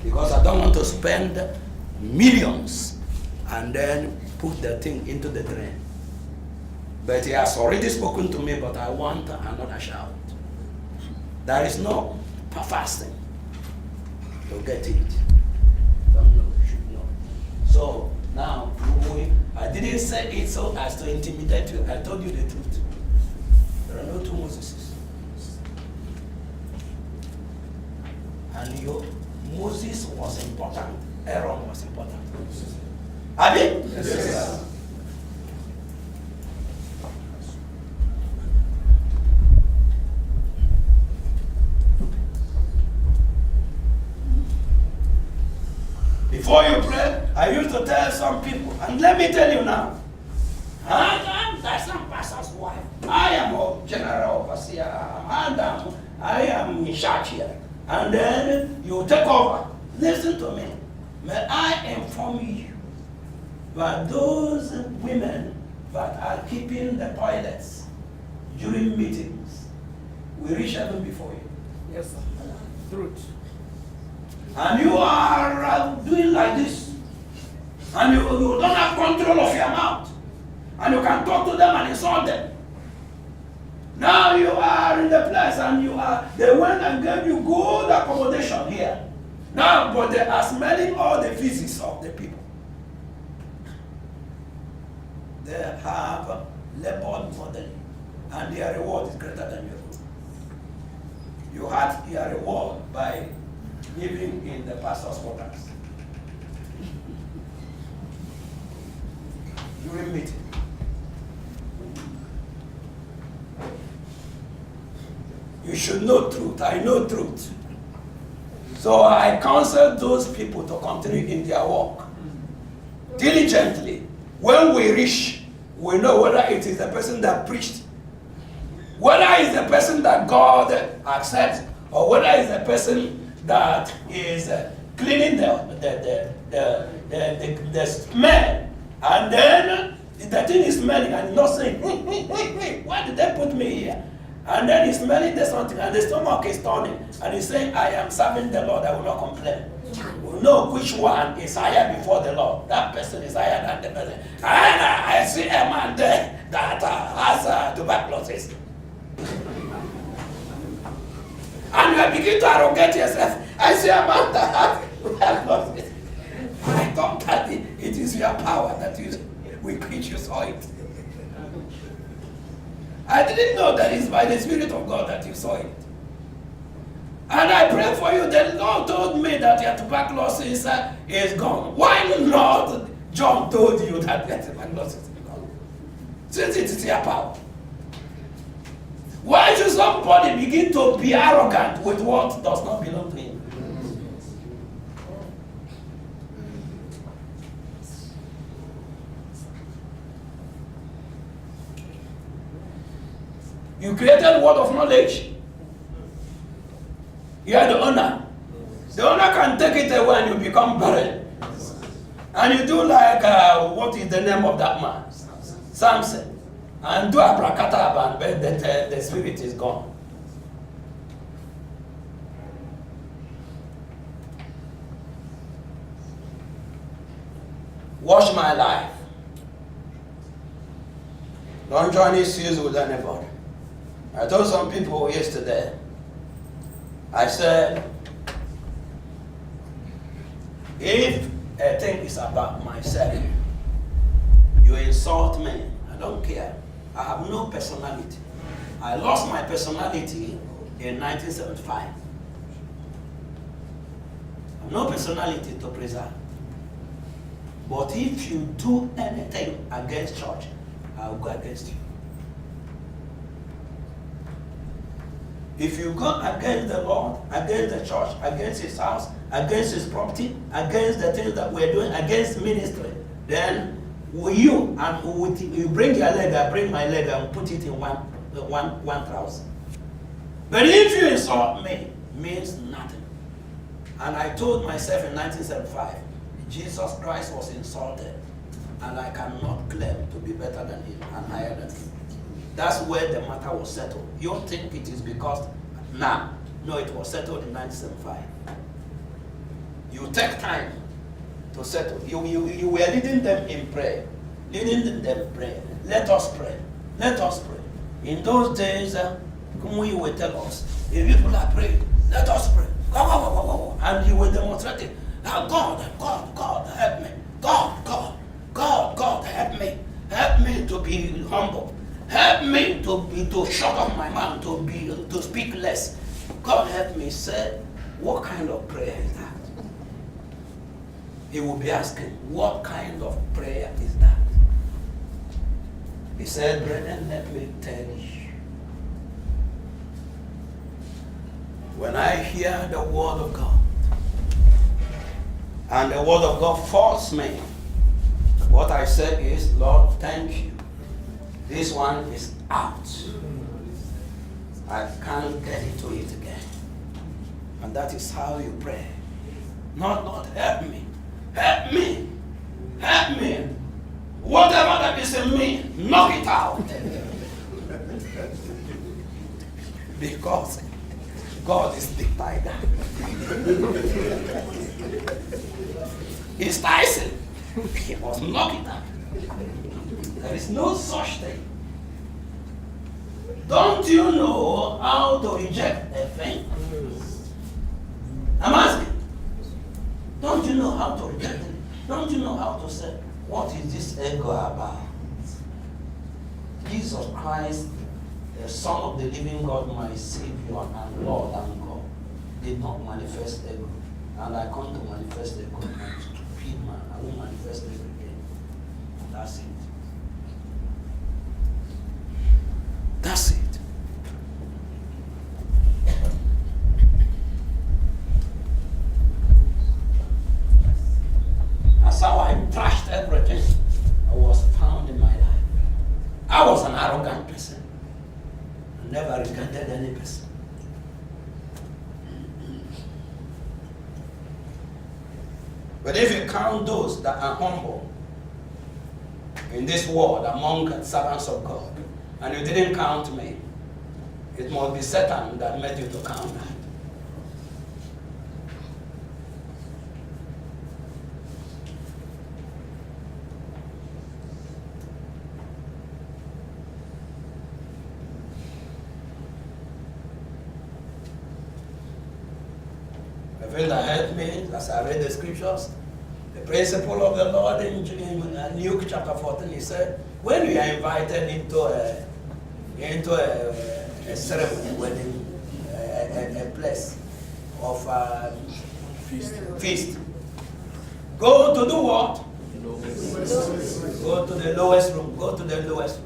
Because I don't want to spend millions and then put the thing into the drain. But he has already spoken to me, but I want another shout. There is no fasting to get it. Don't know, should know. So now, I didn't say it so as to intimidate you. I told you the truth. There are no two Moseses. And Moses was important. Aaron was important. Abi? Yes. Before you pray, I used to tell some people, and let me tell you now, that's some pastor's wife. I am a general overseer. I am in charge here. And then you take over. Listen to me. May I inform you that those women that are keeping the toilets during meetings will reach heaven before you. Yes, sir. Truth. And you are doing like this. And you don't have control of your mouth. And you can talk to them and insult them. Now you are in the place and they went and gave you good accommodation here. Now, but they are smelling all the feces of the people. They have labored bodily, and their reward is greater than your own. You had your reward by living in the pastor's quarters. During meeting. You should know truth. I know truth. So I counsel those people to continue in their work diligently. When we reach, we know whether it is the person that preached, whether it's the person that God accepts, or whether it's the person that is cleaning the smell. And then the thing is smelling and not saying, why did they put me here? And then he's smelling the something and the stomach is turning. And he's saying, I am serving the Lord, I will not complain. We know which one is higher before the Lord. That person is higher than the person. I see a man there that has tuberculosis. And you begin to arrogate yourself. I see a man that has tuberculosis. I thought that it is your power that we preach, you saw it. I didn't know that it's by the Spirit of God that you saw it. And I pray for you. The Lord told me that your tuberculosis is gone. Why not John told you that your tuberculosis is gone? Since it is your power. Why should somebody begin to be arrogant with what does not belong to him? You created word of knowledge. You are the owner. The owner can take it away and you become barren. And you do like, what is the name of that man? Samson. And do abracadabra, but the spirit is gone. Watch my life. Don't join issues with anybody. I told some people yesterday, I said, if a thing is about myself, you insult me, I don't care. I have no personality. I lost my personality in 1975. I have no personality to preserve. But if you do anything against church, I will go against you. If you go against the Lord, against the church, against his house, against his property, against the things that we're doing, against ministry, then you bring your leg, I bring my leg, and put it in one trouser. But if you insult me, it means nothing. And I told myself in 1975, Jesus Christ was insulted, and I cannot claim to be better than him and higher than him. That's where the matter was settled. You don't think it is because now. No, it was settled in 1975. You take time to settle. You were leading them in prayer. Leading them pray. Let us pray. Let us pray. In those days, you will tell us, if people are praying, let us pray. And you will demonstrate it. Now, God, help me. God, help me. Help me to be humble. Help me to shut up my mouth, to speak less. God help me. Say, what kind of prayer is that? He will be asking, what kind of prayer is that? He said, brethren, let me tell you. When I hear the word of God, and the word of God forces me, what I say is, Lord, thank you. This one is out. I can't get into it again. And that is how you pray. Not help me. Help me. Help me. Whatever that is in me, knock it out. Because God is the tiger. He's Tyson. He must knock it out. There is no such thing. Don't you know how to reject a thing? I'm asking. Don't you know how to reject it? Don't you know how to say, what is this ego about? Jesus Christ, the Son of the living God, my Savior and Lord and God, did not manifest ego. And I come to manifest ego. I'm a stupid man. I won't manifest ego again. That's it. That's it. That's how I trashed everything I was found in my life. I was an arrogant person. I never regarded any person. But if you count those that are humble in this world among servants of God, and you didn't count me, it must be Satan that made you to count that. The thing that helped me, as I read the scriptures, the principle of the Lord in Luke chapter 14, he said, when you are invited into a ceremony, wedding, a place of feast, go to do what? Go to the lowest room. Go to the lowest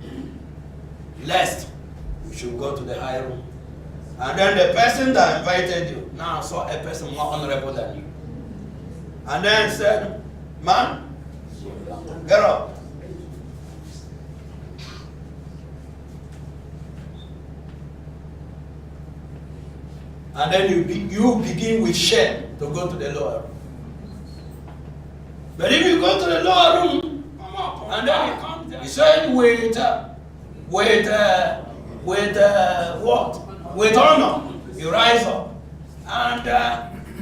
room. Lest you should go to the high room. And then the person that invited you now saw a person more honorable than you. And then said, man, get up. And then you begin with shame to go to the lower room. But if you go to the lower room, and then he said with what? With honor, you rise up. And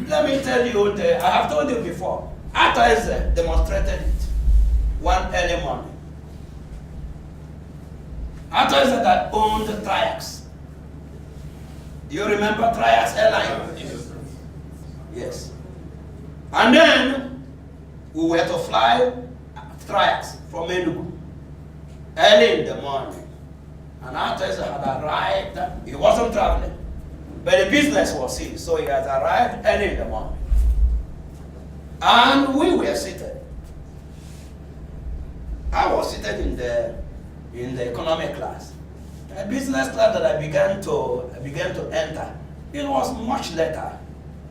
let me tell you, I have told you before, Arthur demonstrated it one early morning. Arthur that owned Triax. Do you remember Triax Airline? Yes. And then we were to fly Triax from Enugu early in the morning. And Arthur had arrived. He wasn't traveling, but the business was his, so he had arrived early in the morning. And we were seated. I was seated in the economic class. A business class that I began to enter. It was much later.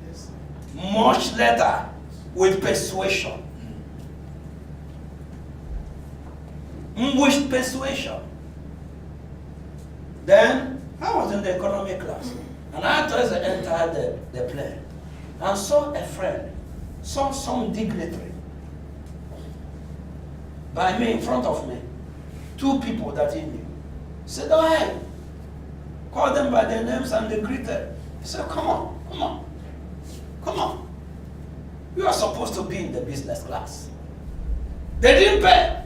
Yes. Much later with persuasion. With persuasion. Then I was in the economic class. And I just entered the plane and saw a friend, saw some dignitary by me, in front of me. Two people that he knew. He said, oh, hey. Called them by their names and they greeted. He said, come on. You are supposed to be in the business class. They didn't pay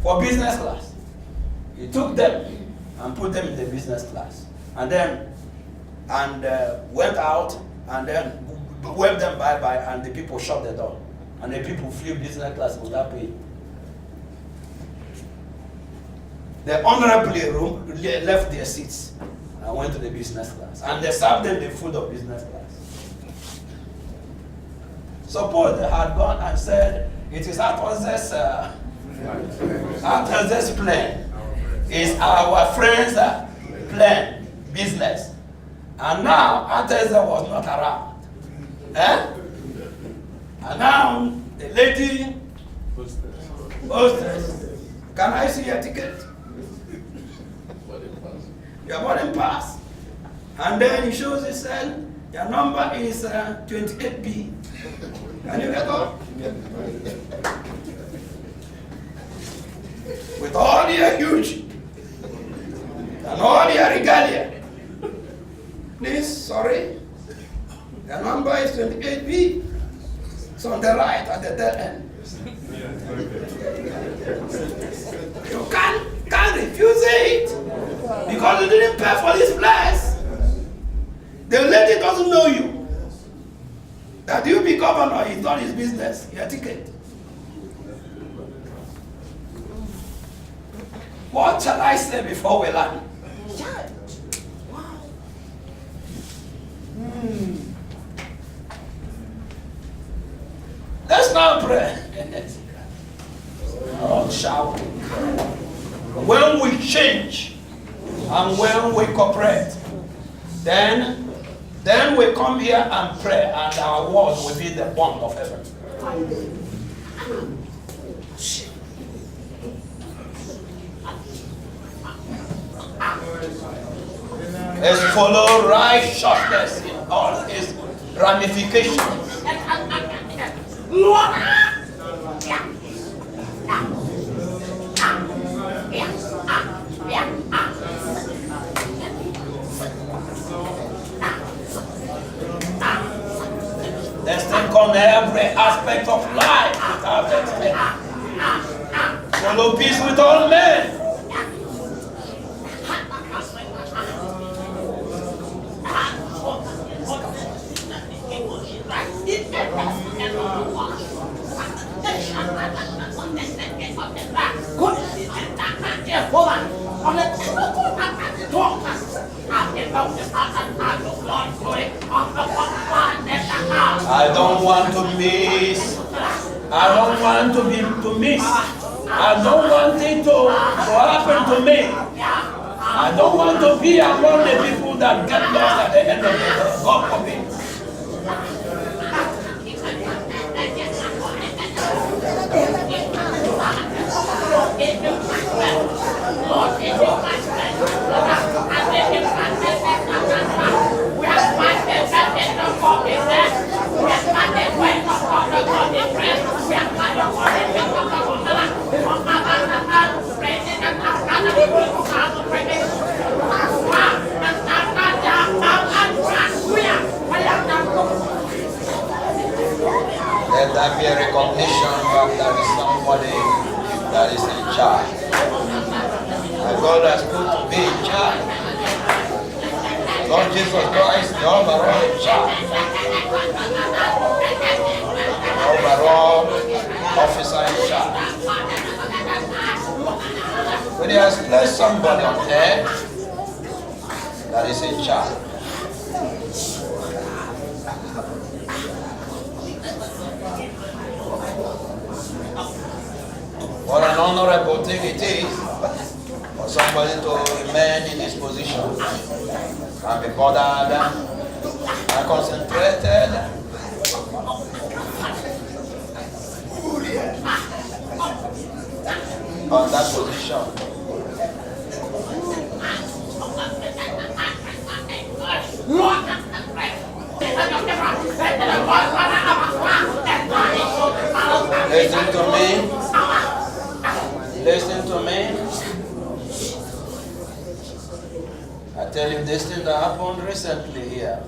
for business class. He took them and put them in the business class. And then, went out and then waved them bye-bye and the people shut the door. And the people flew business class without paying. They honorably left their seats and went to the business class. And they served them the food of business class. Suppose they had gone and said, it is Arthur's plane. It's our friend's plane, business. And now Arthur was not around. And now the lady hostess, can I see your ticket? Your boarding pass. And then he shows his son, your number is 28B. Can you get up? With all your huge and all your regalia. Please, sorry. Your number is 28B. It's on the right at the dead end. You can't refuse it. Because you didn't pay for this place. The lady doesn't know you. That you be governor is not his business. Your ticket. What shall I say before we land? Wow. Let's now pray. Oh, shall we? When we change and when we cooperate, then we come here and pray, and our word will be the bond of heaven. Let's follow righteousness in all its ramifications. Let's think on every aspect of life without exception. Follow peace with all men. I don't want to miss. I don't want to miss. I don't want it to happen to me. I don't want to be among the people that get lost at the end of the day. God forbid. Let there be a recognition that there is somebody that is in charge. And God has put me in charge. Lord Jesus Christ, the overall in charge. The overall officer in charge. But He has placed somebody on earth that is in charge. What an honorable thing it is for somebody to remain in his position and be bothered and concentrated on that position. Listen to me. Listen to me. I tell you this thing that happened recently here.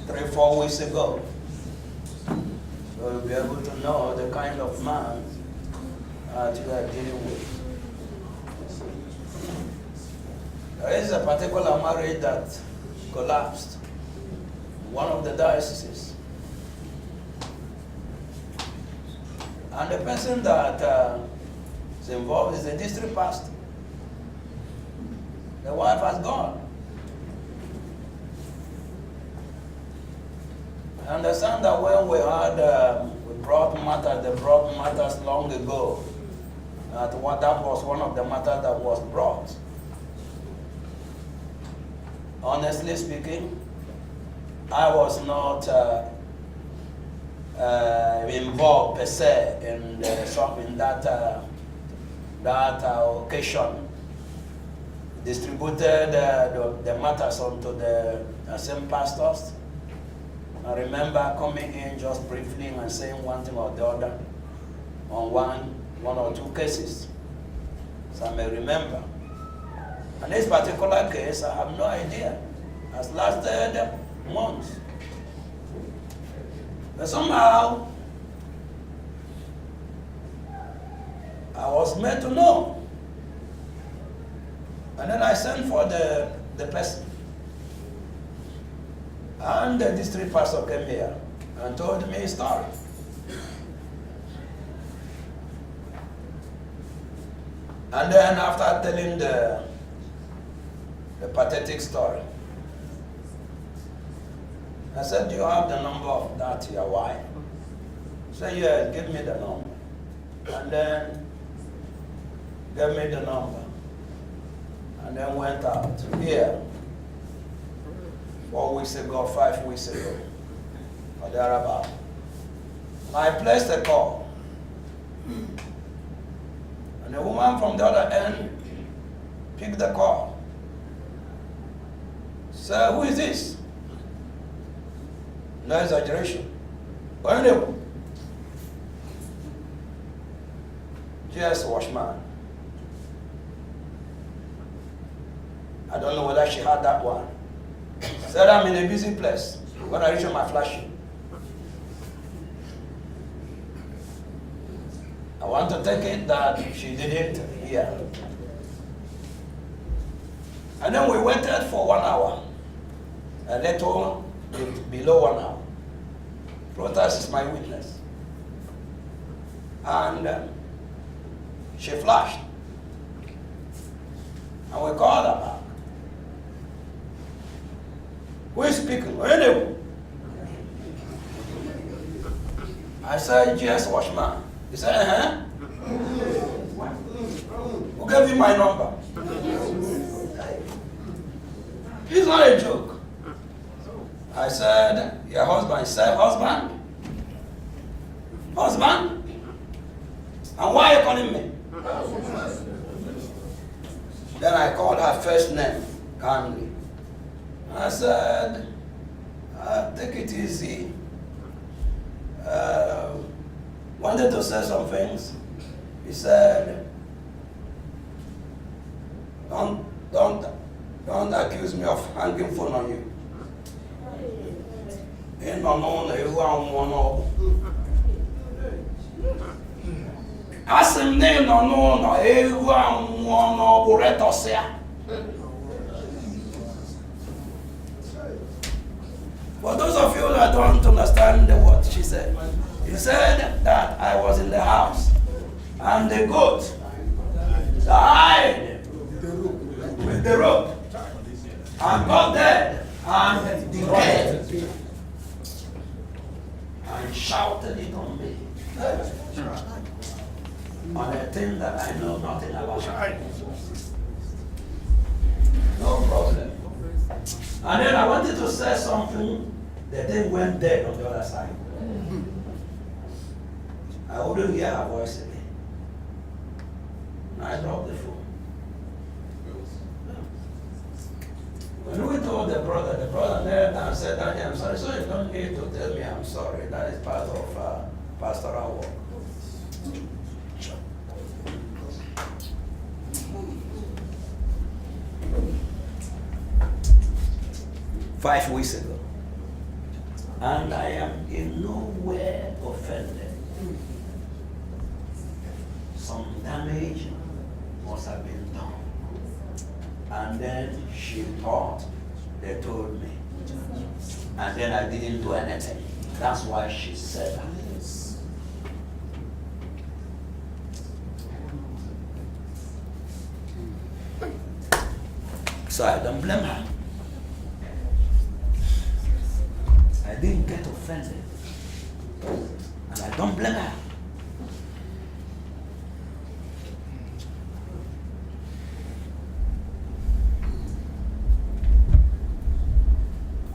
3-4 weeks ago. So you'll be able to know the kind of man that you are dealing with. There is a particular marriage that collapsed. One of the dioceses. And the person that is involved is the district pastor. The wife has gone. I understand that when we had, we brought matters, they brought matters long ago. That was one of the matters that was brought. Honestly speaking, I was not involved per se in that occasion. Distributed the matters onto the same pastors. I remember coming in just briefly and saying one thing or the other on one or two cases. So I may remember. And this particular case, I have no idea. Has lasted months. But somehow, I was made to know. And then I sent for the person. And the district pastor came here and told me his story. And then after telling the pathetic story, I said, do you have the number of that your wife? He said, yes, give me the number. And then gave me the number. And then went out here 4 weeks ago, 5 weeks ago, or thereabout. I placed a call. And the woman from the other end picked the call. Said, who is this? No exaggeration. But anyway, just washman. I don't know whether she had that one. Said, I'm in a busy place. When I reach my flashing. I want to take it that she didn't hear. And then we waited for 1 hour. A little below 1 hour. Protas is my witness. And she flashed. And we called her back. Who is speaking? Anyway. I said, GS Washman. He said, Who gave you my number? It's not a joke. I said, your husband. He said, husband? Husband? And why are you calling me? Then I called her first name, kindly. I said, take it easy. Wanted to say some things. He said, don't accuse me of hanging phone on you. ịnọ n'ụlọ ewu anwụọ n'ọgwụ. Asị m na ịnọ n'ụlọ ewu anwụọ n'ọgwụ retọsịa. For those of you that don't understand what she said, he said that I was in the house and the goat died with the rope and got dead and decayed and shouted it on me on a thing that I know nothing about. No problem. And then I wanted to say something, the thing went dead on the other side. I wouldn't hear her voice again. And I dropped the phone. When we told the brother knelt and said, Daddy, I'm sorry. So you don't need to tell me I'm sorry. That is part of pastoral work. 5 weeks ago. And I am in no way offended. Some damage must have been done. And then she thought they told me. And then I didn't do anything. That's why she said that. So I don't blame her. I didn't get offended. And I don't blame her.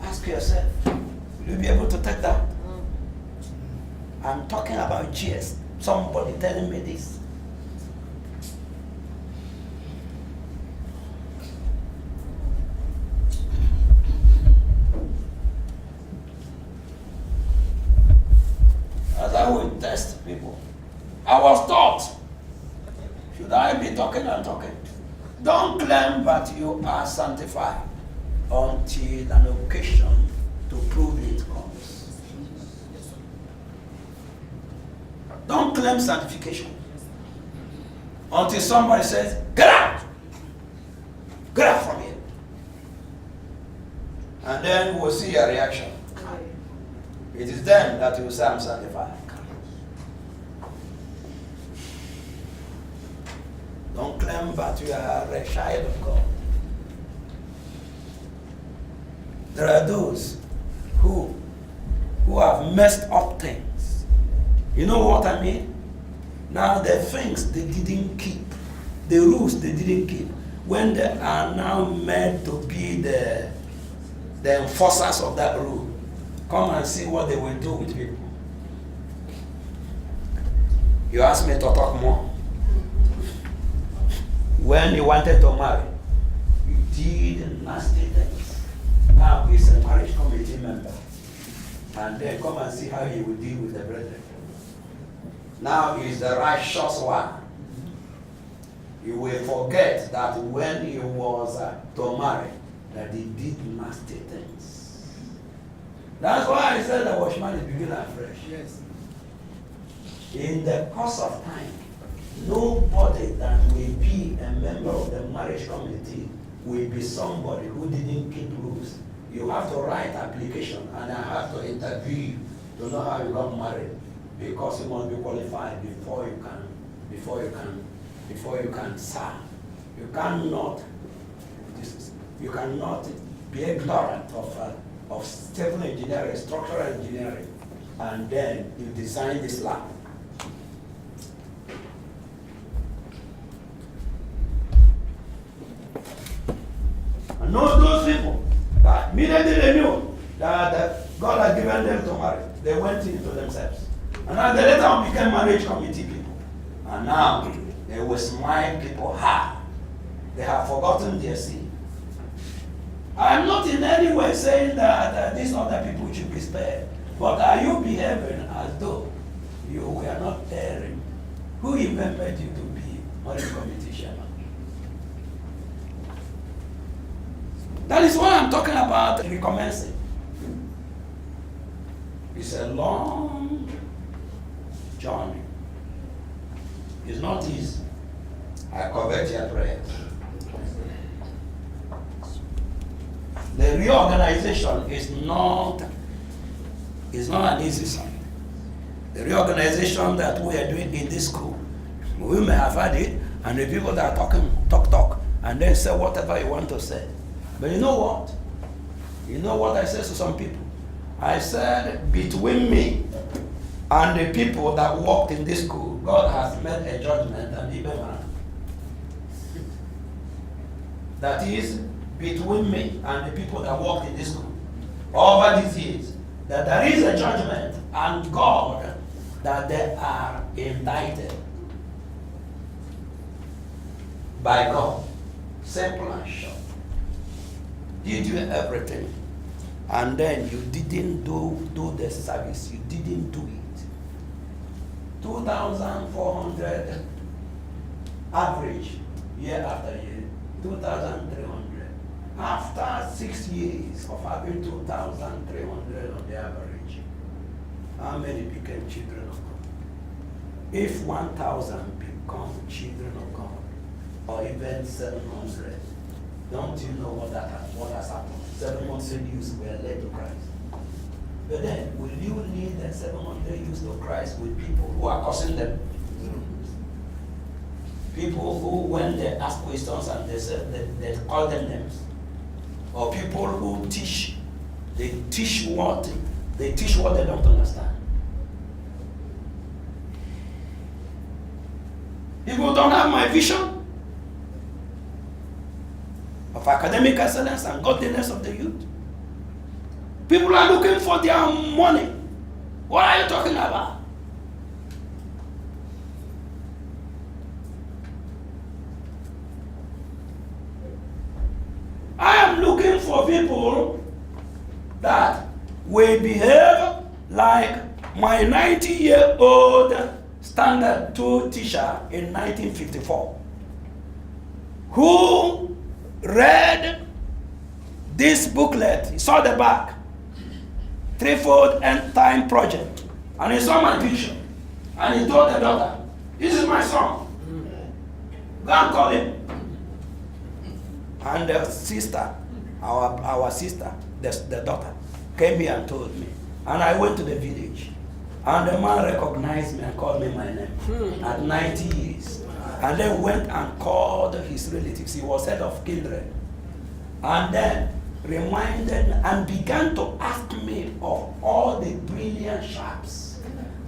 Ask yourself, will you be able to take that? I'm talking about GS. Somebody telling me this. As I would test people, I was taught, should I be talking and talking? Don't claim that you are sanctified until an occasion to prove it comes. Don't claim sanctification until somebody says, get out! Get out from here. And then we'll see a reaction. It is then that you say I'm sanctified. Don't claim that you are a child of God. There are those who have messed up things. You know what I mean? Now the things they didn't keep, the rules they didn't keep, when they are now meant to be the enforcers of that rule, come and see what they will do with people. You asked me to talk more. When you wanted to marry, you did nasty things. Now he's a marriage committee member. And then come and see how he will deal with the brethren. Now he's the righteous one. You will forget that when he was to marry, that he did nasty things. That's why I said the watchman is beginning afresh. Yes. In the course of time, nobody that will be a member of the marriage committee will be somebody who didn't keep rules. You have to write application, and I have to interview you to know how you got married, because you must be qualified before you can serve. You cannot be ignorant of civil engineering, structural engineering, and then you design this lab. And know those people that immediately they knew that God had given them to marry, they went into themselves. And now they later on became marriage committee people. And now they will smile people hard. They have forgotten their sin. I'm not in any way saying that these other people should be spared. But are you behaving as though you were not erring? Who remembered you to be marriage committee chairman? That is why I'm talking about recommencing. It's a long journey. It's not easy. I covet your prayers. The reorganization is not an easy thing. The reorganization that we are doing in this school, we may have had it, and the people that are talk, and then say whatever you want to say. But you know what? You know what I said to some people? I said, between me and the people that worked in this school, God has made a judgment and even that is between me and the people that worked in this school over these years, that there is a judgment and God that they are indicted by God. Simple and short. Did you everything, and then you didn't do the service, you didn't do it. 2,400 average year after year, 2,300. After 6 years of having 2,300 on the average, how many became children of God? If 1,000 become children of God, or even 700, don't you know what has happened? 700 youths were led to Christ. But then, will you lead the 700 youths to Christ with people who are cursing them? People who, when they ask questions and they say they call them names, or people who teach what they don't understand. People don't have my vision of academic excellence and godliness of the youth. People are looking for their money. What are you talking about? I am looking for people that will behave like my 90-year-old standard 2 teacher in 1954, who read this booklet. He saw the back, Threefold End Time Project, and he saw my picture, and he told the daughter, "This is my son. Go and call him." And the sister, our sister, the daughter, came here and told me. And I went to the village, and the man recognized me and called me my name at 90 years. And then went and called his relatives. He was head of kindred. And then reminded and began to ask me of all the brilliant sharps,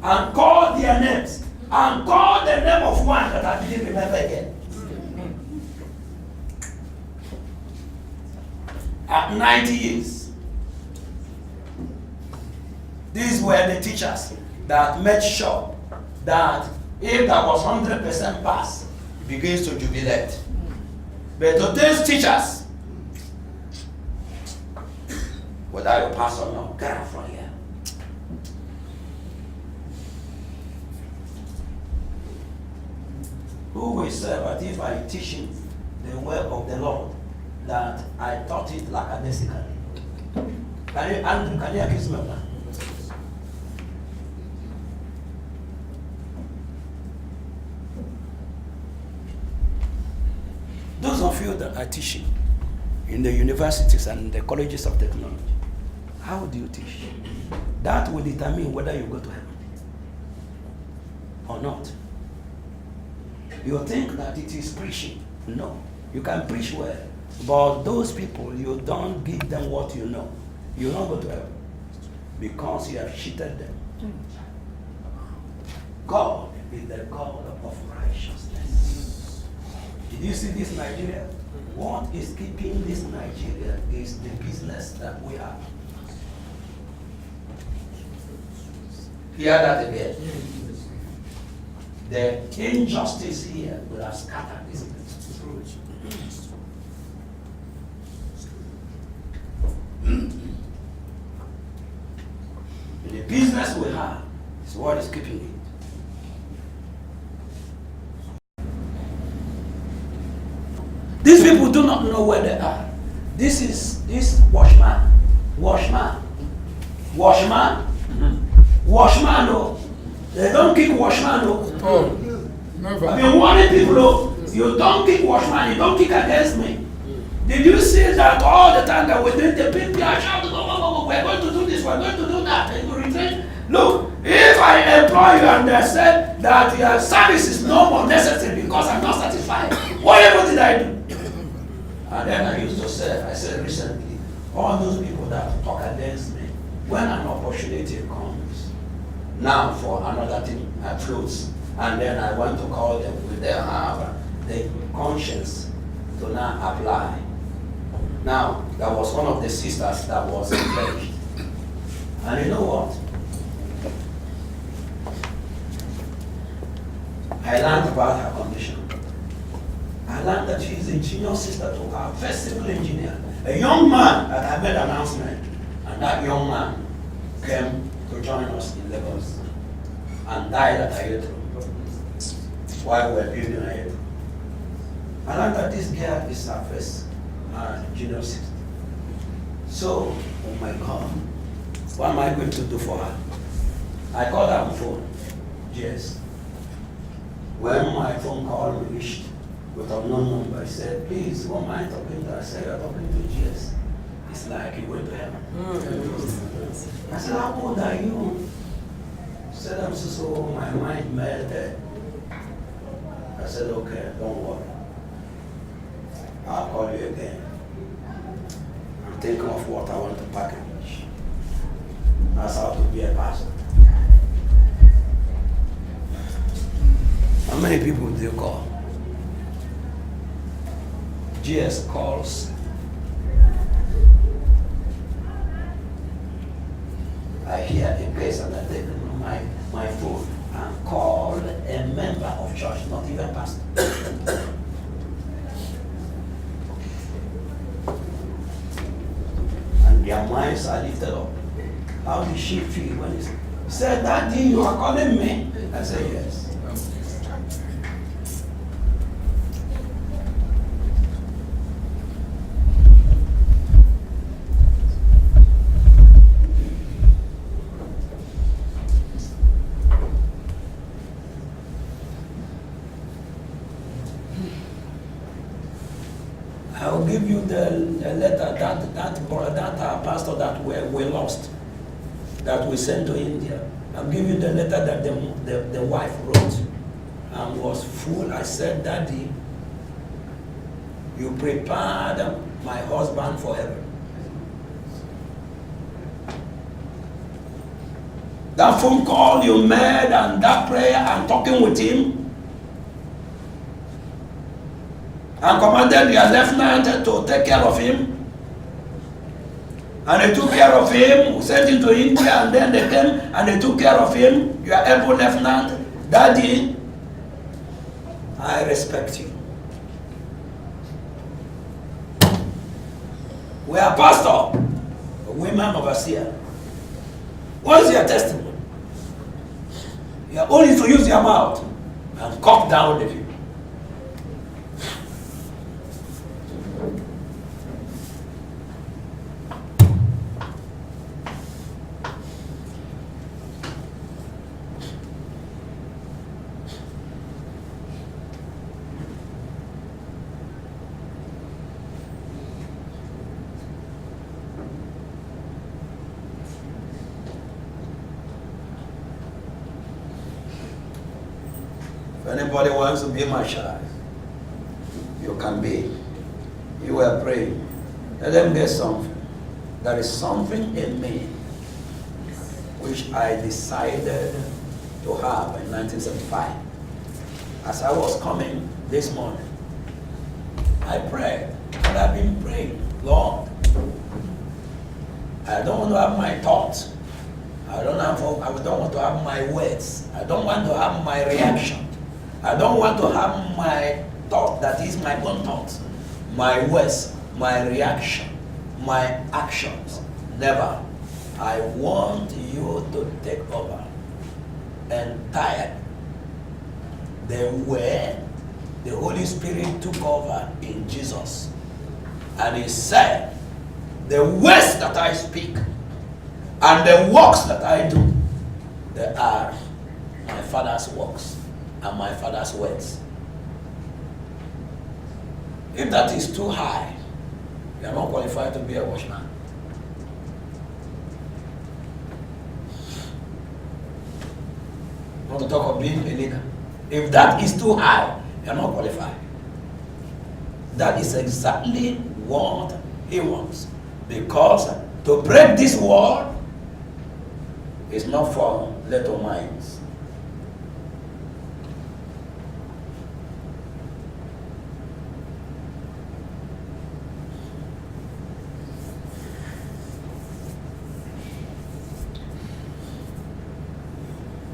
and called their names, and called the name of one that I didn't remember again. At 90 years. These were the teachers that made sure that if there was 100% pass, it begins to jubilate. But today's teachers, whether you pass or not, get out from here. Who will say that if I teach him the way of the Lord, that I taught it lackadaisically? Can you accuse me of that? Those of you that are teaching in the universities and the colleges of technology, how do you teach? That will determine whether you go to heaven or not. You think that it is preaching. No. You can preach well, but those people, you don't give them what you know. You don't go to heaven because you have cheated them. God is the God of righteousness. Did you see this Nigeria? What is keeping this Nigeria is the business that we have. Hear that again. The injustice here will have scattered this business. The business we have is what is keeping it. These people do not know where they are. This watchman. Washman, oh. They don't kick washman, oh. Oh, never. I've been warning people, oh. You don't kick washman, you don't kick against me. Did you see that all the time that we're doing the people are shouting, we're going to do this, we're going to do that, and you retrain? Look, if I employ you and they said that your service is no more necessary because I'm not satisfied, whatever did I do? And then I used to say, I said recently, all those people that talk against me, when an opportunity comes, now for another thing floats, and then I want to call them with their the conscience to now apply. Now, there was one of the sisters that was engaged. And you know what? I learned about her condition. I learned that she is a junior sister to her first civil engineer. A young man that I made an announcement. And that young man came to join us in Lagos and died at Ayetro while we were building Ayetro. I learned that this girl is her first junior sister. So, oh my God, what am I going to do for her? I called her on phone. Yes. When my phone call reached with a unknown number, I said, please, who am I talking to? I said, you're talking to GS. It's like you went to heaven. I said, how old are you? She said, I'm so my mind melted. I said, okay, don't worry. I'll call you again. I'm thinking of what I want to package. That's how to be a pastor. How many people do you call? GS calls. I hear a case and I take my phone and call a member of church, not even pastor. And their minds are lifted up. How did she feel when he said, Daddy, you are calling me? I said, yes. I'll give you the letter that pastor that we lost, that we sent to India. I'll give you the letter that the wife wrote and was full. I said, Daddy, you prepared my husband for heaven. That phone call you made and that prayer and talking with him, and commanded your lieutenant to take care of him. And they took care of him, sent him to India, and then they came and they took care of him. Your able lieutenant, Daddy, I respect you. We are pastor, women overseer. What is your testimony? You are only to use your mouth and cough down the people. If anybody wants to be my child, you can be. You were praying. Let them get something. There is something in me which I decided to have in 1975. As I was coming this morning, I prayed, and I've been praying, Lord, I don't want to have my thoughts. I don't want to have my words. I don't want to have my reaction. I don't want to have my thought that is my own thoughts, my words, my reaction, my actions. Never. I want you to take over entirely. The way the Holy Spirit took over in Jesus. And he said, the words that I speak and the works that I do, Father's works and my Father's words. If that is too high, you are not qualified to be a watchman. Not to talk of being a leader. If that is too high, you are not qualified. That is exactly what he wants. Because to break this wall is not for little minds.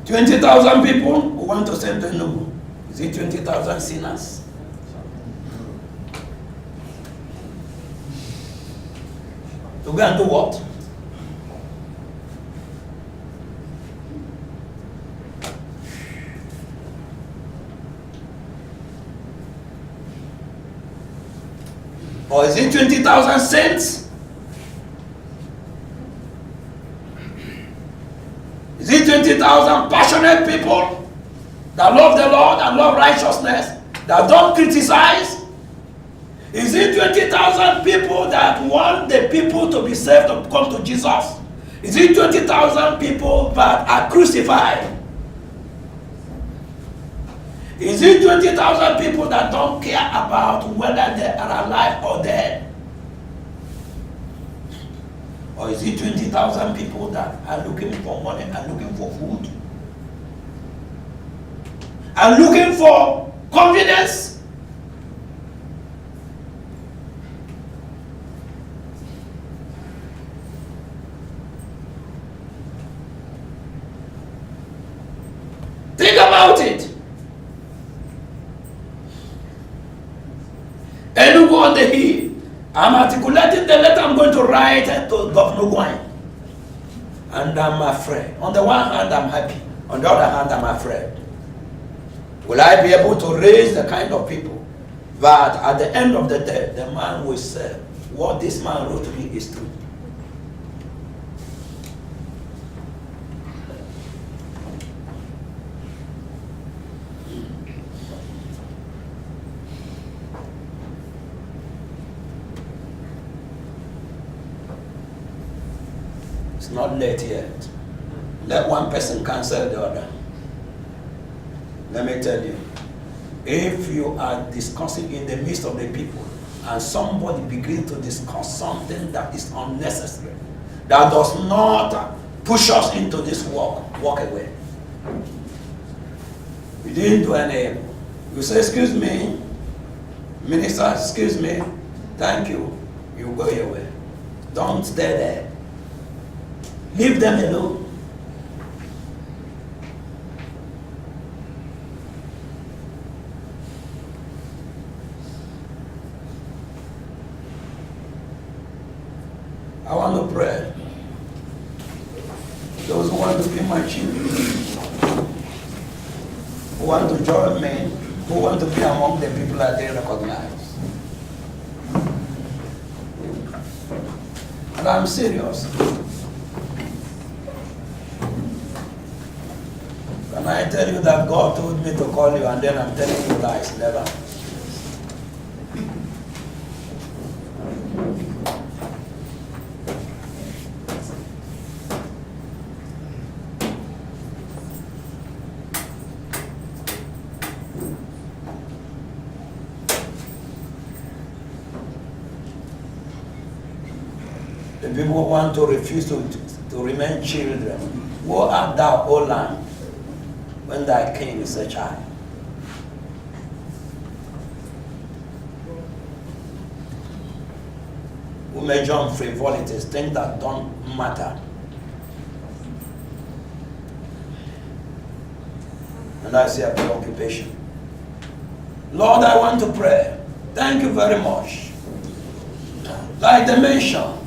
$20,000 people who want to send to Nubu. Is it 20,000 sinners? To go and do what? Or is it 20,000 saints? Is it 20,000 passionate people that love the Lord and love righteousness, that don't criticize? Is it 20,000 people that want the people to be saved to come to Jesus? Is it 20,000 people that are crucified? Is it 20,000 people that don't care about whether they are alive or dead? Or is it 20,000 people that are looking for money and looking for food? And looking for convenience? Think about it. Enugu on the hill. I'm articulating the letter I'm going to write to Governor Gwine. And I'm afraid. On the one hand, I'm happy. On the other hand, I'm afraid. Will I be able to raise the kind of people that at the end of the day, the man will say, what this man wrote to me is true? It's not late yet. Let one person cancel the other. Let me tell you, if you are discussing in the midst of the people and somebody begins to discuss something that is unnecessary, that does not push us into this walk away. You didn't do any. You say, excuse me, minister, excuse me, thank you. You go your way. Don't stay there. Leave them alone. I want to pray. Those who want to be my children, who want to join me, who want to be among the people that they recognize. And I'm serious. Can I tell you that God told me to call you and then I'm telling you lies? Never. The people who want to refuse to remain children. Woe art thou, O land, when thy king is a child. Who may jump frivolities, things that don't matter. And I see a preoccupation. Lord, I want to pray. Thank you very much. Like they mentioned,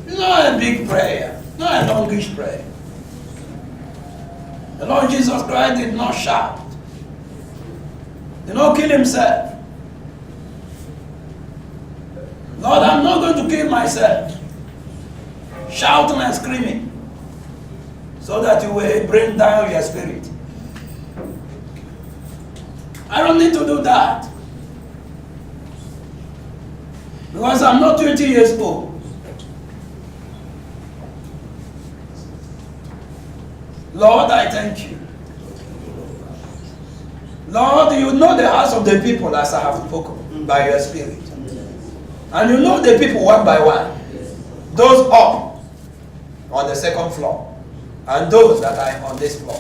not a big prayer, not a longish prayer. The Lord Jesus Christ did not shout. Did not kill himself. Lord, I'm not going to kill myself. Shouting and screaming. So that you will bring down your spirit. I don't need to do that. Because I'm not 20 years old. Lord, I thank you. Lord, you know the hearts of the people as I have spoken by your Spirit. And you know the people one by one. Those up on the second floor and those that are on this floor.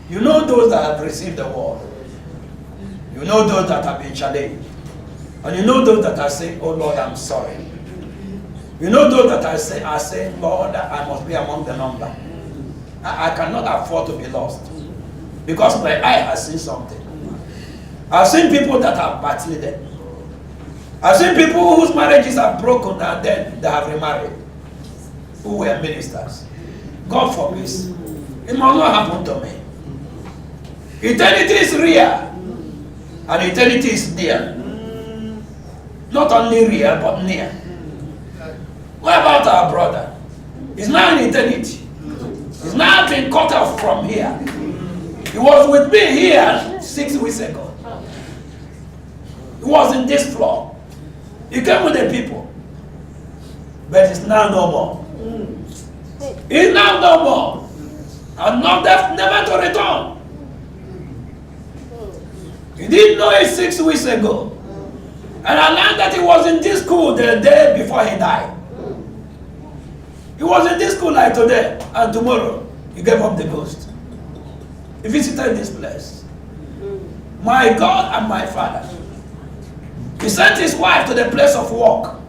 You know those that have received the word. You know those that have been challenged. And you know those that are saying, oh Lord, I'm sorry. You know those that are saying, Lord, I must be among the number. I cannot afford to be lost. Because my eye has seen something. I've seen people that have backslidden. I've seen people whose marriages are broken and then they have remarried. Who were ministers. God forbids. It must not happen to me. Eternity is real. And eternity is near. Not only real, but near. What about our brother? He's now in eternity. He's now been cut off from here. He was with me here 6 weeks ago. He was in this floor. He came with the people. But he's now no more. He's now no more. And not never to return. He didn't know it 6 weeks ago. And I learned that he was in this school the day before he died. He was in this school like today, and tomorrow he gave up the ghost. He visited this place. My God and my Father. He sent his wife to the place of work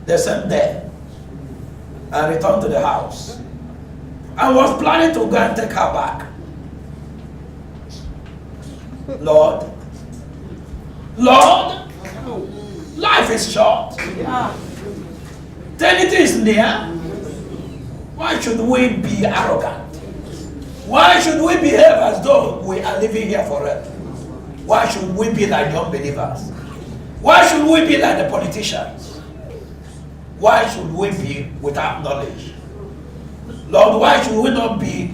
the same day and returned to the house and was planning to go and take her back. Lord, life is short. Eternity is near. Why should we be arrogant? Why should we behave as though we are living here forever? Why should we be like the unbelievers? Why should we be like the politicians? Why should we be without knowledge? Lord, why should we not be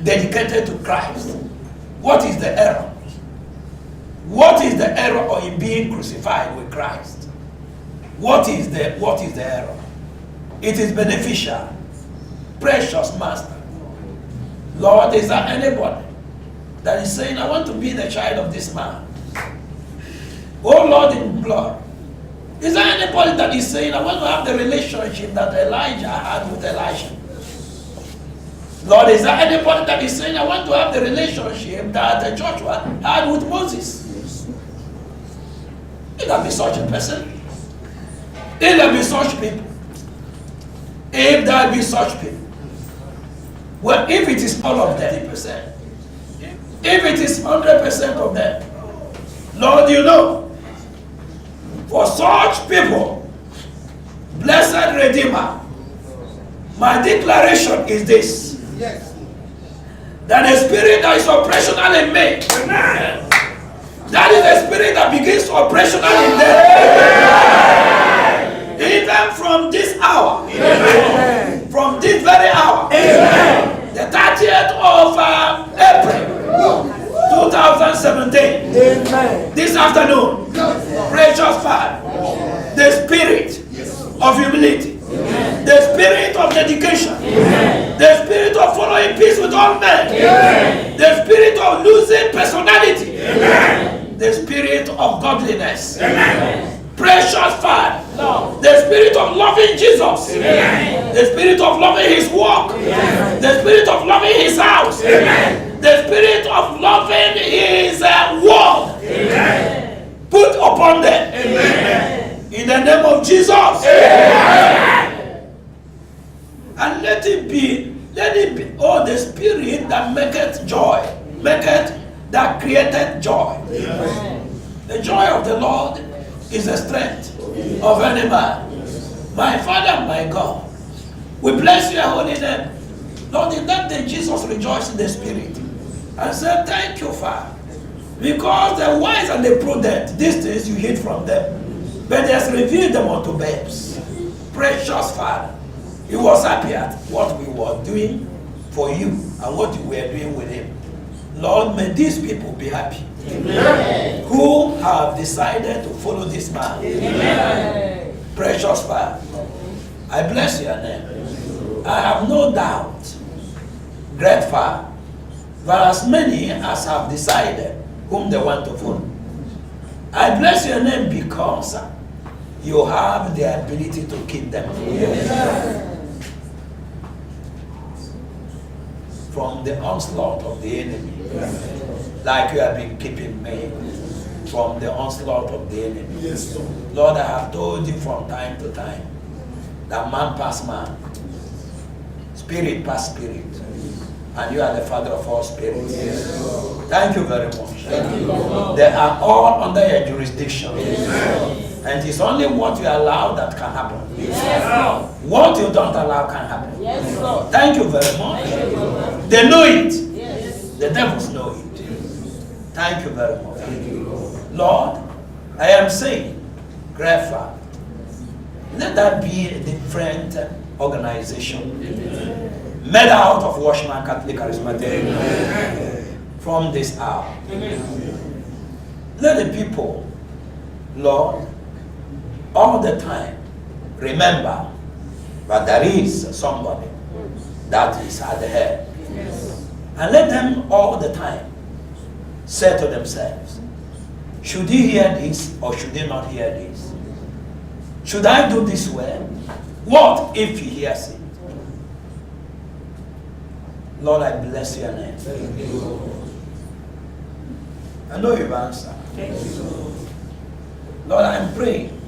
dedicated to Christ? What is the error? What is the error in being crucified with Christ? What is the error? It is beneficial. Precious Master. Lord, is there anybody that is saying, I want to be the child of this man? Oh Lord in glory. Is there anybody that is saying, I want to have the relationship that Elijah had with Elisha? Lord, is there anybody that is saying, I want to have the relationship that Joshua had with Moses? If there be such a person, if there be such people, if there be such people, well, if it is all of them, 50%, if it is 100% of them, Lord, you know, for such people, blessed Redeemer, my declaration is this. Yes. That the spirit that is operational in me, that is the spirit that begins operational in them. Even from this hour, from this very hour, the 30th of April 2017, this afternoon, precious Father, the spirit of humility, the spirit of dedication, the spirit of following peace with all men, the spirit of losing personality, the spirit of godliness, precious Father, the spirit of loving Jesus, the spirit of loving his work, the spirit of loving his house, the spirit of loving his word, put upon them in the name of Jesus. And let it be, oh, the spirit that maketh joy, that created joy. The joy of the Lord is the strength of any man. My Father and my God, we bless your holy name. Lord, in that day Jesus rejoiced in the spirit and said, thank you, Father, because the wise and the prudent, these things you hid from them, but they has revealed them unto babes. Precious Father, he was happy at what we were doing for you and what you were doing with him. Lord, may these people be happy. Amen. Who have decided to follow this man. Amen. Precious Father, I bless your name. I have no doubt, great Father, that as many as have decided whom they want to follow, I bless your name because you have the ability to keep them. Amen. From the onslaught of the enemy, like you have been keeping me from the onslaught of the enemy. Yes, Lord. Lord, I have told you from time to time that man pass man, spirit pass spirit, and you are the Father of all spirits. Yes. Thank you very much. Thank you, Lord. They are all under your jurisdiction. Yes. And it's only what you allow that can happen. Yes, Lord. What you don't allow can happen. Yes, Lord. Thank you very much. Thank you, Lord. They know it. Yes. The devils know it. Thank you very much. Lord, I am saying, great Father, let that be a different organization made out of Washman Catholic Charismatic from this hour. Let the people, Lord, all the time remember that there is somebody that is at the head. And let them all the time say to themselves, should he hear this or should he not hear this? Should I do this way? What if he hears it? Lord, I bless your name. I know you've answered. Lord, I am praying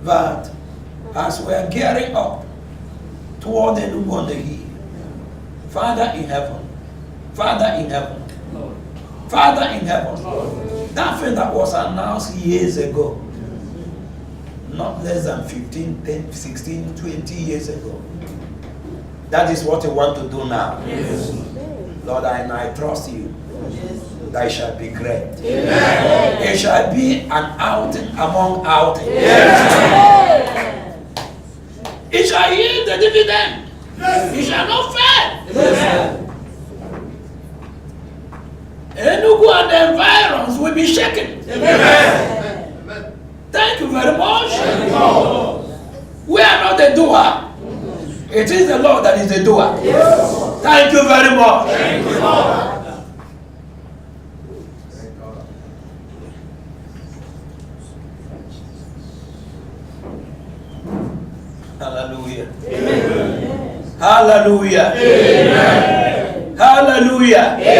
that as we are gearing up toward the new on the hill, Father in heaven, Father in heaven, Father in heaven, that thing that was announced years ago, not less than 15, 10, 16, 20 years ago, that is what you want to do now. Yes. Lord, I trust you. That it shall be great. Amen. It shall be an outing among outings. Yes. It shall yield the dividend. Yes. It shall not fail. Yes. Enugu and the environs will be shaken. Amen. Thank you very much. We are not the doer. It is the Lord that is the doer. Yes. Thank you very much. Thank you, Lord. Hallelujah. Amen. Hallelujah. Amen. Hallelujah. Amen.